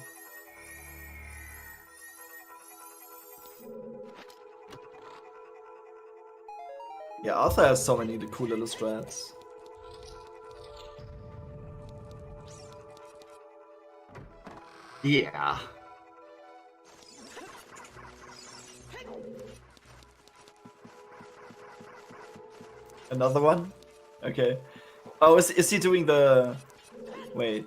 Yeah, Arthur has so many cool little strats. Yeah. Another one? Okay. Oh, is he doing the... Wait.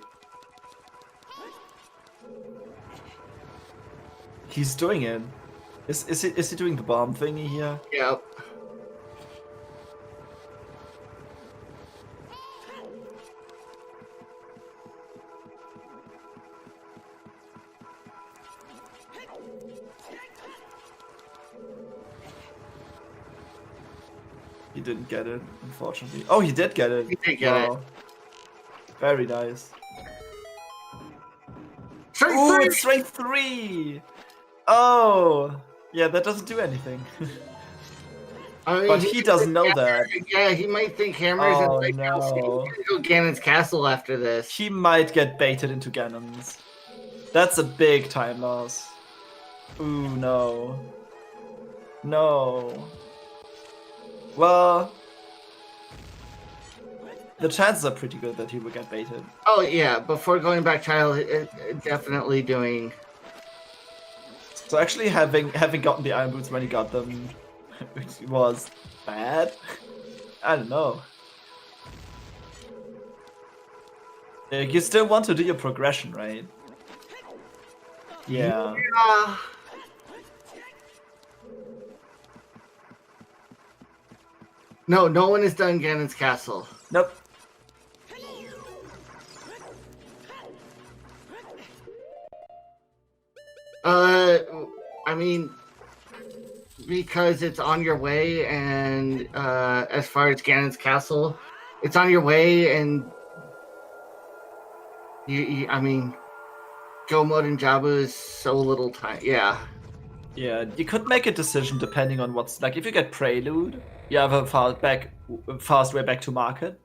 He's doing it. Is he doing the bomb thingy here? Yep. He didn't get it, unfortunately. Oh, he did get it. He did get it. Very nice. Strength 3! It's strength 3! Oh! Yeah, that doesn't do anything. I mean, But he doesn't know that. Yeah, he might think hammers Oh, and no. He's gonna go Ganon's castle after this. He might get baited into Ganon's. That's a big time loss. Ooh, no. No. Well, the chances are pretty good that he will get baited. Oh yeah, before going back child, definitely doing. So actually having gotten the Iron Boots when he got them was bad? I don't know. You still want to do your progression, right? Yeah. Yeah. No one has done Ganon's castle. Nope. I mean, because it's on your way, and as far as Ganon's castle, it's on your way, and I mean, Go Mode and Jabu is so little time. Yeah. Yeah, you could make a decision depending on what's like. If you get Prelude, you have a fast way back to market,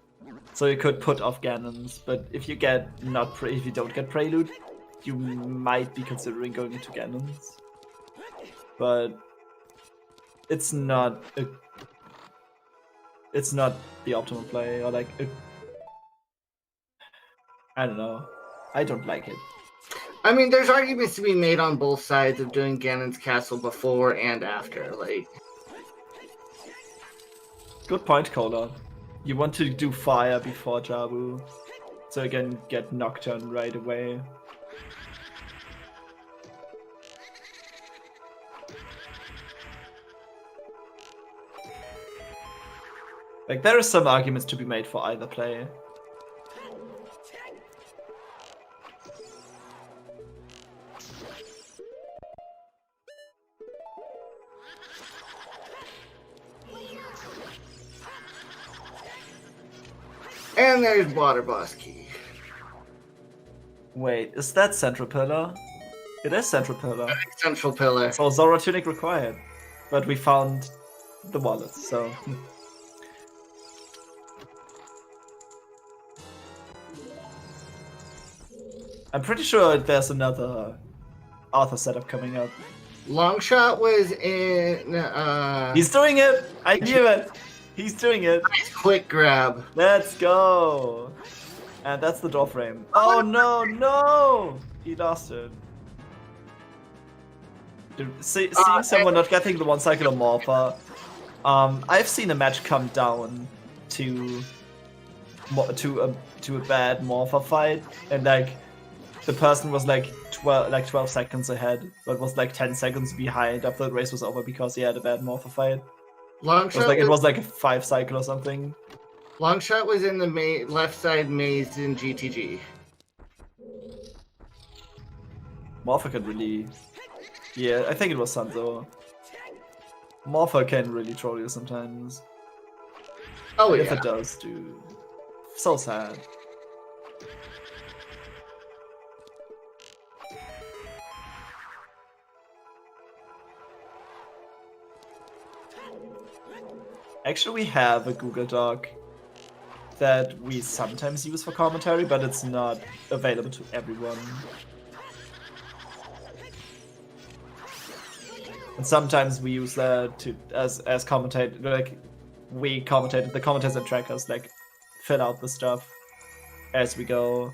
so you could put off Ganon's. But if you get if you don't get Prelude, you might be considering going into Ganon's. But it's not the optimal play, or like I don't know. I don't like it. I mean, there's arguments to be made on both sides of doing Ganon's castle before and after. Like, good point, Cola. You want to do fire before Jabu, so you can get Nocturne right away. Like, there are some arguments to be made for either play. And there's Water Boss Key. Wait, is that Central Pillar? It is Central Pillar. Central Pillar. So Zora Tunic required. But we found the wallet, so... I'm pretty sure there's another Arthur setup coming up. Longshot was in. He's doing it! I knew it! He's doing it! Nice quick grab. Let's go! And that's the door frame. Oh no, no! He lost it. Dude, seeing someone not getting the one cycle of Morpher. I've seen a match come down to a bad Morpher fight, and like the person was like 12 seconds ahead, but was like 10 seconds behind after the race was over because he had a bad Morpher fight. It was like a 5 cycle or something. Longshot was in the left side maze in GTG. Morpher can really... Yeah, I think it was Sanzo. Morpher can really troll you sometimes. Oh yeah. If it does, dude. So sad. Actually, we have a Google Doc that we sometimes use for commentary, but it's not available to everyone. And sometimes we use that to as commentate, like we commentate, the commentators and trackers like fill out the stuff as we go.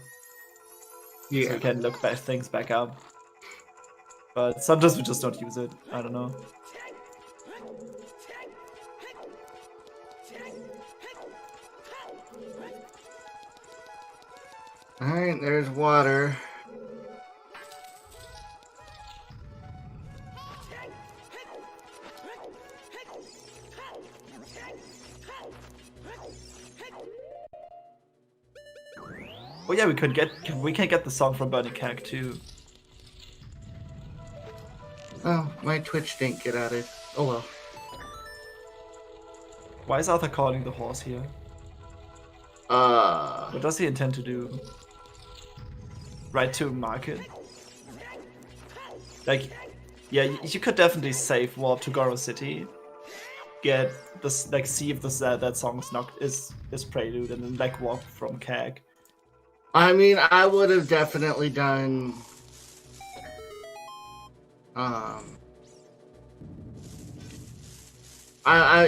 Yeah. So we can look things back up. But sometimes we just don't use it. I don't know. Alright, there's water. Oh yeah, we can get the song from Burning Keg too. Oh, my Twitch didn't get added. Oh well. Why is Arthur calling the horse here? What does he intend to do? Ride to market? Like, yeah, you could definitely save warp to Goro City. Get this, like, see if this that song is prelude, and then like walk from Keg. I mean, I would have definitely done. I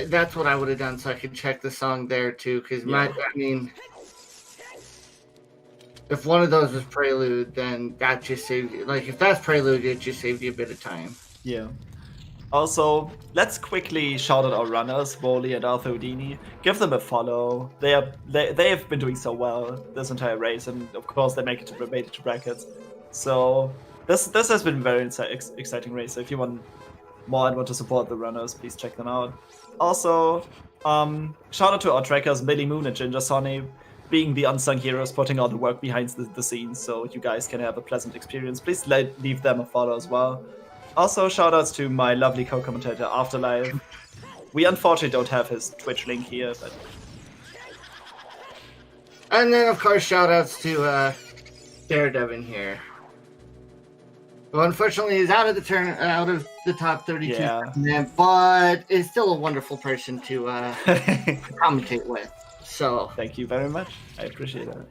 that's what I would have done, so I could check the song there too. Because I mean, if one of those was prelude, then that just saved you. Like, if that's prelude, it just saved you a bit of time. Yeah. Also, let's quickly shout out our runners, Woli and ArthurOudini. Give them a follow. They have been doing so well this entire race, and of course they made it to brackets. So this has been a very exciting race. So if you want more and want to support the runners, please check them out. Also, shout out to our trackers, Millie Moon and Ginger Sonny, being the unsung heroes, putting all the work behind the scenes, so you guys can have a pleasant experience. Please leave them a follow as well. Also, shoutouts to my lovely co-commentator, Afterlife. We unfortunately don't have his Twitch link here, but... And then, of course, shoutouts to Daredevil here. Well, unfortunately, he's out of the top 32, yeah. But is still a wonderful person to commentate with. So thank you very much. I appreciate that.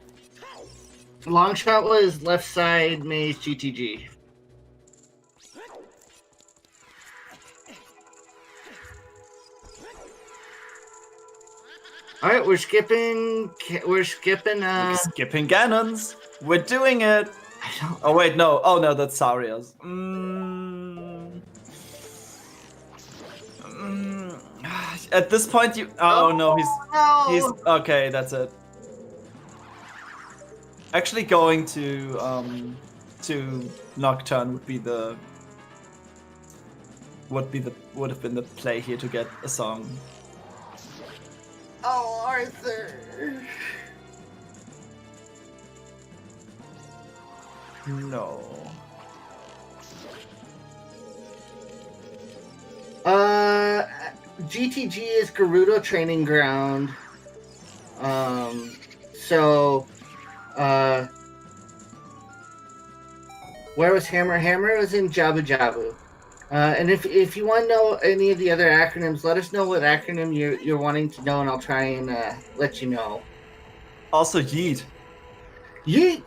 Longshot was left side maze GTG. All right, we're skipping. We're skipping Ganon's. We're doing it. Oh wait, no. Oh no, that's Saria's. At this point, you. Oh no, he's okay. That's it. Actually, going to Nocturne would have been the play here to get a song. Oh, Arthur. No. GTG is Gerudo Training Ground. So, where was Hammer? Hammer was in Jabu Jabu. And if you want to know any of the other acronyms, let us know what acronym you're wanting to know, and I'll try and let you know. Also, yeet. Yeet!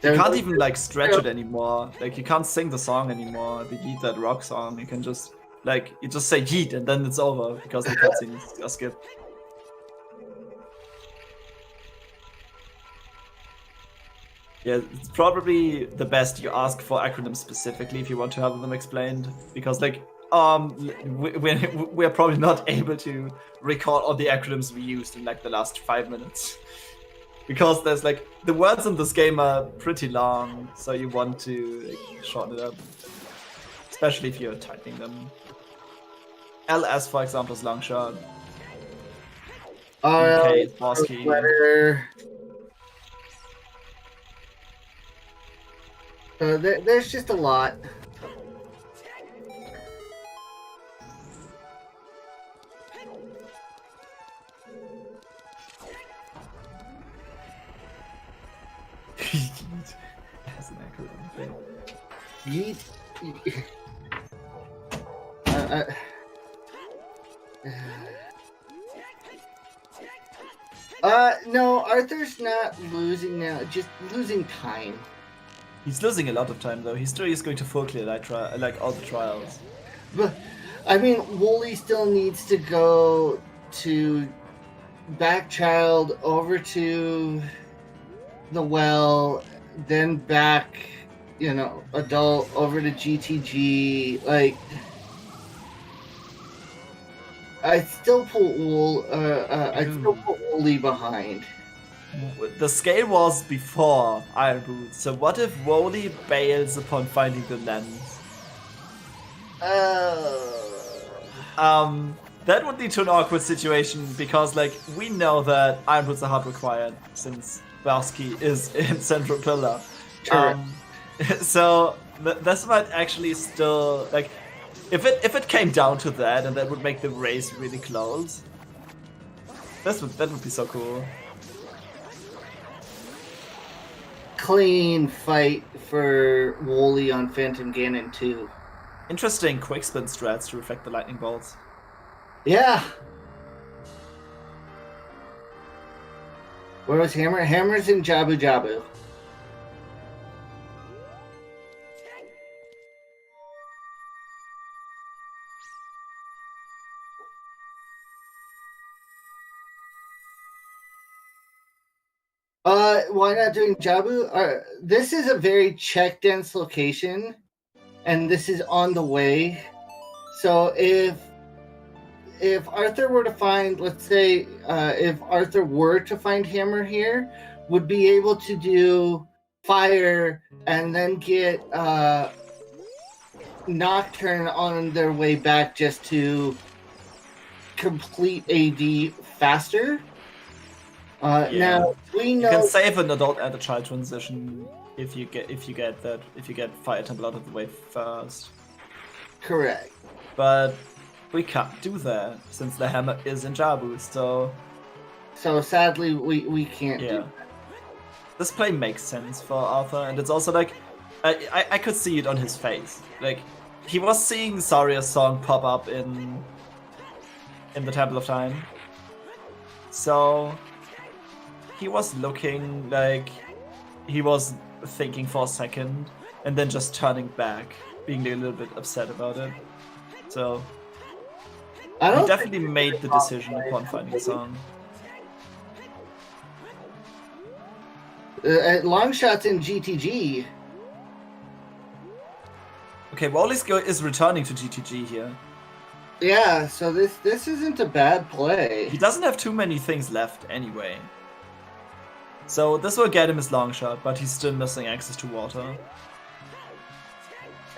You can't even like stretch it anymore. Like you can't sing the song anymore. The Yeet That Rock song. You can just you just say yeet and then it's over because the cutscenes are skipped. Yeah, it's probably the best you ask for acronyms specifically if you want to have them explained, because we're probably not able to record all the acronyms we used in like the last 5 minutes. Because there's like, the words in this game are pretty long, so you want to like, shorten it up. Especially if you're typing them. LS, for example, is long shot. Okay, is boss key. There's just a lot. That's an acronym thing. Yeet. No, Arthur's not losing now, just losing time. He's losing a lot of time though. He's still going to full clear like all the trials. But I mean, Woli still needs to go to Backchild over to the well, then back, adult over to GTG. Like, I still put Woli behind. The scale was before Iron Boots, so what if Woli bails upon finding the lens? That would lead to an awkward situation because, like, we know that Iron Boots are hard required since Valsky is in Central Pillar. Sure. So this might actually still, like, if it came down to that, and that would make the race really close. That would be so cool. Clean fight for Woli on Phantom Ganon 2. Interesting quick spin strats to reflect the lightning bolts. Yeah. Where was Hammer? Hammer's in Jabu Jabu. Why not doing Jabu? This is a very check dense location, and this is on the way. So if Arthur were to find, let's say, if Arthur were to find Hammer here, would be able to do fire and then get Nocturne on their way back just to complete AD faster. Now we know you can save an adult and a child transition if you get Fire Temple out of the way first. Correct. But we can't do that since the hammer is in Jabu, so sadly we can't do that. This play makes sense for Arthur, and it's also like I could see it on his face. Like he was seeing Saria's song pop up in the Temple of Time. So he was looking like he was thinking for a second and then just turning back, being a little bit upset about it. So he definitely made the decision upon finding the song. Long shots in GTG. Okay, Woli's is returning to GTG here. Yeah, so this isn't a bad play. He doesn't have too many things left anyway. So this will get him his long shot, but he's still missing access to water.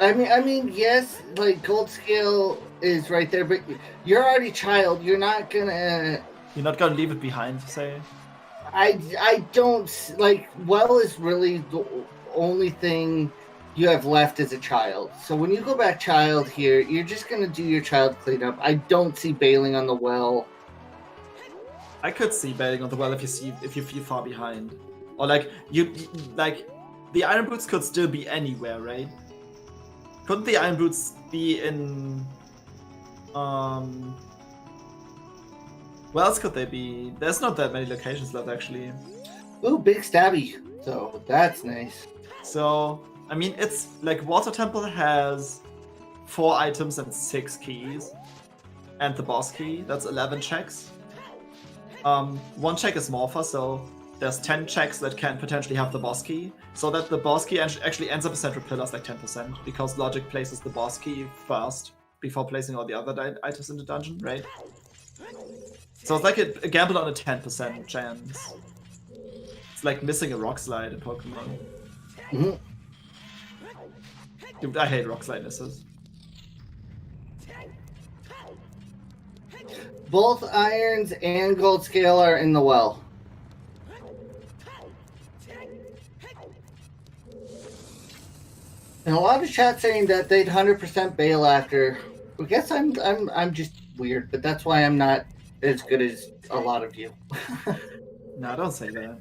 I mean, yes, like gold scale is right there, but you're already child. You're not gonna leave it behind, say. I don't like. Well is really only thing you have left as a child. So when you go back child here, you're just going to do your child cleanup. I don't see bailing on the well. I could see bailing on the well if you feel far behind, or like like the iron boots could still be anywhere, right? Couldn't the iron boots be in? Where else could they be? There's not that many locations left actually. Ooh, big stabby. So that's nice. So I mean, it's like Water Temple has 4 items and 6 keys, and the boss key. That's 11 checks. 1 check is Morpher, so there's 10 checks that can potentially have the boss key, so that the boss key actually ends up as central pillars like 10%, because Logic places the boss key first before placing all the other items in the dungeon, right? So it's like a gamble on a 10% chance. It's like missing a rock slide in Pokemon. Mm-hmm. Dude, I hate rock slide misses. Both irons and gold scale are in the well. And a lot of chat saying that they'd 100% bail after. I guess I'm just weird, but that's why I'm not as good as a lot of you. No, don't say that.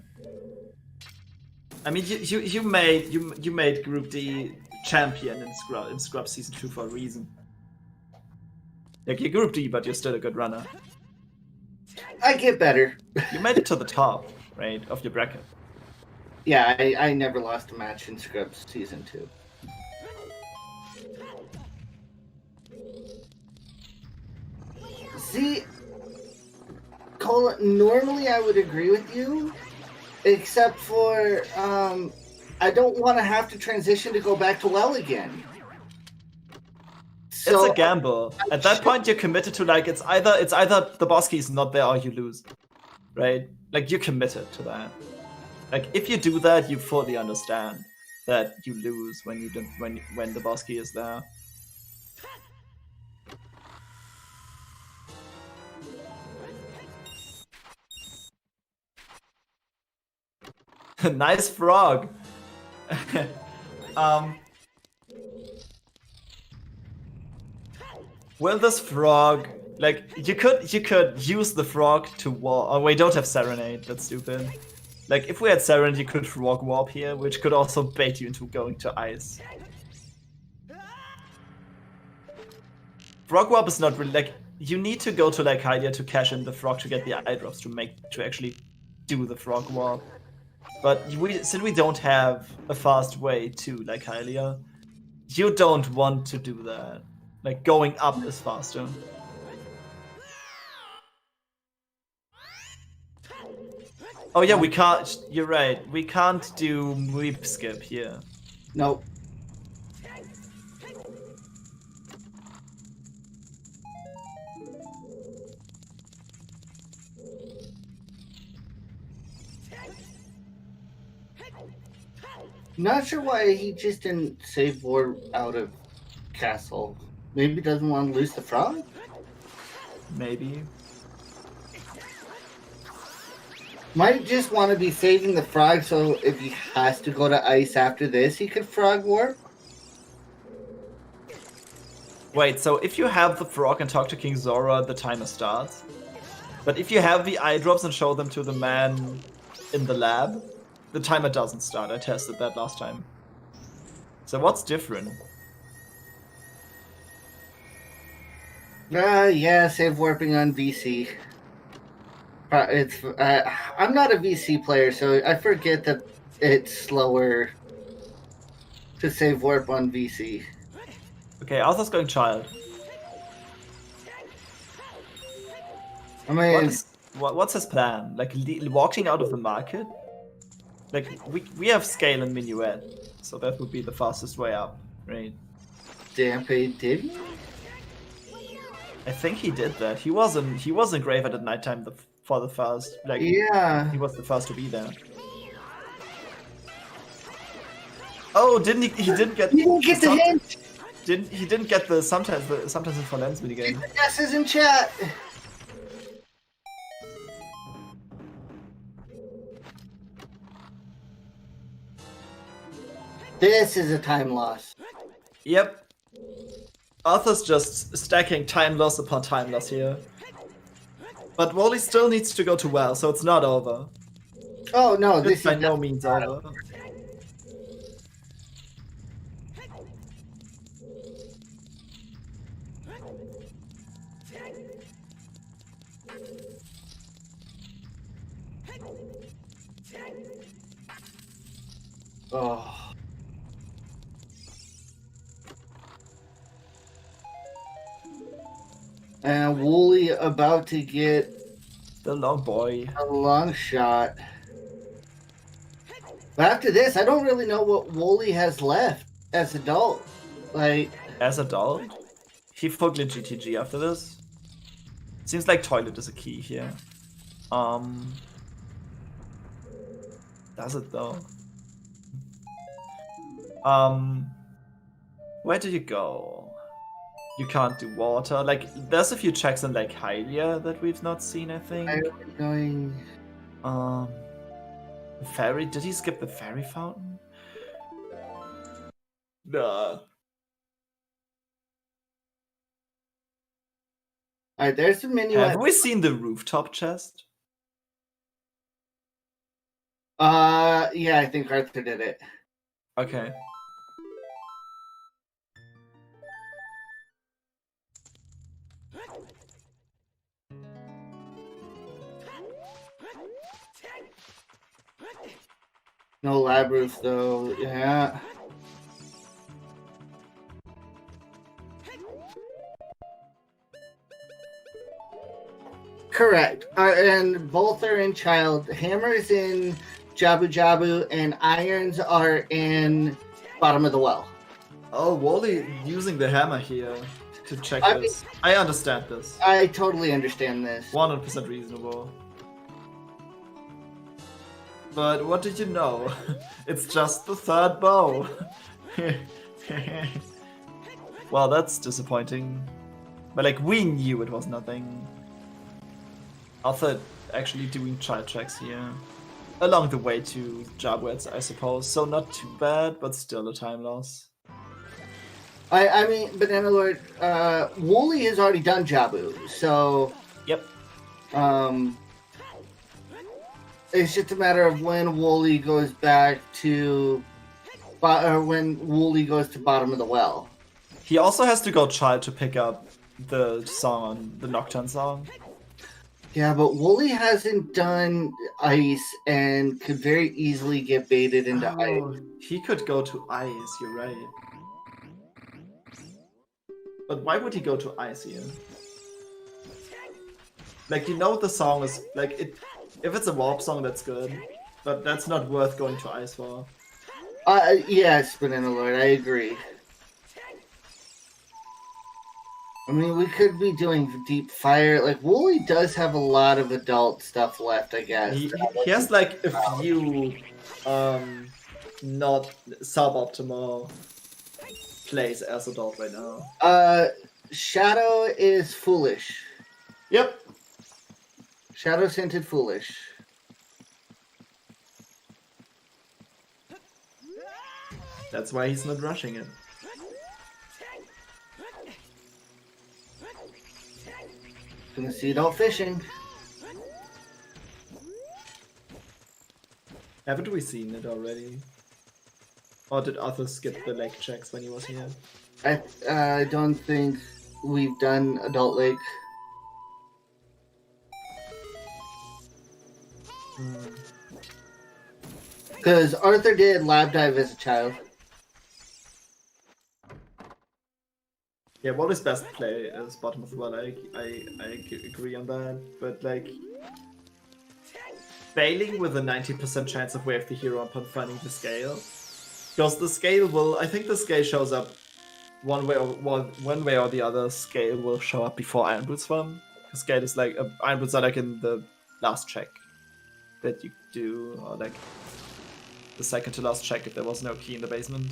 I mean, you made Group D champion in Scrub Season 2 for a reason. Like, you're Group D, but you're still a good runner. I get better. You made it to the top, right, of your bracket. Yeah, I never lost a match in Scrubs Season 2. See, Cole, normally I would agree with you, except for I don't want to have to transition to go back to well again. So, it's a gamble. At that point, you're committed to, like, it's either the boss key is not there or you lose, right? Like, you're committed to that. Like, if you do that, you fully understand that you lose when you don't, when the boss key is there. Nice frog. Will this frog, like, you could use the frog to warp. Oh, we don't have Serenade. That's stupid. Like, if we had Serenade, you could frog warp here, which could also bait you into going to ice. Frog warp is not really, like, you need to go to like Hylia to cash in the frog to get the eye drops to actually do the frog warp. But since we don't have a fast way to like Hylia, you don't want to do that. Like, going up is faster. Oh yeah, we can't. You're right. We can't do Weep Skip here. Nope. Not sure why he just didn't save Ward out of Castle. Maybe he doesn't want to lose the frog? Maybe. Might just want to be saving the frog so if he has to go to ice after this, he could frog warp. Wait, so if you have the frog and talk to King Zora, the timer starts. But if you have the eye drops and show them to the man in the lab, the timer doesn't start. I tested that last time. So what's different? Yeah, save warping on VC. It's I'm not a VC player, so I forget that it's slower to save warp on VC. Okay, Arthur's going child. I mean, What's his plan? Like, walking out of the market? Like, we have scale and minuet, so that would be the fastest way up, right? Dampe did? I think he did that. He wasn't Graveyard at nighttime for the first. Like, Yeah. he was the first to be there. Oh, didn't he? He didn't get. He didn't get the hint. He didn't get the sometimes in for lens minigame. Guesses in chat. This is a time loss. Yep. Arthur's just stacking time loss upon time loss here. But Woli still needs to go to well, so it's not over. Oh no, this It's by is no means over. Oh. And Wooly about to get The long boy. a long shot. But after this, I don't really know what Wooly has left as adult. Like, As adult, he fugly GTG after this. Seems like toilet is a key here. Does it though? Where do you go? You can't do water. Like, there's a few checks in like Hylia that we've not seen, I think. I'm going. Fairy? Did he skip the fairy fountain? Nah. Alright, there's the menu. Have we seen the rooftop chest? Yeah, I think Arthur did it. Okay. No lab roof though. Yeah. Correct. And both are in child. Hammers in Jabu Jabu, and irons are in bottom of the well. Oh, Woli using the hammer here to check I this. I understand this. I totally understand this. 100% reasonable. But what did you know? It's just the third bow. Well, that's disappointing. But like, we knew it was nothing. Arthur actually doing child checks here. Along the way to Jabwets, I suppose. So not too bad, but still a time loss. I mean, Banana Lord, Wooly has already done Jabu, so Yep. It's just a matter of when Wooly goes back to, or when Wooly goes to bottom of the well. He also has to go child to pick up the song on the Nocturne song. Yeah, but Wooly hasn't done ice and could very easily get baited into ice. He could go to ice, you're right. But why would he go to ice here? Like, you know the song is, like, it. If it's a warp song, that's good. But that's not worth going to ice for. Yes, Banana Lord, I agree. I mean, we could be doing deep fire. Like, Wooly does have a lot of adult stuff left, I guess. He has, like, a few, not suboptimal plays as adult right now. Shadow is foolish. Yep. Shadow scented foolish. That's why he's not rushing it. Gonna see adult fishing. Haven't we seen it already? Or did Arthur skip the lake checks when he was here? I don't think we've done adult lake. Because Arthur did lab dive as a child. Yeah, what is best play is bottom of the well. I agree on that, but like failing with a 90% chance of wave the hero upon finding the scale, because the scale will. I think the scale shows up one way or the other. Scale will show up before Iron Boots one. The scale is like Iron Boots are like in the last check that you do, or like the second to last check if there was no key in the basement.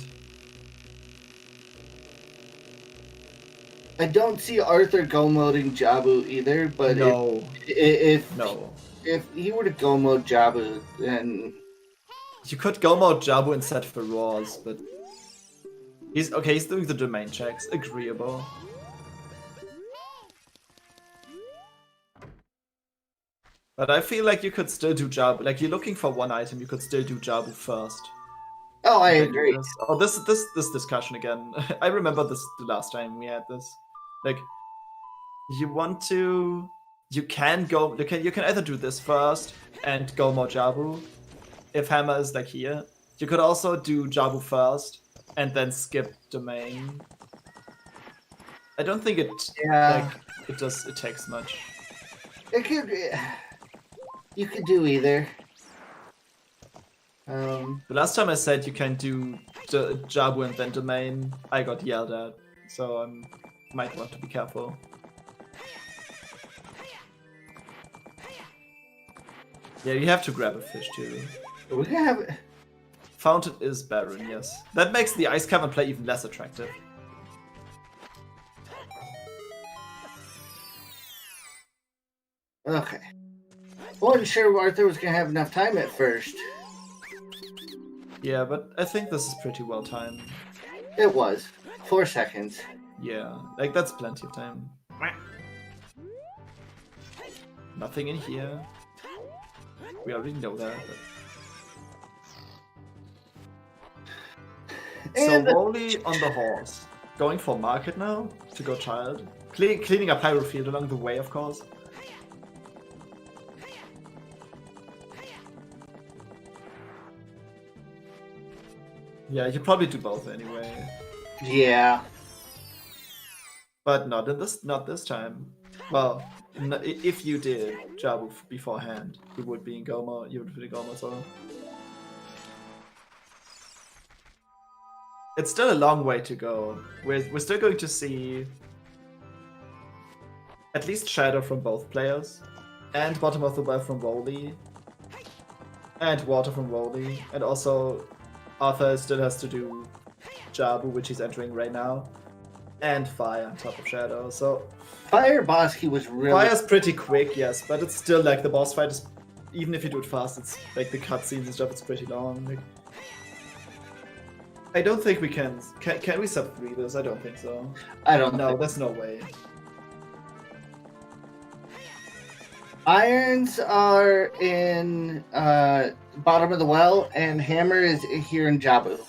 I don't see Arthur go moding Jabu either, but No. if No. he were to go mode Jabu, then You could go mode Jabu instead for Roars, but He's doing the domain checks. Agreeable. But I feel like you could still do Jabu. Like, you're looking for one item, you could still do Jabu first. Oh, I agree. Oh, this discussion again. I remember this the last time we had this. Like, you can either do this first and go more Jabu, if Hammer is like here. You could also do Jabu first and then skip domain. I don't think it takes much. It could. You could do either. The last time I said you can do Jabu and then domain, I got yelled at, so I might want to be careful. Yeah, you have to grab a fish too. We can have. Fountain is barren, yes. That makes the ice cavern play even less attractive. Okay. I wasn't sure Arthur was gonna have enough time at first. Yeah, but I think this is pretty well timed. It was 4 seconds. Yeah, like that's plenty of time. Nothing in here. We already know that. So Woli on the horse. Going for market now to go child. Cleaning up Hyrule Field along the way, of course. Yeah, you probably do both anyway. Yeah. But not this time. Well, if you did Jabu beforehand, you would be in Goma. You would be in Goma as well. It's still a long way to go. We're still going to see at least Shadow from both players, and Bottom of the Well from Woli, and Water from Woli, and also Arthur still has to do Jabu, which he's entering right now, and Fire on top of Shadow. So Fire Bosky was really. Fire's pretty quick, yes, but it's still like the boss fight is. Even if you do it fast, it's like the cutscenes and stuff. It's pretty long. Like, I don't think we can. Can we sub 3 this? I don't think so. I don't know. know. There's no way. Irons are in Bottom of the Well, and Hammer is here in Jabu.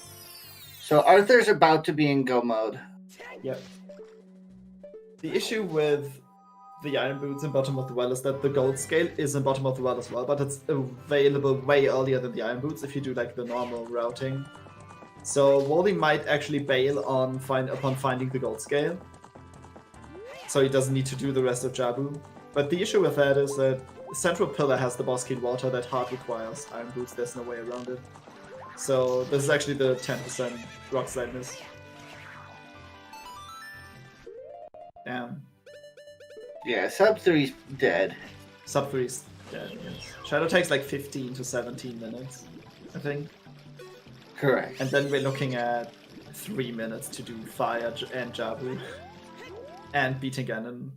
So Arthur's about to be in go mode. Yep. The issue with the Iron Boots in Bottom of the Well is that the gold scale is in Bottom of the Well as well, but it's available way earlier than the Iron Boots if you do like the normal routing. So Woli might actually bail upon finding the gold scale, so he doesn't need to do the rest of Jabu. But the issue with that is that Central Pillar has the boss key water that hard requires Iron Boots. There's no way around it. So this is actually the 10% rock slide miss. Damn. Yeah, sub 3's dead. Sub 3's dead, yes. Shadow takes like 15 to 17 minutes, I think. Correct. And then we're looking at 3 minutes to do Fire and Jabu. And beating Ganon.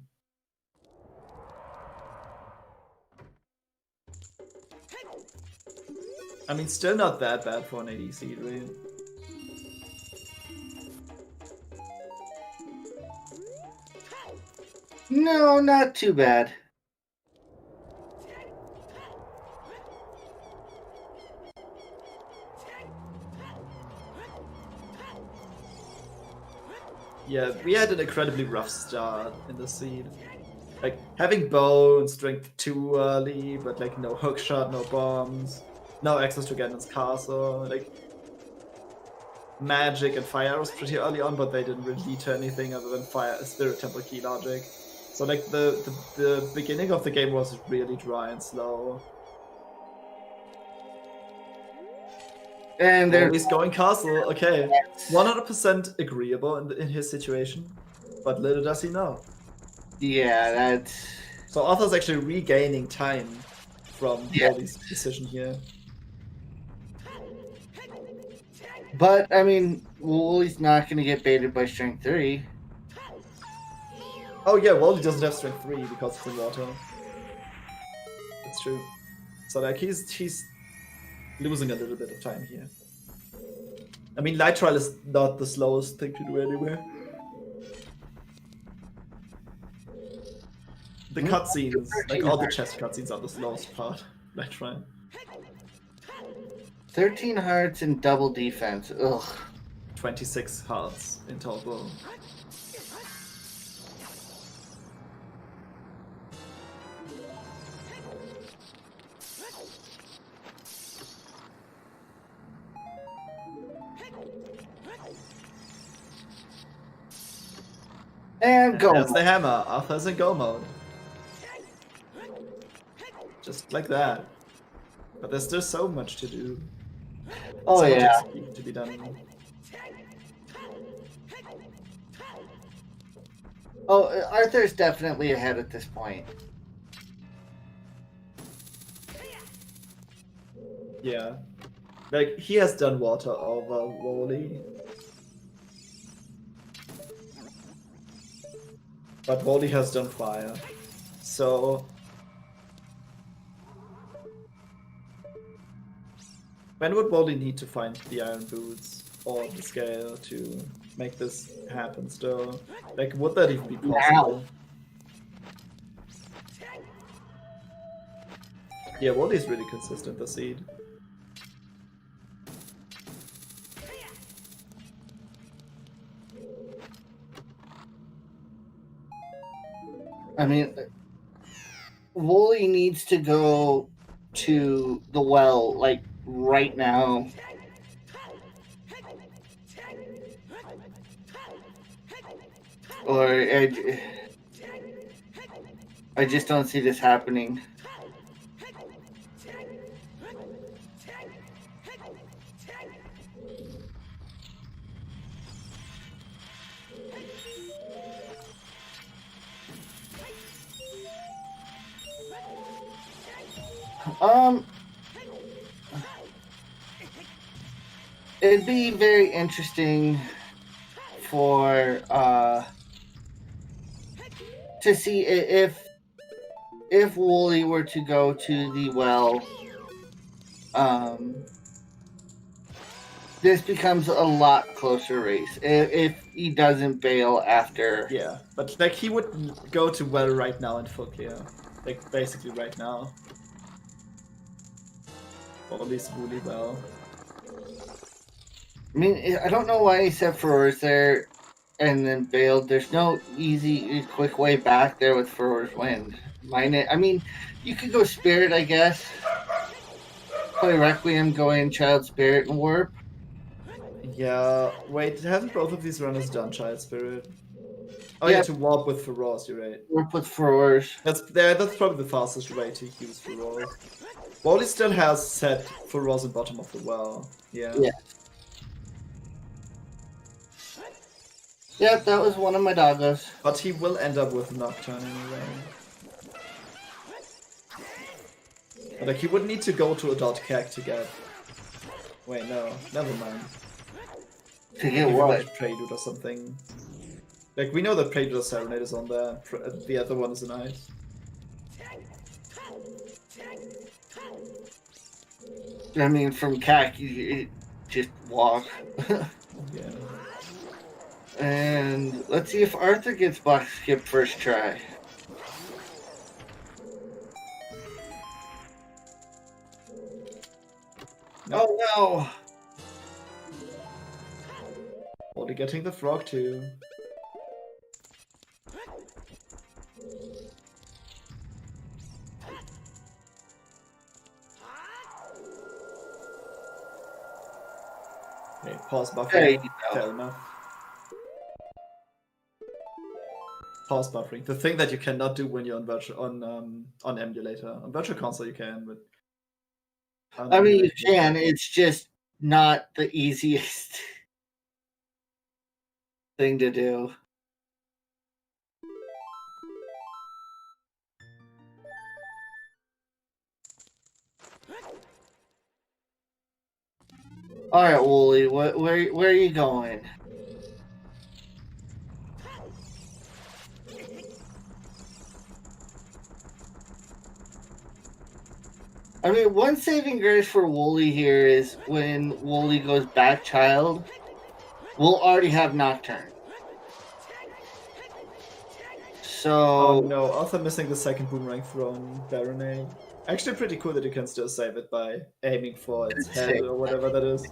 I mean, still not that bad for an ADC, really. No, not too bad. Yeah, we had an incredibly rough start in the seed. Like, having bow and strength too early, but like no hook shot, no bombs, no access to Ganon's castle, like magic and fire was pretty early on, but they didn't really lead to anything other than fire, spirit temple key logic. So like the beginning of the game was really dry and slow. And they're he's going castle, okay. 100% agreeable in his situation, but little does he know. Yeah, that's... So Arthur's actually regaining time from Woli's decision here. But, I mean, Woli's not going to get baited by Strength 3. Oh yeah, Woli doesn't have Strength 3 because it's in water. That's true. So like he's losing a little bit of time here. I mean, light trial is not the slowest thing to do anyway. The cutscenes, like all the chest cutscenes, are the slowest part. Light trial. 13 hearts and double defense. Ugh. 26 hearts in total. And go. That's the hammer. Arthur's in go mode. Just like that. But there's still so much to do. Oh so yeah. much to be done. Oh, Arthur's definitely ahead at this point. Yeah. Like, he has done water over Woli. But Woli has done fire. So... when would Woli need to find the iron boots or the scale to make this happen still? Like, would that even be possible? Yeah, Woli's really consistent this seed. I mean, Woli needs to go to the well, like, right now. Or I just don't see this happening. It'd be very interesting for to see if Woli were to go to the well. This becomes a lot closer race if he doesn't bail after. Yeah, but like he would go to well right now in full clear, like basically right now. Or at least really well. I mean, I don't know why he set Furor's there and then bailed. There's no easy, quick way back there with Furor's Wind. I mean, you could go Spirit, I guess. Play Requiem, go in Child Spirit and Warp. Yeah, wait, haven't both of these runners done Child Spirit? Oh yeah, to warp with Furor's, you're right. Warp with Furor's. That's probably the fastest way to use Furor's. Woli still has set Furor's in bottom of the well. Yeah. Yep, that was one of my doggos. But he will end up with Nocturne anyway. But like, he would need to go to Adult Keg to get... Wait, no, never mind. To get what? Prelude or something. Like, we know that Prelude or Serenade is on there. The other one is an ice. I mean, from CAC, you just walk. Yeah. And let's see if Arthur gets box skipped first try. No. Oh no! Woli getting the frog too. Okay, pause buffering. There you go. Fair enough. Pause buffering. The thing that you cannot do when you're on on emulator. On virtual console you can, but I mean, you can. It's just not the easiest thing to do. All right, Woli, where are you going? I mean, one saving grace for Woli here is when Woli goes back child, we'll already have Nocturne. So... Oh no, also missing the second boomerang from Baronet. Actually pretty cool that you can still save it by aiming for its head or whatever that is.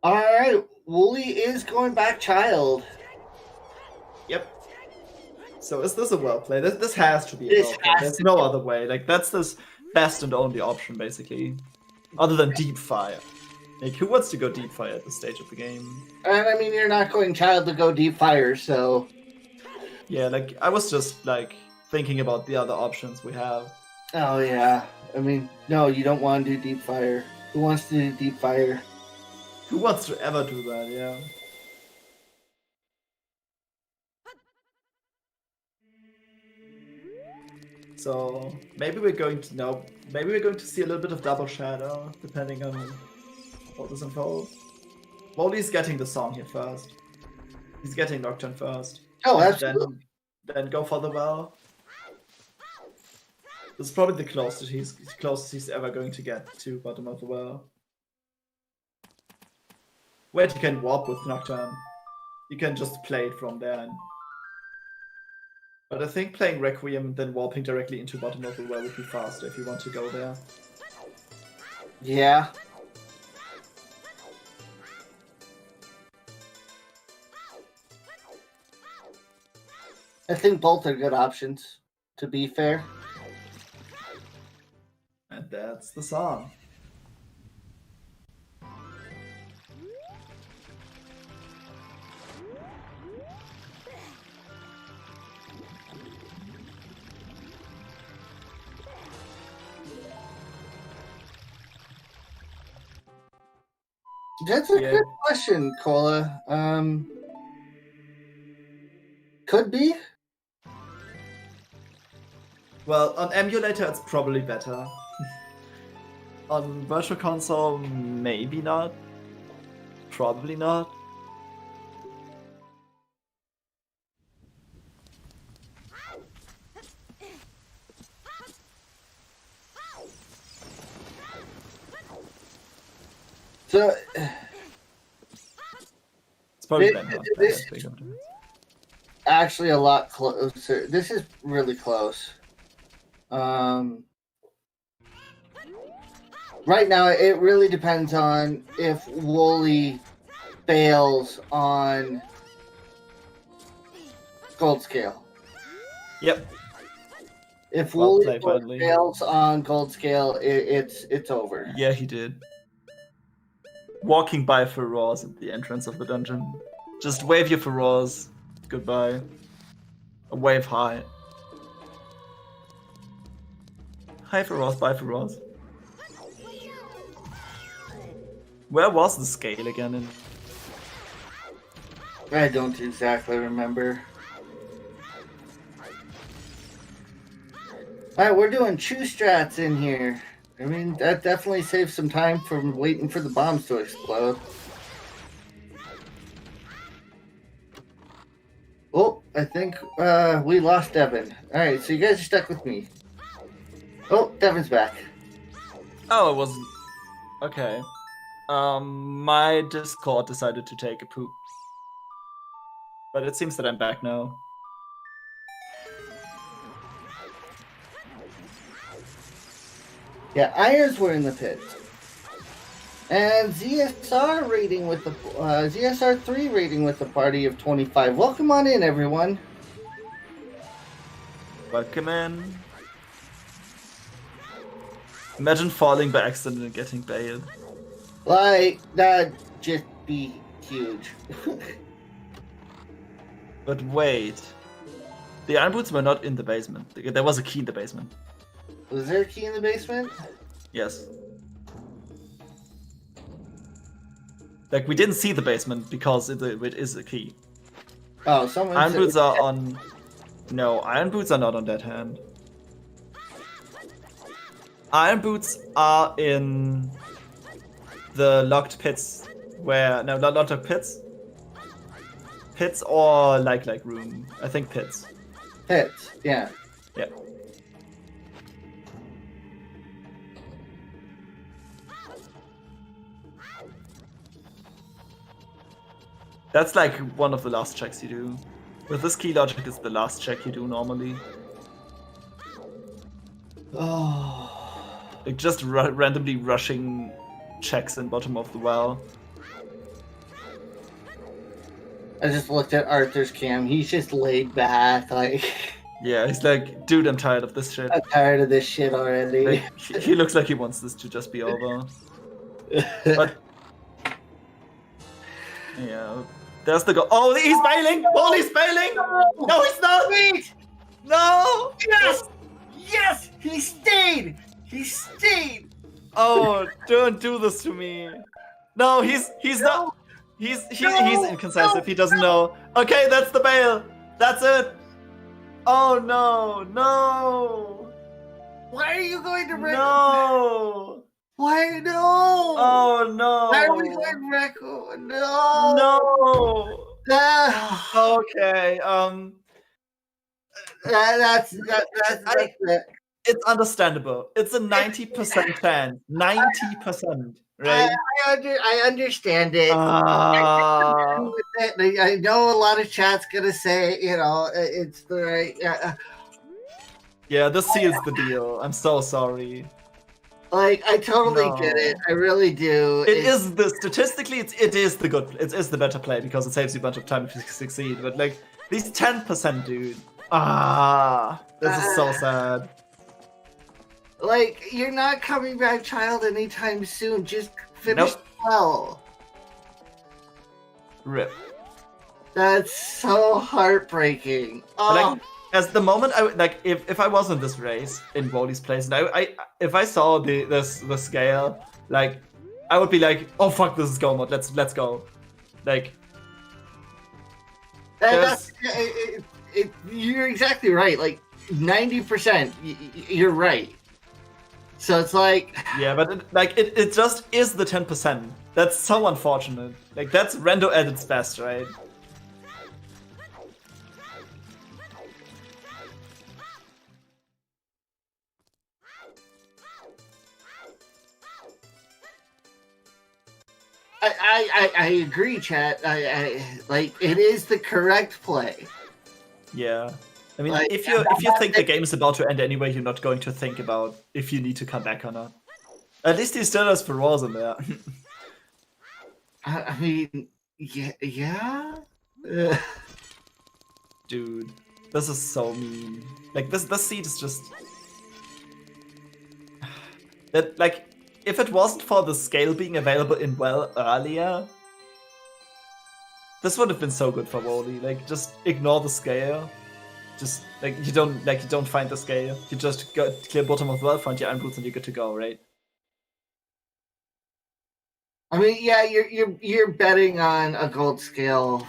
Alright, Woli is going back child. Yep. So is this a well play? This has to be a well play. There's no other way. Like, that's the best and only option, basically. Other than deep fire. Like, who wants to go deep fire at this stage of the game? And I mean, you're not going child to go deep fire, so... Yeah, like, I was just, like, thinking about the other options we have. Oh, yeah. I mean, no, you don't want to do deep fire. Who wants to do deep fire? Who wants to ever do that, yeah. So, maybe we're going to see a little bit of double shadow, depending on what this unfolds. Woli's getting the song here first. He's getting Nocturne first. Oh, absolutely. Then go for the well. This is probably the closest he's ever going to get to bottom of the well. Wait, you can warp with Nocturne. You can just play it from there. But I think playing Requiem then warping directly into bottom of the well would be faster if you want to go there. Yeah. I think both are good options, to be fair. And that's the song. That's a good question, Cola. Could be. Well, on emulator it's probably better. On virtual console, maybe not. Probably not. So, it's probably better. Actually, a lot closer. This is really close. Right now, it really depends on if Woli fails on gold scale. Yep. If Well Woli played, fails on gold scale, it's over. Yeah, he did. Walking by Feroz at the entrance of the dungeon. Just wave your Feroz. Goodbye. A wave high. Hi Feroz, bye Feroz. Where was the scale again? I don't exactly remember. Alright, we're doing chew strats in here. I mean, that definitely saves some time from waiting for the bombs to explode. Oh, I think we lost Devin. Alright, so you guys are stuck with me. Oh, Devin's back. Oh, it wasn't. Okay. My Discord decided to take a poop. But it seems that I'm back now. Yeah, irons were in the pit. And ZSR rating with the ZSR3 rating with a party of 25. Welcome on in, everyone. Welcome in. Imagine falling by accident and getting bailed. Like, that'd just be huge. But wait. The iron boots were not in the basement. There was a key in the basement. Was there a key in the basement? Yes. Like, we didn't see the basement because it is a key. Oh, someone Iron said boots are on... No, iron boots are not on that hand. Iron boots are in the locked pits. Where... No, not locked pits. Pits or like room. I think pits. Pits, yeah. Yeah. That's like one of the last checks you do. With this key logic, it's the last check you do normally. Oh. Like just randomly rushing checks in bottom of the well. I just looked at Arthur's cam. He's just laid back, like. Yeah, he's like, dude, I'm tired of this shit. I'm tired of this shit already. Like, he looks like he wants this to just be over. But yeah, there's the goal. Oh, he's bailing! Woli's bailing! No, he's not! Wait! No! Yes! Yes! He stayed! He stayed! Oh, don't do this to me. No, he's not. He's inconcisive. He doesn't know. Okay, that's the bail. That's it. Oh no, no. Why are you going to Reco? No. Why no? Oh no. Why are we going to Reco? No. No. Ah. Okay. That's it. It's understandable. It's a 90% chance. 90%. Right? I understand it. With it. I know a lot of chat's gonna say, it's the right. Yeah, this seals the deal. I'm so sorry. Like, I totally get it. I really do. It is the statistically, it is the better play because it saves you a bunch of time if you succeed. But like these 10%, dude. This is so sad. Like, you're not coming back, child, anytime soon. Just finish well. Rip. That's so heartbreaking. Oh. Like, as the moment I like, if I was in this race in Woli's place, and if I saw the scale, like, I would be like, oh fuck, this is go mode. Let's go. Like, you're exactly right. Like 90%, you're right. So it's like, yeah, but it just is the 10%. That's so unfortunate. Like, that's rando at its best, right? I agree, chat. I like, it is the correct play. Yeah. I mean, like, if you think the game is about to end anyway, you're not going to think about if you need to come back or not. At least he still has Feroz in there. I mean, yeah. Dude, this is so mean. Like, this seed is just that, like, if it wasn't for the scale being available in well earlier, this would have been so good for Woli. Like, just ignore the scale. Just like you don't find the scale. You just go clear bottom of well, find your iron boots, and you're good to go, right? I mean, yeah, you're betting on a gold scale.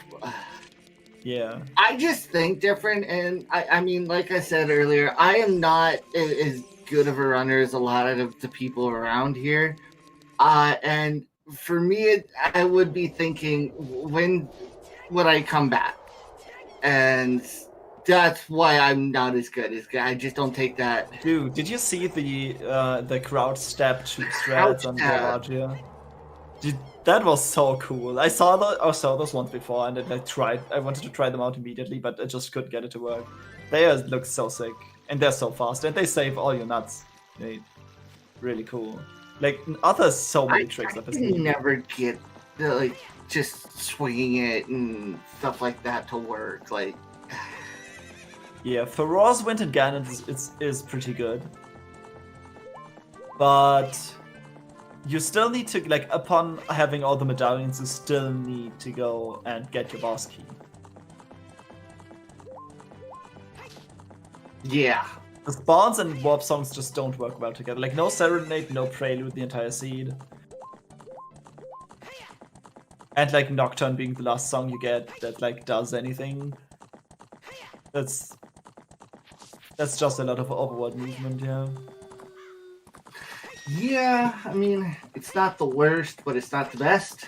Yeah. I just think different, and I mean, like I said earlier, I am not as good of a runner as a lot of the people around here. And for me, I would be thinking, when would I come back? And that's why I'm not as good. I just don't take that. Dude, did you see the crowd step strats on Velagia? Dude, that was so cool. I saw those ones before, and I wanted to try them out immediately, but I just couldn't get it to work. They look so sick, and they're so fast, and they save all your nuts. Really cool. Like, Arthur so many tricks up his sleeve. Never get like just swinging it and stuff like that to work. Like, yeah, Feroz Wind and Ganon is pretty good, but you still need to, like, upon having all the medallions, you still need to go and get your boss key. yeah. The spawns and warp songs just don't work well together. Like, no Serenade, no Prelude, the entire seed. And, like, Nocturne being the last song you get that, like, does anything. That's just a lot of overworld movement, yeah. Yeah, I mean, it's not the worst, but it's not the best.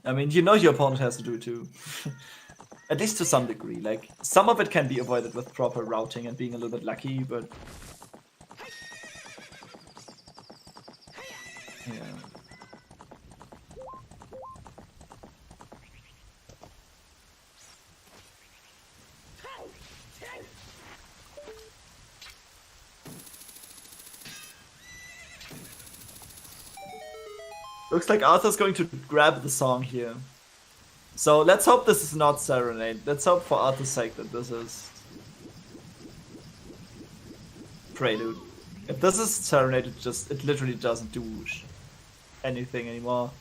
I mean, you know your opponent has to do it too. At least to some degree. Like, some of it can be avoided with proper routing and being a little bit lucky, but... yeah. Looks like Arthur's going to grab the song here. So let's hope this is not Serenade. Let's hope for Arthur's sake that this is Prelude. If this is Serenade, it literally doesn't do anything anymore.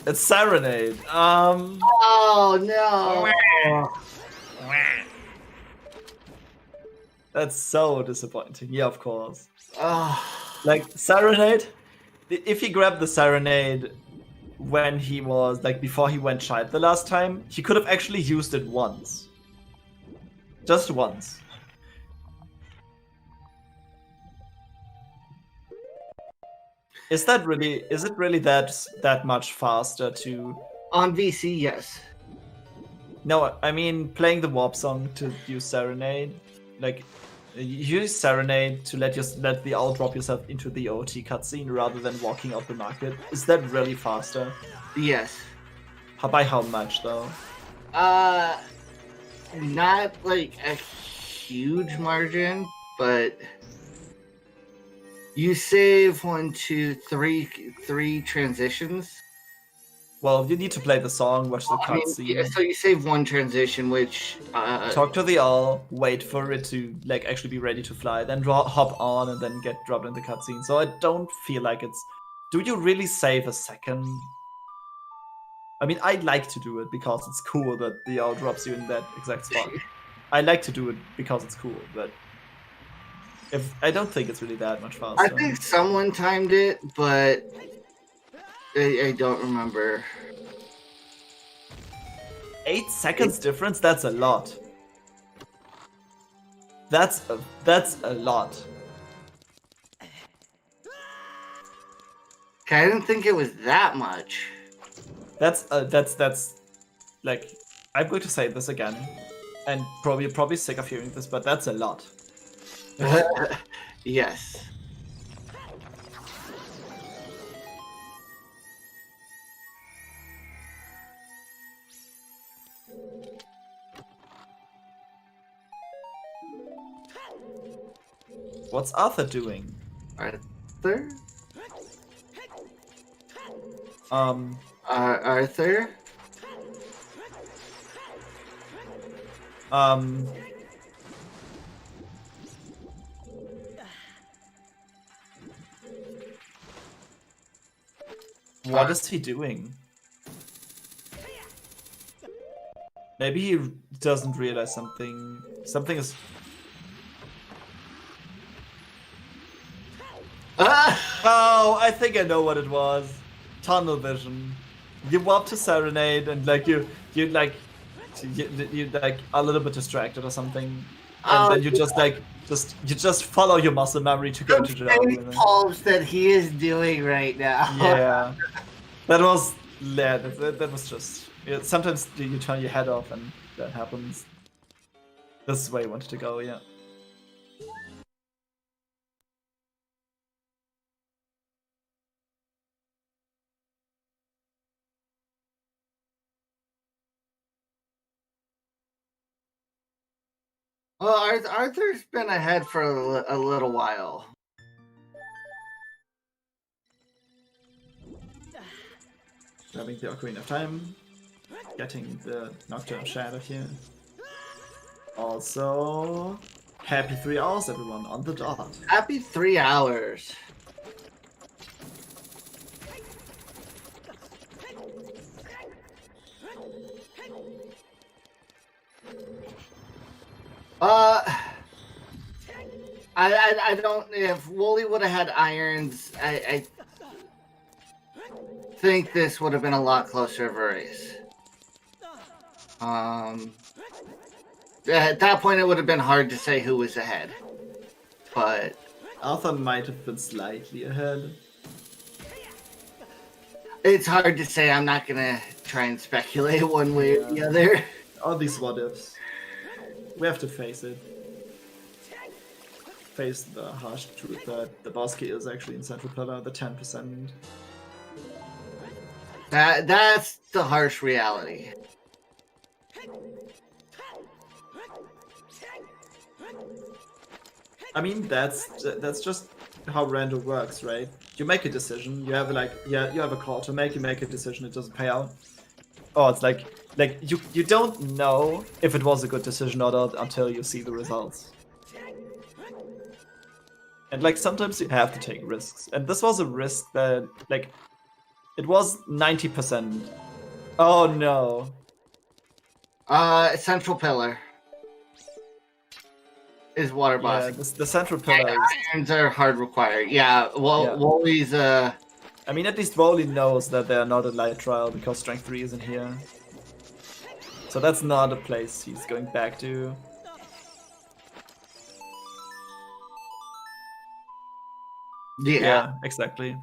It's Serenade. Oh no. That's so disappointing. Yeah, of course. Oh. Like Serenade, if he grabbed the Serenade when he was like before he went Child the last time, he could have actually used it once. Just once. Is it really that much faster to On VC, yes. No, I mean playing the warp song to use Serenade, like use Serenade to let the owl drop yourself into the OoT cutscene rather than walking out the market. Is that really faster? Yes. By how much though? Not like a huge margin, but you save 1, 2, 3 transitions. Well, you need to play the song, watch the cutscene. So you save 1 transition, which talk to the owl, wait for it to like actually be ready to fly, then hop on and then get dropped in the cutscene. So I don't feel like it's. Do you really save a second? I mean, I like to do it because it's cool that the owl drops you in that exact spot. I like to do it because it's cool, but I don't think it's really that much faster. I think someone timed it, but I don't remember. 8 seconds difference? That's a lot. That's a lot. Okay, I didn't think it was that much. That's like, I'm going to say this again, and you're probably sick of hearing this, but that's a lot. Yes. What's Arthur doing? Arthur? Arthur? What is he doing? Maybe he doesn't realize something. Something is. Oh, I think I know what it was. Tunnel vision. You walk to Serenade and like you like a little bit distracted or something, and then you just follow your muscle memory to go to the pulse that he is doing right now. Yeah, that was just. Yeah, sometimes you turn your head off and that happens. This is where you wanted to go, yeah. Well, Arthur's been ahead for a little while. Grabbing the Ocarina of Time, getting the Nocturne Shadow here. Also, happy 3 hours, everyone, on the dot. Happy 3 hours. I don't. If Woli would have had irons, I think this would have been a lot closer of a race. At that point, it would have been hard to say who was ahead. But Arthur might have been slightly ahead. It's hard to say. I'm not gonna try and speculate one way or the other. All these what ifs. We have to face it. Face the harsh truth that the boss key is actually in Central Pillar, the 10%. That's the harsh reality. I mean, that's just how random works, right? You make a decision. You have like, yeah, you have a call to make. You make a decision. It doesn't pay out. Oh, it's like you don't know if it was a good decision or not until you see the results. And like sometimes you have to take risks, and this was a risk that like it was 90%. Oh no. Central pillar is water boss. Yeah, the central pillar is... Irons are hard required. Yeah, well, Yeah. Woli's I mean, at least Woli knows that they are not a light trial because strength 3 isn't here. So that's not a place he's going back to. yeah. Exactly.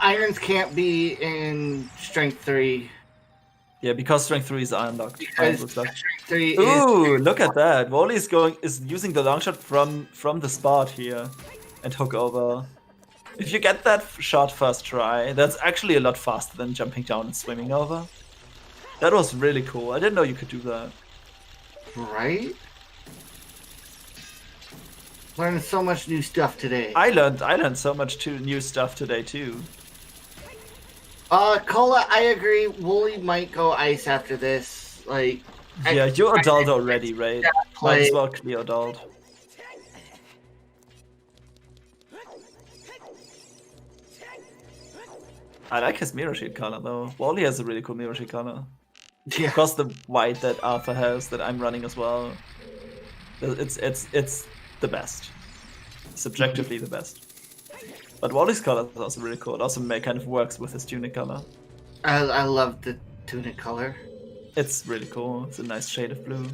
Irons can't be in strength 3 Yeah, because strength 3 is iron locked. because Looks like. strength 3 is Ooh, look at that! Woli is using the long shot from the spot here and hook over. If you get that shot first try, that's actually a lot faster than jumping down and swimming over. That was really cool. I didn't know you could do that. right. Learning so much new stuff today. I learned so much new stuff today too. Cola, I agree. Woli might go ice after this. Like, Yeah, you're adult already, right? Might play. as well clear adult. I like his mirror sheet color though. Woli has a really cool mirror sheet color. Yeah. Because the white that Arthur has, that I'm running as well. It's the best. Subjectively the best. But Woli's color is also really cool. It also kind of works with his tunic color. I love the tunic color. It's really cool. It's a nice shade of blue.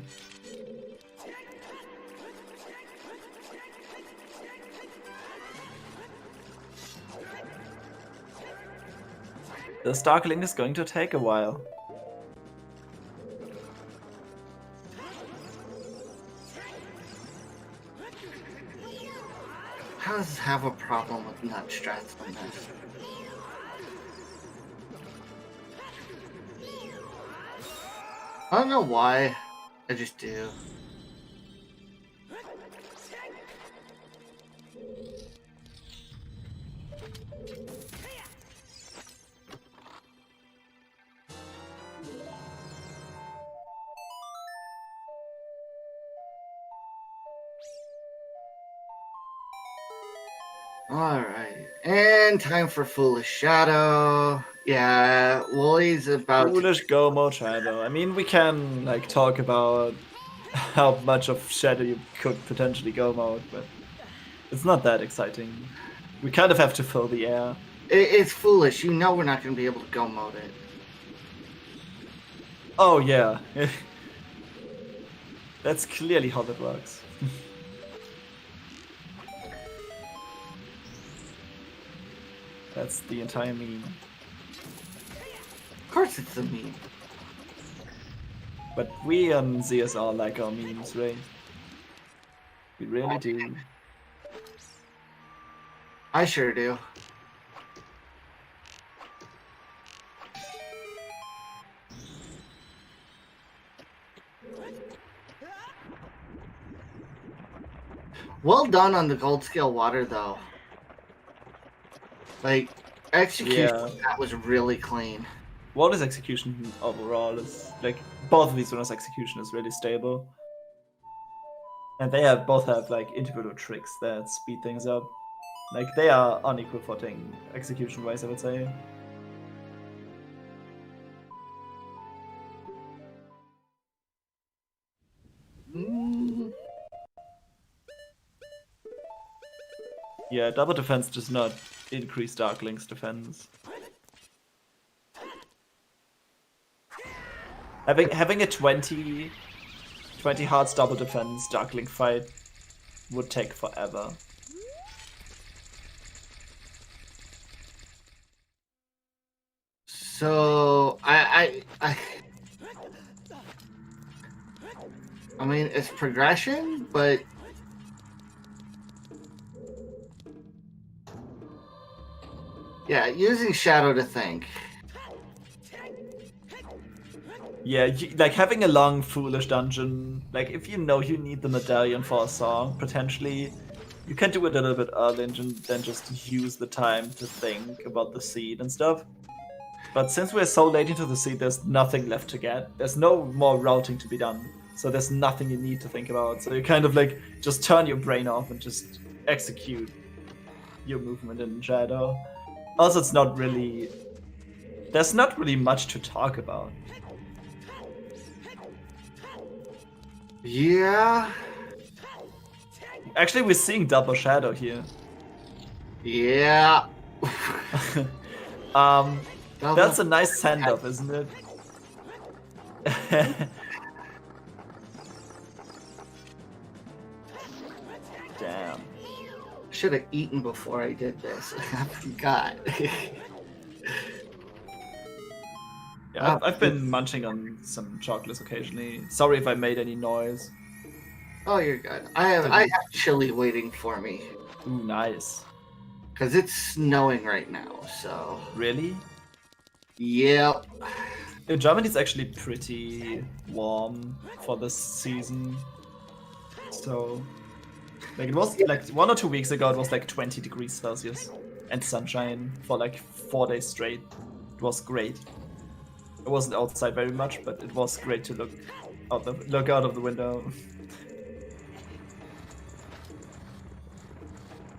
The Starkling is going to take a while. How does have a problem with nut strats on this? I don't know why. I just do. Alright, and time for Foolish Shadow. Yeah, Woli's about Foolish go mode Shadow. I mean, we can like talk about how much of Shadow you could potentially go mode, but it's not that exciting. We kind of have to fill the air. It's foolish. You know we're not going to be able to go mode it. Oh yeah. That's clearly how that works. That's the entire meme. Of course it's a meme. But we on ZSR like our memes, right? We really do. I sure do. Well done on the gold scale water, though. Like, execution, Yeah. that was really clean. Woli's execution overall is like both of these runners' execution is really stable. And they both have like individual tricks that speed things up. Like they are on equal footing execution wise, I would say. Mm. Yeah, double defense does not increase Darkling's defense. Having a 20 hearts double defense Darkling fight would take forever. So, I mean, it's progression, but Yeah, using Shadow to think. Yeah, like having a long, foolish dungeon. Like if you know you need the medallion for a song, potentially, you can do it a little bit early and then just use the time to think about the seed and stuff. But since we're so late into the seed, there's nothing left to get. There's no more routing to be done. So there's nothing you need to think about. So you kind of like just turn your brain off and just execute your movement in Shadow. Also, it's not really... There's not really much to talk about. Yeah. Actually, we're seeing double Shadow here. Yeah. That's a nice send-off, isn't it? Damn. Should have eaten before I did this. I forgot. Yeah, I've been munching on some chocolates occasionally. Sorry if I made any noise. Oh, you're good. I have chili waiting for me. Ooh, nice. Because it's snowing right now, so... Really? Yep. Germany's actually pretty warm for this season. So... Like, it was, like, 1 or 2 weeks ago, it was like 20 degrees Celsius. And sunshine for like 4 days straight. It was great. I wasn't outside very much, but it was great to look out of the window.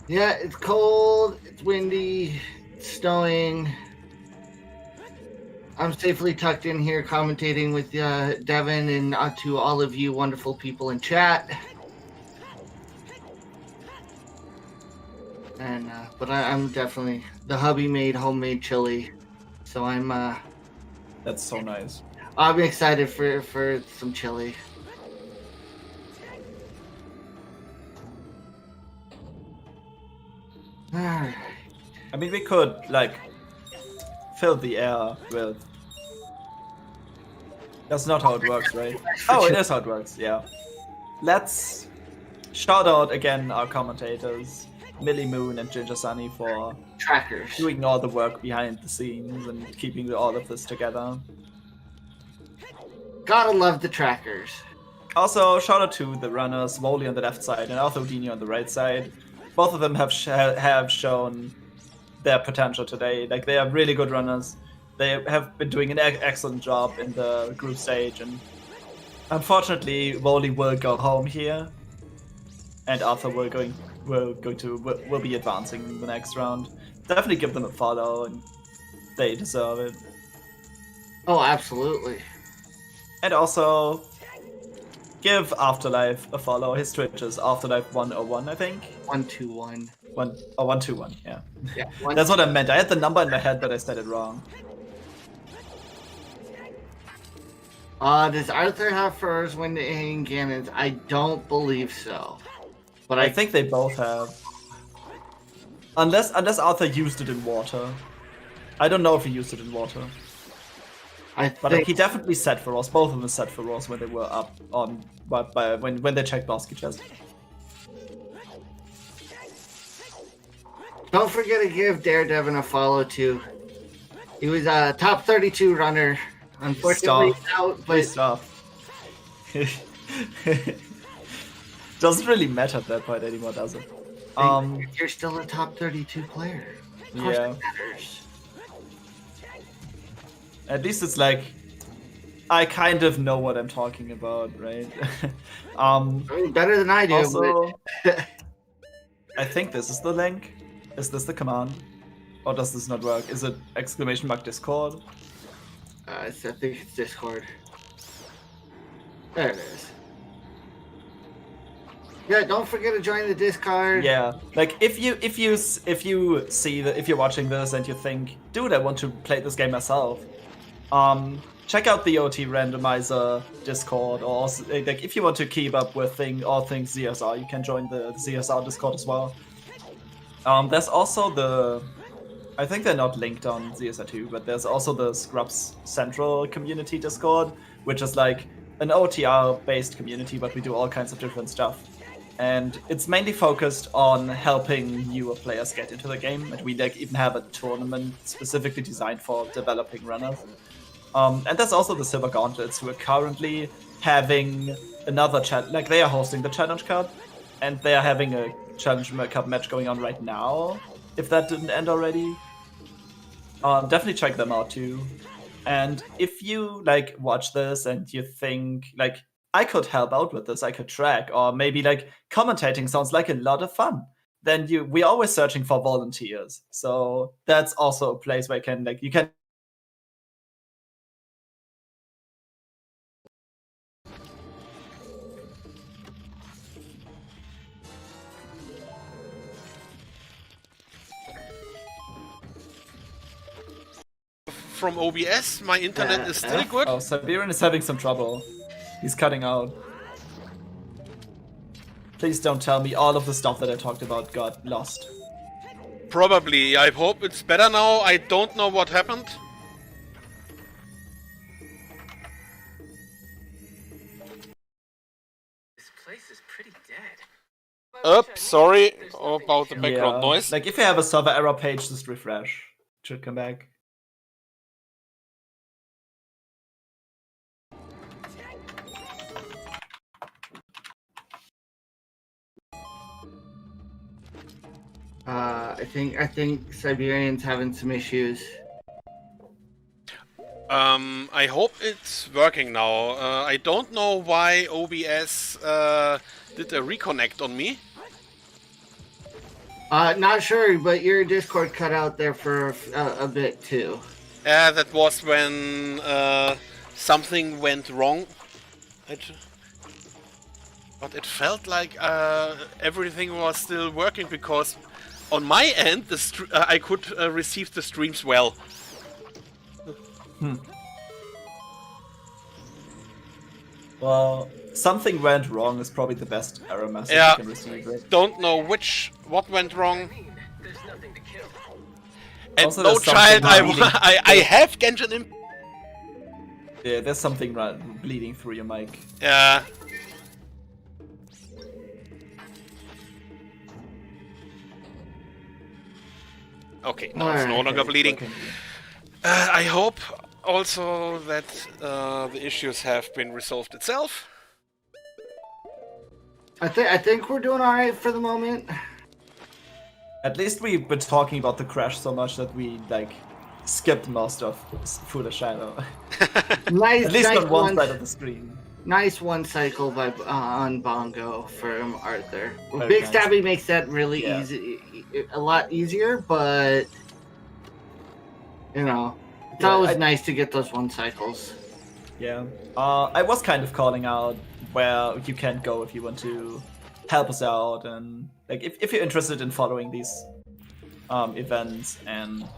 Yeah, it's cold, it's windy, it's snowing. I'm safely tucked in here commentating with Devin and to all of you wonderful people in chat. And but I'm definitely the hubby made homemade chili, so I'm That's so nice. I'm excited for some chili. Alright. I mean, we could, like, fill the air with... That's not how it works, right? Oh, it is how it works, yeah. Let's shout out again our commentators, Millie Moon and Ginger Sunny, for Trackers. doing all the work behind the scenes and keeping all of this together. Gotta love the trackers. Also, shout out to the runners, Woli on the left side and ArthurOudini on the right side. Both of them have shown their potential today. Like, they are really good runners. They have been doing an excellent job in the group stage, and unfortunately, Woli will go home here, and Arthur will be advancing in the next round. Definitely give them a follow, and they deserve it. Oh, absolutely. And also, give Afterlife a follow. His Twitch is Afterlife101, I think. 121. 121, yeah. Yeah. That's what I meant. I had the number in my head, but I said it wrong. Does Arthur have furs when they hang cannons? I don't believe so. But I think they both have. Unless Arthur used it in water. I don't know if he used it in water. But he definitely set for Ross. Both of them set for Ross when they were up on when they checked basket chest. Don't forget to give Daredevil a follow too. He was a top 32 runner. Unfortunately, out, but Stop. Doesn't really matter at that point anymore, does it? you're still a top 32 player. Of course Yeah. it matters. At least it's like I kind of know what I'm talking about, right? I mean, better than I do. Also, but... I think this is the link. Is this the command? Or does this not work? Is it !Discord? I think it's Discord. There it is. Yeah, don't forget to join the Discord. Yeah, like if you see that, if you're watching this and you think, dude, I want to play this game myself, check out the OoT Randomizer Discord, or also, like if you want to keep up with all things ZSR, you can join the ZSR Discord as well. There's also I think they're not linked on ZSR2, but there's also the Scrubs Central Community Discord, which is like an OTR-based community, but we do all kinds of different stuff. and it's mainly focused on helping newer players get into the game. And we like even have a tournament specifically designed for developing runners. And there's also the Silver Gauntlets, who are currently having another challenge. Like they are hosting the Challenge Cup, and they are having a Challenge Cup match going on right now. If that didn't end already, definitely check them out too. And if you like watch this and you think like I could help out with this, I could track, or maybe like commentating sounds like a lot of fun, then we're always searching for volunteers. So that's also a place where you can. From OBS, my internet is still good. Oh, Siberian is having some trouble. He's cutting out. Please don't tell me all of the stuff that I talked about got lost. Probably. I hope it's better now. I don't know what happened. This place is pretty dead. Oops, sorry about the background noise. Like if you have a server error page, just refresh. It should come back. I think Siberian's having some issues. I hope it's working now. I don't know why OBS did a reconnect on me. Not sure, but your Discord cut out there for a bit too. Yeah, that was when something went wrong. But it felt like everything was still working because on my end I could receive the streams well. Well, something went wrong is probably the best error message Yeah, you can receive. Right? Don't know what went wrong. There's nothing to kill. And Also, no there's child, something I have Genshin Impact. Yeah, there's something bleeding through your mic. Yeah. Okay, now it's no longer bleeding. I hope also that the issues have been resolved itself. I think we're doing all right for the moment. At least we've been talking about the crash so much that we like skipped most of Foolish Shadow. Nice, At least nice on one side of the screen. Nice one cycle by on Bongo from Arthur. Very Big nice. Stabby makes that really easy, a lot easier, but you know, it's always nice to get those one cycles. Yeah. I was kind of calling out where you can go if you want to help us out, and like if you're interested in following these events, and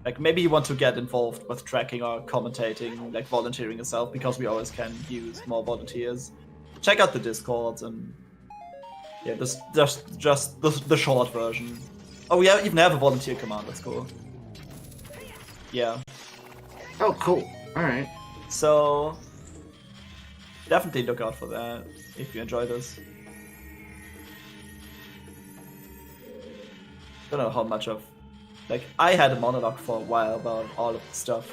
like maybe you want to get involved with tracking or commentating, like volunteering yourself, because we always can use more volunteers. Check out the Discords, and yeah, this just the short version. Oh, we even have a volunteer command. That's cool. Yeah. Oh, cool. All right. So definitely look out for that if you enjoy this. Don't know how much of, like, I had a monologue for a while about all of the stuff,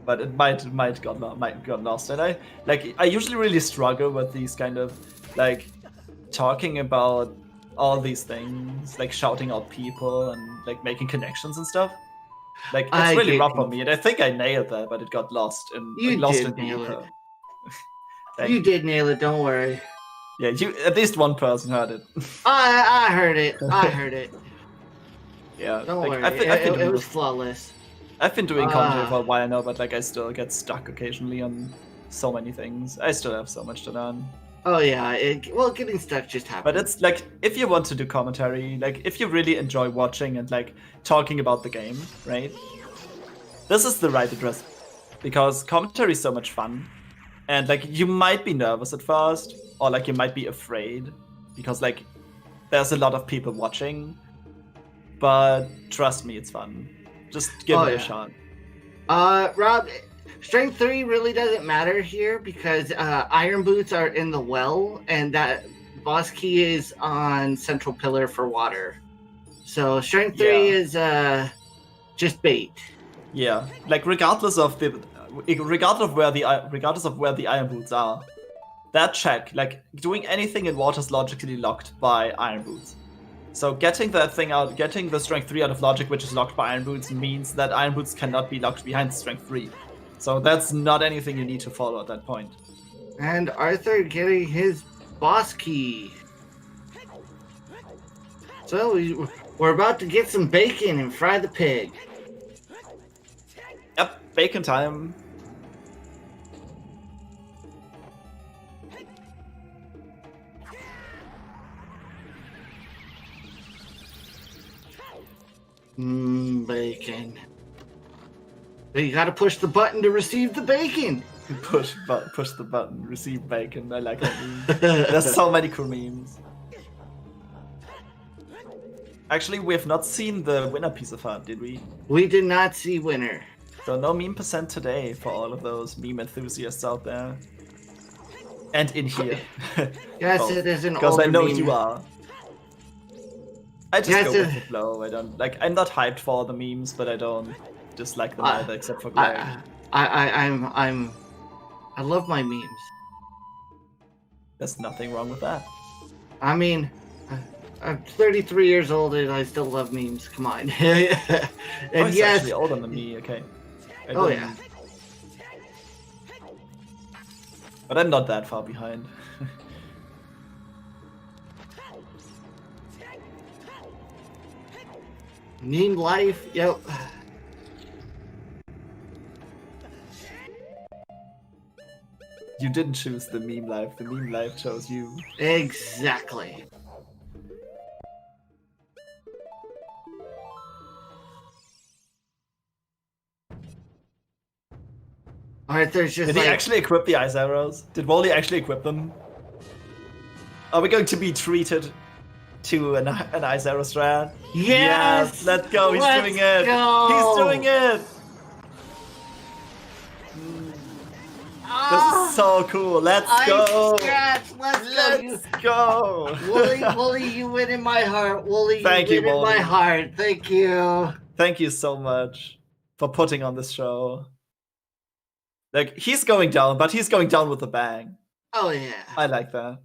but it might got lost. And I usually really struggle with these kind of like talking about all these things, like shouting out people and like making connections and stuff. Like it's really rough on me, and I think I nailed that, but it got lost in nail it. You did nail it. Don't worry. Yeah, at least one person heard it. I heard it. I heard it. Yeah, Don't worry. It was flawless. I've been doing commentary for a while now, but like I still get stuck occasionally on so many things. I still have so much to learn. Oh yeah, getting stuck just happens. But it's like, if you want to do commentary, like if you really enjoy watching and like talking about the game, right? This is the right address, because commentary is so much fun, and like you might be nervous at first, or like you might be afraid, because like there's a lot of people watching. But trust me, it's fun. Just give it a shot. Rob, Strength 3 really doesn't matter here because Iron Boots are in the well, and boss key is on central pillar for water. So strength 3 is just bait. Yeah, like regardless of where the iron boots are, that check, like doing anything in water is logically locked by iron boots. So getting that thing out, getting the strength 3 out of logic, which is locked by iron boots, means that iron boots cannot be locked behind strength 3. So that's not anything you need to follow at that point. And Arthur getting his boss key. So we're about to get some bacon and fry the pig. Yep, bacon time. Bacon. But you gotta push the button to receive the bacon. Push the button, receive bacon. I like that meme. There's so many cool memes. Actually, we have not seen the winner piece of art, did we? We did not see winner. So no meme percent today for all of those meme enthusiasts out there. And in here. Yes, it is an older because I know meme. you are. I just go with the flow. I don't like. I'm not hyped for all the memes, but I don't dislike them either, except for Greg. I love my memes. There's nothing wrong with that. I mean, I'm 33 years old and I still love memes. Come on. And He's yes, actually older than me. Okay. Oh yeah. But I'm not that far behind. Meme life. Yep. You didn't choose the meme life. The meme life chose you. Exactly. Alright, there's just Did he actually equip the ice arrows? Did Woli actually equip them? Are we going to be treated to an ice arrow strat? Yes! Let's go. He's Let's doing it. go! He's doing it. This is so cool. Let's go. Let's go. Woli, you win in my heart. Woli, Thank you you, win in my Woli. heart. Thank you. Thank you so much for putting on this show. Like, he's going down, but he's going down with a bang. Oh yeah. I like that.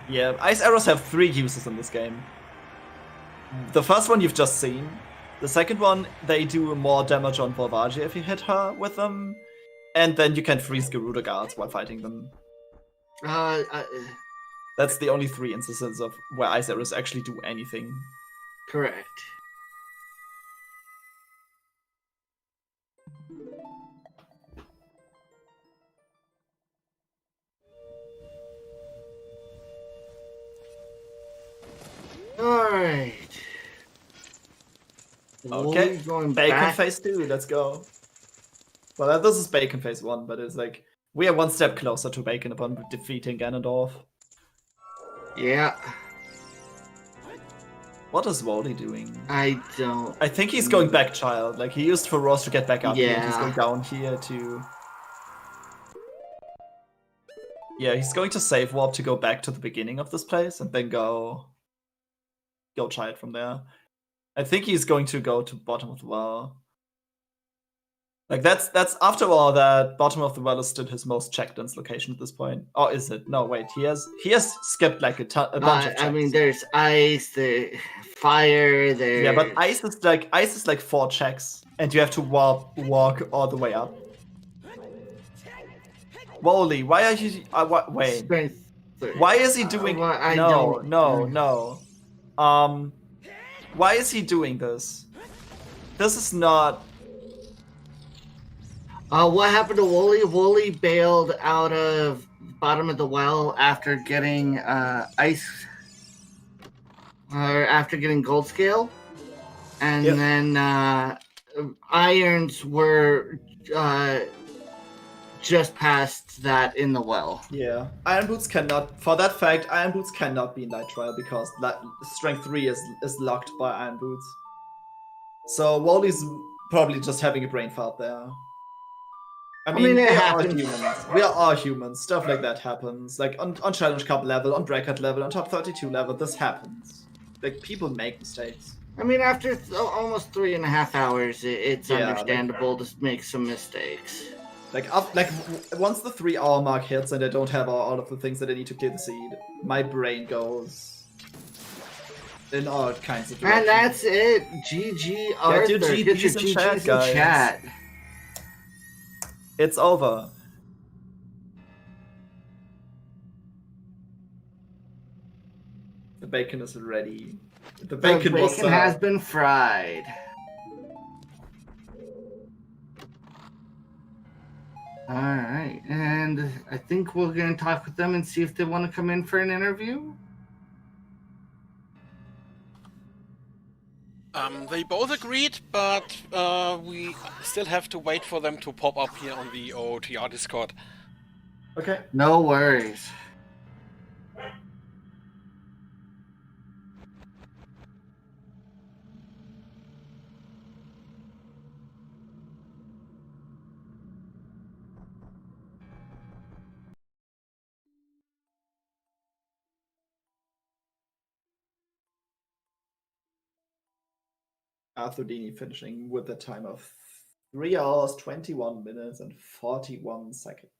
Yeah, ice arrows have 3 uses in this game. The first one you've just seen. The second one, they do more damage on Volvagia if you hit her with them. And then you can freeze Garuda guards while fighting them. That's the only 3 instances of where ice arrows actually do anything. Correct. Alright. Okay, Going Bacon back. phase 2, let's go. Well, this is Bacon phase 1, but it's like, we are one step closer to Bacon upon defeating Ganondorf. Yeah. What is Woli doing? I don't. I think he's going back child. Like, he used Feroz to get back up here. He's Yeah. going down here to... Yeah, he's going to save warp to go back to the beginning of this place and then go child from there. I think he's going to go to bottom of the well. Like, that's after all, that bottom of the well is still his most checked ins location at this point. Or is it? No, wait, he has skipped like a bunch of checks. I mean, there's ice, there's fire, there's... Yeah, but ice is like 4 checks, and you have to walk all the way up. Woli, why are you? Wait, Strength 3. why is he doing? Well, I no. don't- Why is he doing this? This is not. What happened to Woli? Woli bailed out of bottom of the well after getting ice, or after getting gold scale, and Yep. then irons were just past that in the well. Yeah, Iron Boots cannot. For that fact, Iron Boots cannot be in Light Trial because Strength 3 is locked by Iron Boots. So Woli's probably just having a brain fart there. I mean, mean, it we are happens. humans. We are all humans. Stuff like that happens. Like on Challenge Cup level, on Bracket level, on Top 32 level, this happens. Like, people make mistakes. I mean, after almost 3.5 hours, it's Yeah, understandable to make some mistakes. Once the 3-hour mark hits and I don't have all of the things that I need to clear the seed, my brain goes in all kinds of directions. And that's it. GG, Arthur. Get your GGs in chat, guys. chat. It's over. The bacon is ready. The bacon has been fried. All right, and I think we're going to talk with them and see if they want to come in for an interview. They both agreed, but we still have to wait for them to pop up here on the OOTR Discord. Okay. No worries. ArthurOudini finishing with a time of 3 hours, 21 minutes, and 41 seconds.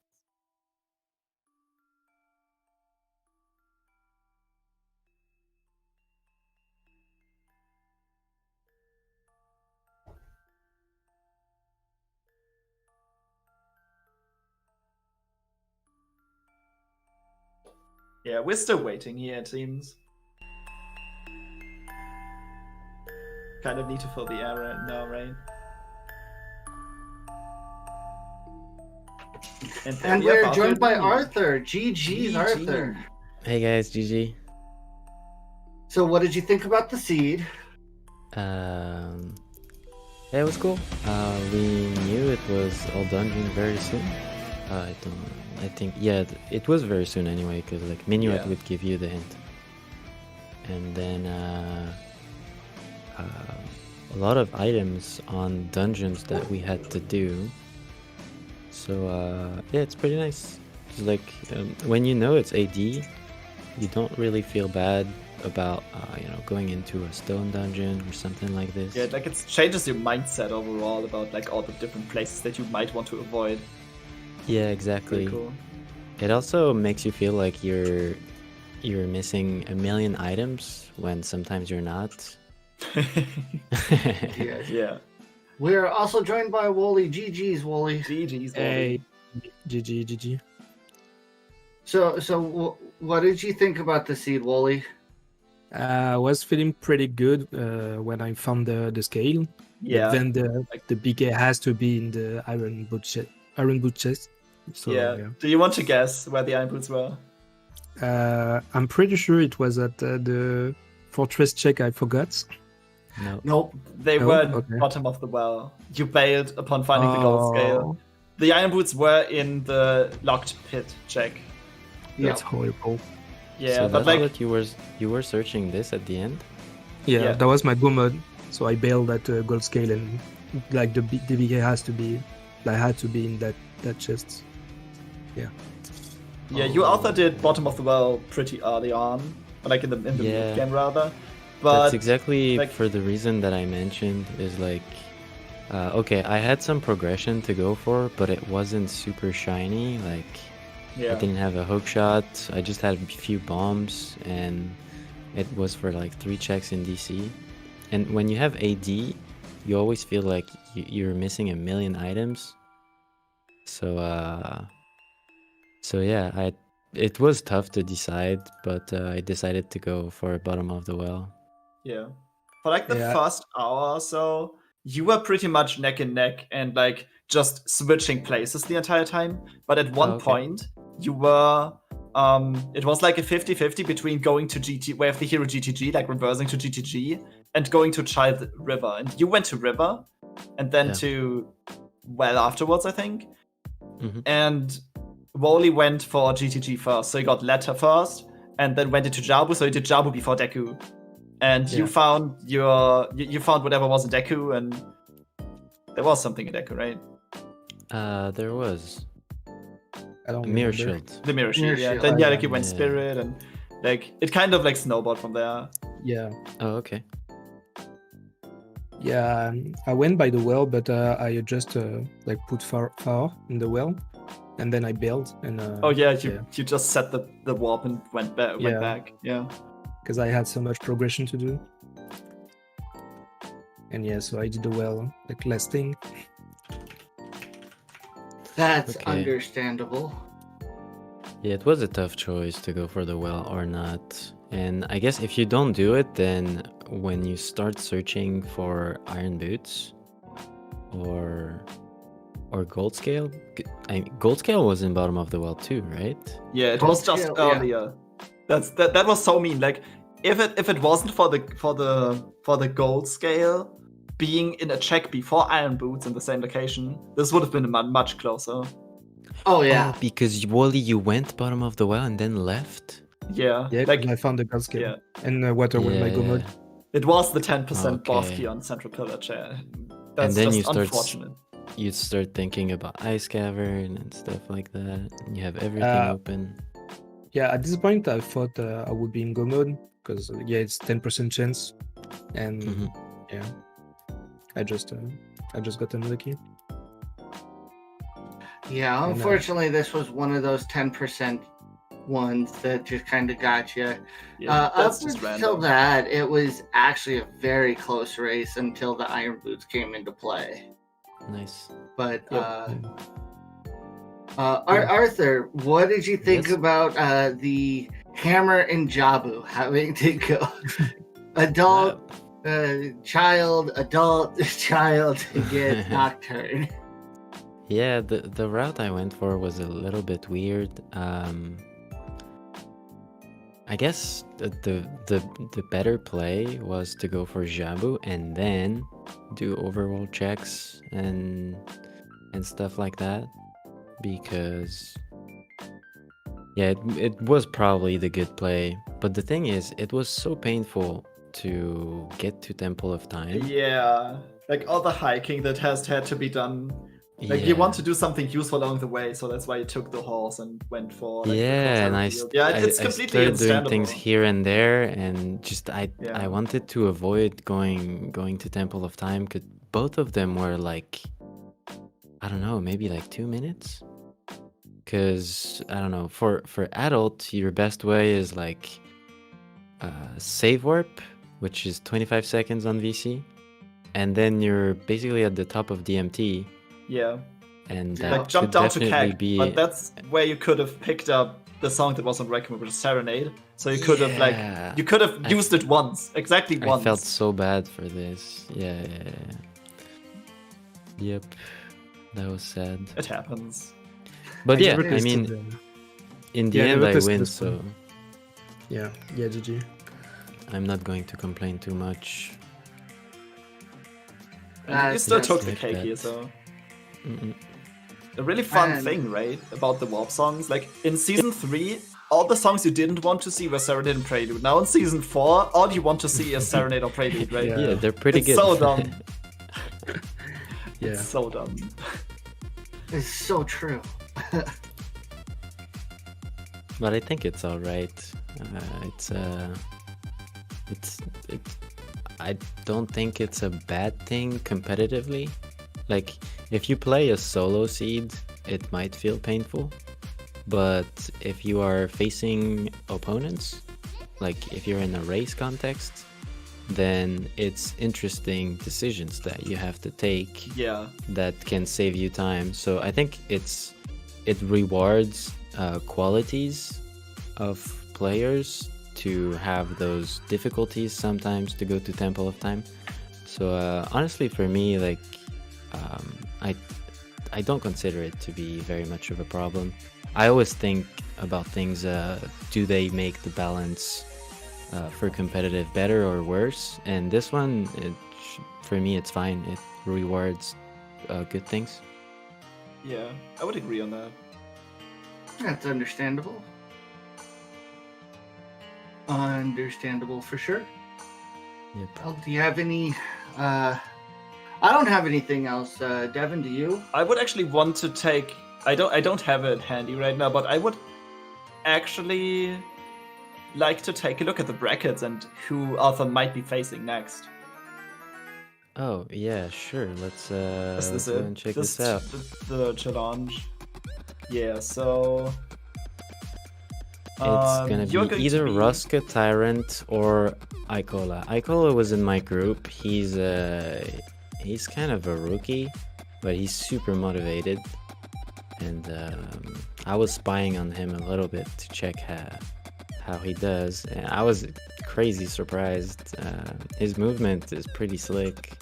Yeah, we're still waiting here, it seems. Kind of need to fill the air right now, right? And we're joined by Arthur. GG, Arthur. Hey guys, GG. So what did you think about the seed? Yeah, it was cool. We knew it was all dungeon very soon. I think, yeah, it was very soon anyway, because like Minuet would give you the hint. And then a lot of items on dungeons that we had to do. So yeah, it's pretty nice. It's like when you know it's AD, you don't really feel bad about going into a stone dungeon or something like this. Yeah, like it changes your mindset overall about like all the different places that you might want to avoid. Yeah, exactly. Cool. It also makes you feel like you're missing a million items when sometimes you're not. Yeah. We're also joined by Woli. GG's, Woli. GG's, Woli. Hey, GG. So what did you think about the seed, Woli? I was feeling pretty good when I found the scale. Yeah. But then the BK has to be in the iron boot chest. So, yeah. Do you want to guess where the iron boots were? I'm pretty sure it was at the fortress check. I forgot. No. Nope. They Oh, were okay. bottom of the well. You bailed upon finding the gold scale. The iron boots were in the locked pit check. That's horrible. Yeah, So but that's like what you were searching this at the end. Yeah, that was my go mode. So I bailed at gold scale, and like the BK had to be in that chest. Yeah. Yeah, you also did bottom of the well pretty early on, like in the mid game rather. But that's exactly like, for the reason that I mentioned is like, okay, I had some progression to go for, but it wasn't super shiny. Like, I didn't have a hook shot. I just had a few bombs, and it was for like 3 checks in DC. And when you have AD, you always feel like you're missing a million items. So yeah, it was tough to decide, but I decided to go for bottom of the well. Yeah. For like the first hour or so, you were pretty much neck and neck and like just switching places the entire time. But at one point, you were it was like a 50-50 between going to GT, where the hero GTG, like reversing to GTG, and going to Child River. And you went to River, and then to well afterwards, I think. Mm-hmm. And Woli went for GTG first, so he got Letter first, and then went into Jabu, so he did Jabu before Deku. And you found you found whatever was in Deku, and there was something in Deku, right? There was I don't a mirror remember. shield. The mirror shield, Mirror yeah. shield. Then Oh, yeah, yeah. like you went Yeah. spirit and like it kind of like snowballed from there. Yeah. Oh, okay. Yeah, I went by the well, but I just like put far in the well, and then I built and. Oh yeah, you just set the warp and went Yeah. back. Yeah. Because I had so much progression to do. And yeah, so I did the well, like last thing. That's Okay. understandable. Yeah, it was a tough choice to go for the well or not. And I guess if you don't do it, then when you start searching for iron boots or gold scale, gold scale was in bottom of the well too, right? Yeah, it Gold was just scale, yeah. earlier. That was so mean. Like if it wasn't for the gold scale being in a check before iron boots in the same location, this would have been much closer. Oh yeah. Oh, because Woli, you went bottom of the well and then left. Yeah. Yeah, like I found the gold scale. yeah. And water with my go Yeah. mode. It was the 10% boss Okay. key on central pillar chair. That's then just you start unfortunate. You start thinking about ice cavern and stuff like that. And you have everything open. Yeah, at this point I thought I would be in go mode because yeah, it's 10% chance, and Mhm. yeah, I just got unlucky. Yeah, unfortunately, this was one of those 10% ones that just kind of got you. Yeah, Up that's just until random. that, it was actually a very close race until the iron boots came into play. Nice. But Yep. Arthur, what did you think Yes? about the Hammer and Jabu having to go adult, child, adult, child to get Nocturne? Yeah, the route I went for was a little bit weird. I guess the better play was to go for Jabu and then do overworld checks and stuff like that, because yeah, it was probably the good play. But the thing is, it was so painful to get to Temple of Time. Yeah, like all the hiking that has had to be done. Like you want to do something useful along the way, so that's why you took the horse and went for like, the Yeah, and crosshair I, field. Yeah, it's I completely started doing understandable. things here and there, and just I Yeah. wanted to avoid going to Temple of Time, because both of them were like, I don't know, maybe like 2 minutes. Because I don't know, for adult, your best way is like save warp, which is 25 seconds on VC, and then you're basically at the top of DMT. Yeah, And Yeah. that like jump could down to definitely CAG, be. but that's where you could have picked up the song that was on Requiem, which is Serenade. So you could have Yeah. you could have I- used it once, exactly I once. felt so bad for this. Yeah. Yep. That was sad. It happens. But yeah, never I mean, tested, in the yeah, I end, never I tested win, this so one. yeah, GG. I'm not going to complain too much. And you still That's took the like cake here, that. so Mm-mm. a really fun Man. thing, right, about the warp songs. Like in season 3, all the songs you didn't want to see were Serenade and Prelude. Now in season 4, all you want to see is Serenade or Prelude, right? Yeah. Yeah, they're pretty It's good. so dumb. Yeah, It's so dumb. It's so true. But I think it's all right. It's I don't think it's a bad thing competitively. Like, if you play a solo seed, it might feel painful. But if you are facing opponents, like if you're in a race context, then it's interesting decisions that you have to take Yeah. that can save you time. So I think it rewards qualities of players to have those difficulties sometimes to go to Temple of Time. So honestly, for me, like I don't consider it to be very much of a problem. I always think about things. Do they make the balance for competitive better or worse? And this one, for me, it's fine. It rewards good things. Yeah, I would agree on that. That's understandable. Understandable for sure. Yep. Well, do you have any I don't have anything else. Devin, do you? I would actually want to take. I don't have it handy right now, but I would actually like to take a look at the brackets and who Arthur might be facing next. Oh yeah, sure. Let's Is this go it? and check This this out. the challenge. Yeah, so It's gonna you're be going either to be... Ruska Tyrant or Ikola. Ikola was in my group. He's kind of a rookie, but he's super motivated, and I was spying on him a little bit to check how he does, and I was crazy surprised. His movement is pretty slick,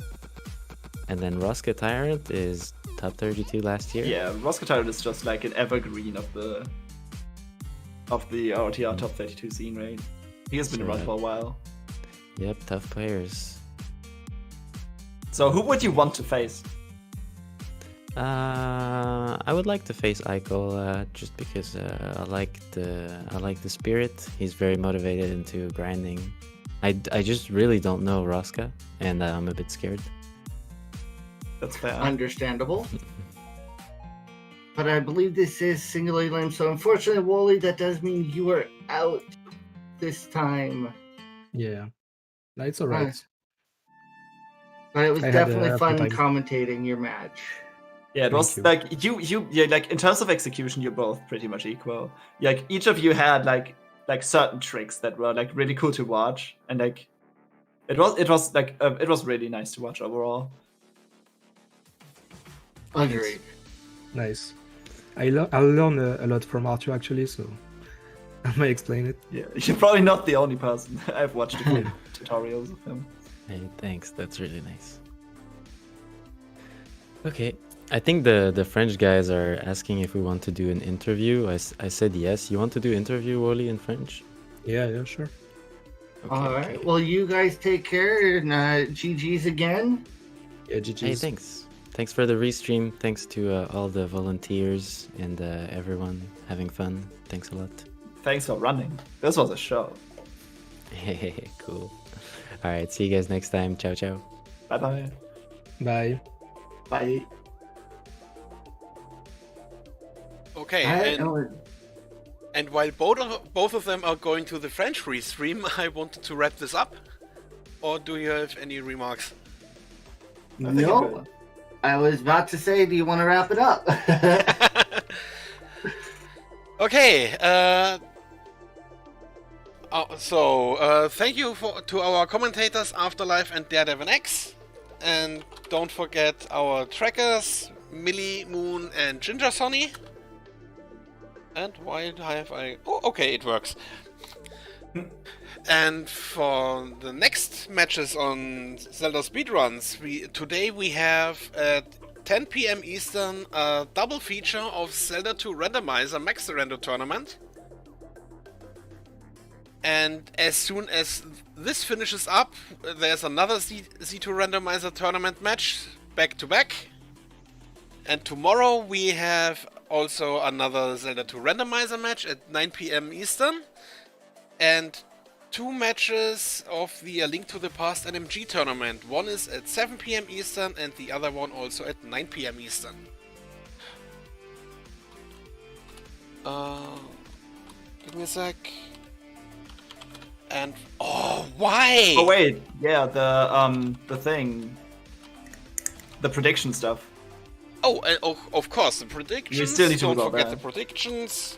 and then Ruska Tyrant is top 32 last year. Yeah, Ruska Tyrant is just like an evergreen of the RTR top 32 scene, right? He has been So, around for a while. Yep, tough players. So who would you want to face? I would like to face Ikola just because I like the spirit. He's very motivated into grinding. I just really don't know Ruska, and I'm a bit scared. That's fair. Understandable. But I believe this is single lane, so unfortunately, Woli, that does mean you are out this time. Yeah. No, it's alright. Nice. But it was I had definitely a fun time. commentating your match. Yeah, it Thank was you. like yeah, like in terms of execution, you're both pretty much equal. Like each of you had like certain tricks that were like really cool to watch, and like it was really nice to watch overall. Agreed. Nice. I learned a lot from Arthur actually, so I might explain it. Yeah, you're probably not the only person. I've watched a few tutorials of him. Hey, thanks. That's really nice. Okay, I think the French guys are asking if we want to do an interview. I said yes. You want to do interview, Woli, in French? Yeah, sure. Okay, All right. okay. Well, you guys take care, and GG's again. Yeah, GG's. Hey, thanks. Thanks for the restream. Thanks to all the volunteers and everyone having fun. Thanks a lot. Thanks for running. This was a show. Cool. All right, see you guys next time. Ciao, ciao. Bye bye. Bye. Bye. Okay, and while both of them are going to the French restream, I wanted to wrap this up. Or do you have any remarks? No. I was about to say, do you want to wrap it up? Okay. Thank you to our commentators Afterlife and Daredevil X, and don't forget our trackers Millie, Moon, and Ginger Sonny. And why have I? Oh, okay, it works. And for the next matches on Zelda Speedruns, today we have at 10 PM Eastern a double feature of Zelda 2 Randomizer Max Rando Tournament. And as soon as this finishes up, there's another Z2 Randomizer Tournament match back to back. And tomorrow we have also another Zelda 2 Randomizer match at 9 PM Eastern. And 2 matches of the A Link to the Past NMG tournament. One is at 7 PM Eastern and the other one also at 9 PM Eastern. Give me a sec. And oh, why? Oh wait, yeah, the thing, the prediction stuff. Oh, of course, the predictions. You still need to Don't do all forget that. the predictions.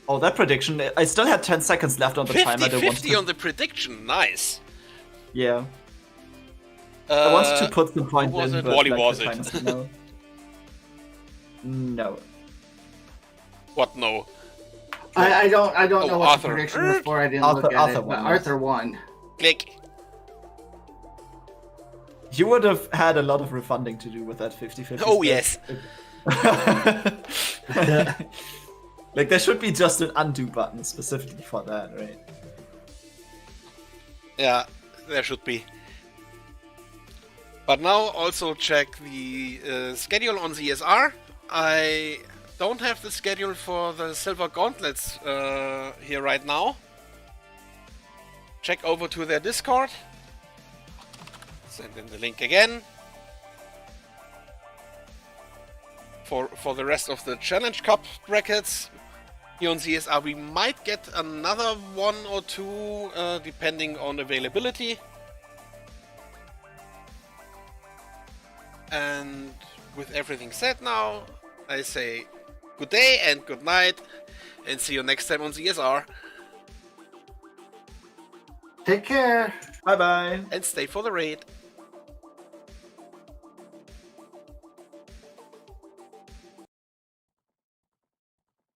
Oh, that prediction! I still had 10 seconds left on the timer. I don't want 50-50 to. on the prediction. Nice. Yeah, I wanted to put the point was in, it? but Woli like, was the it? time is no. No. What? No. I don't Oh, know what Arthur. the prediction was for. I didn't Arthur- look at Arthur it, but won, Arthur won. Click. You would have had a lot of refunding to do with that 50-50. Oh split. yes. Like there should be just an undo button specifically for that, right? Yeah, there should be. But now also check the schedule on ZSR. I don't have the schedule for the Silver Gauntlets here right now. Check over to their Discord. Send in the link again. for the rest of the Challenge Cup brackets. Here on CSR we might get another one or two depending on availability. And with everything said now, I say good day and good night, and see you next time on CSR. Take care. Bye bye. And stay for the raid.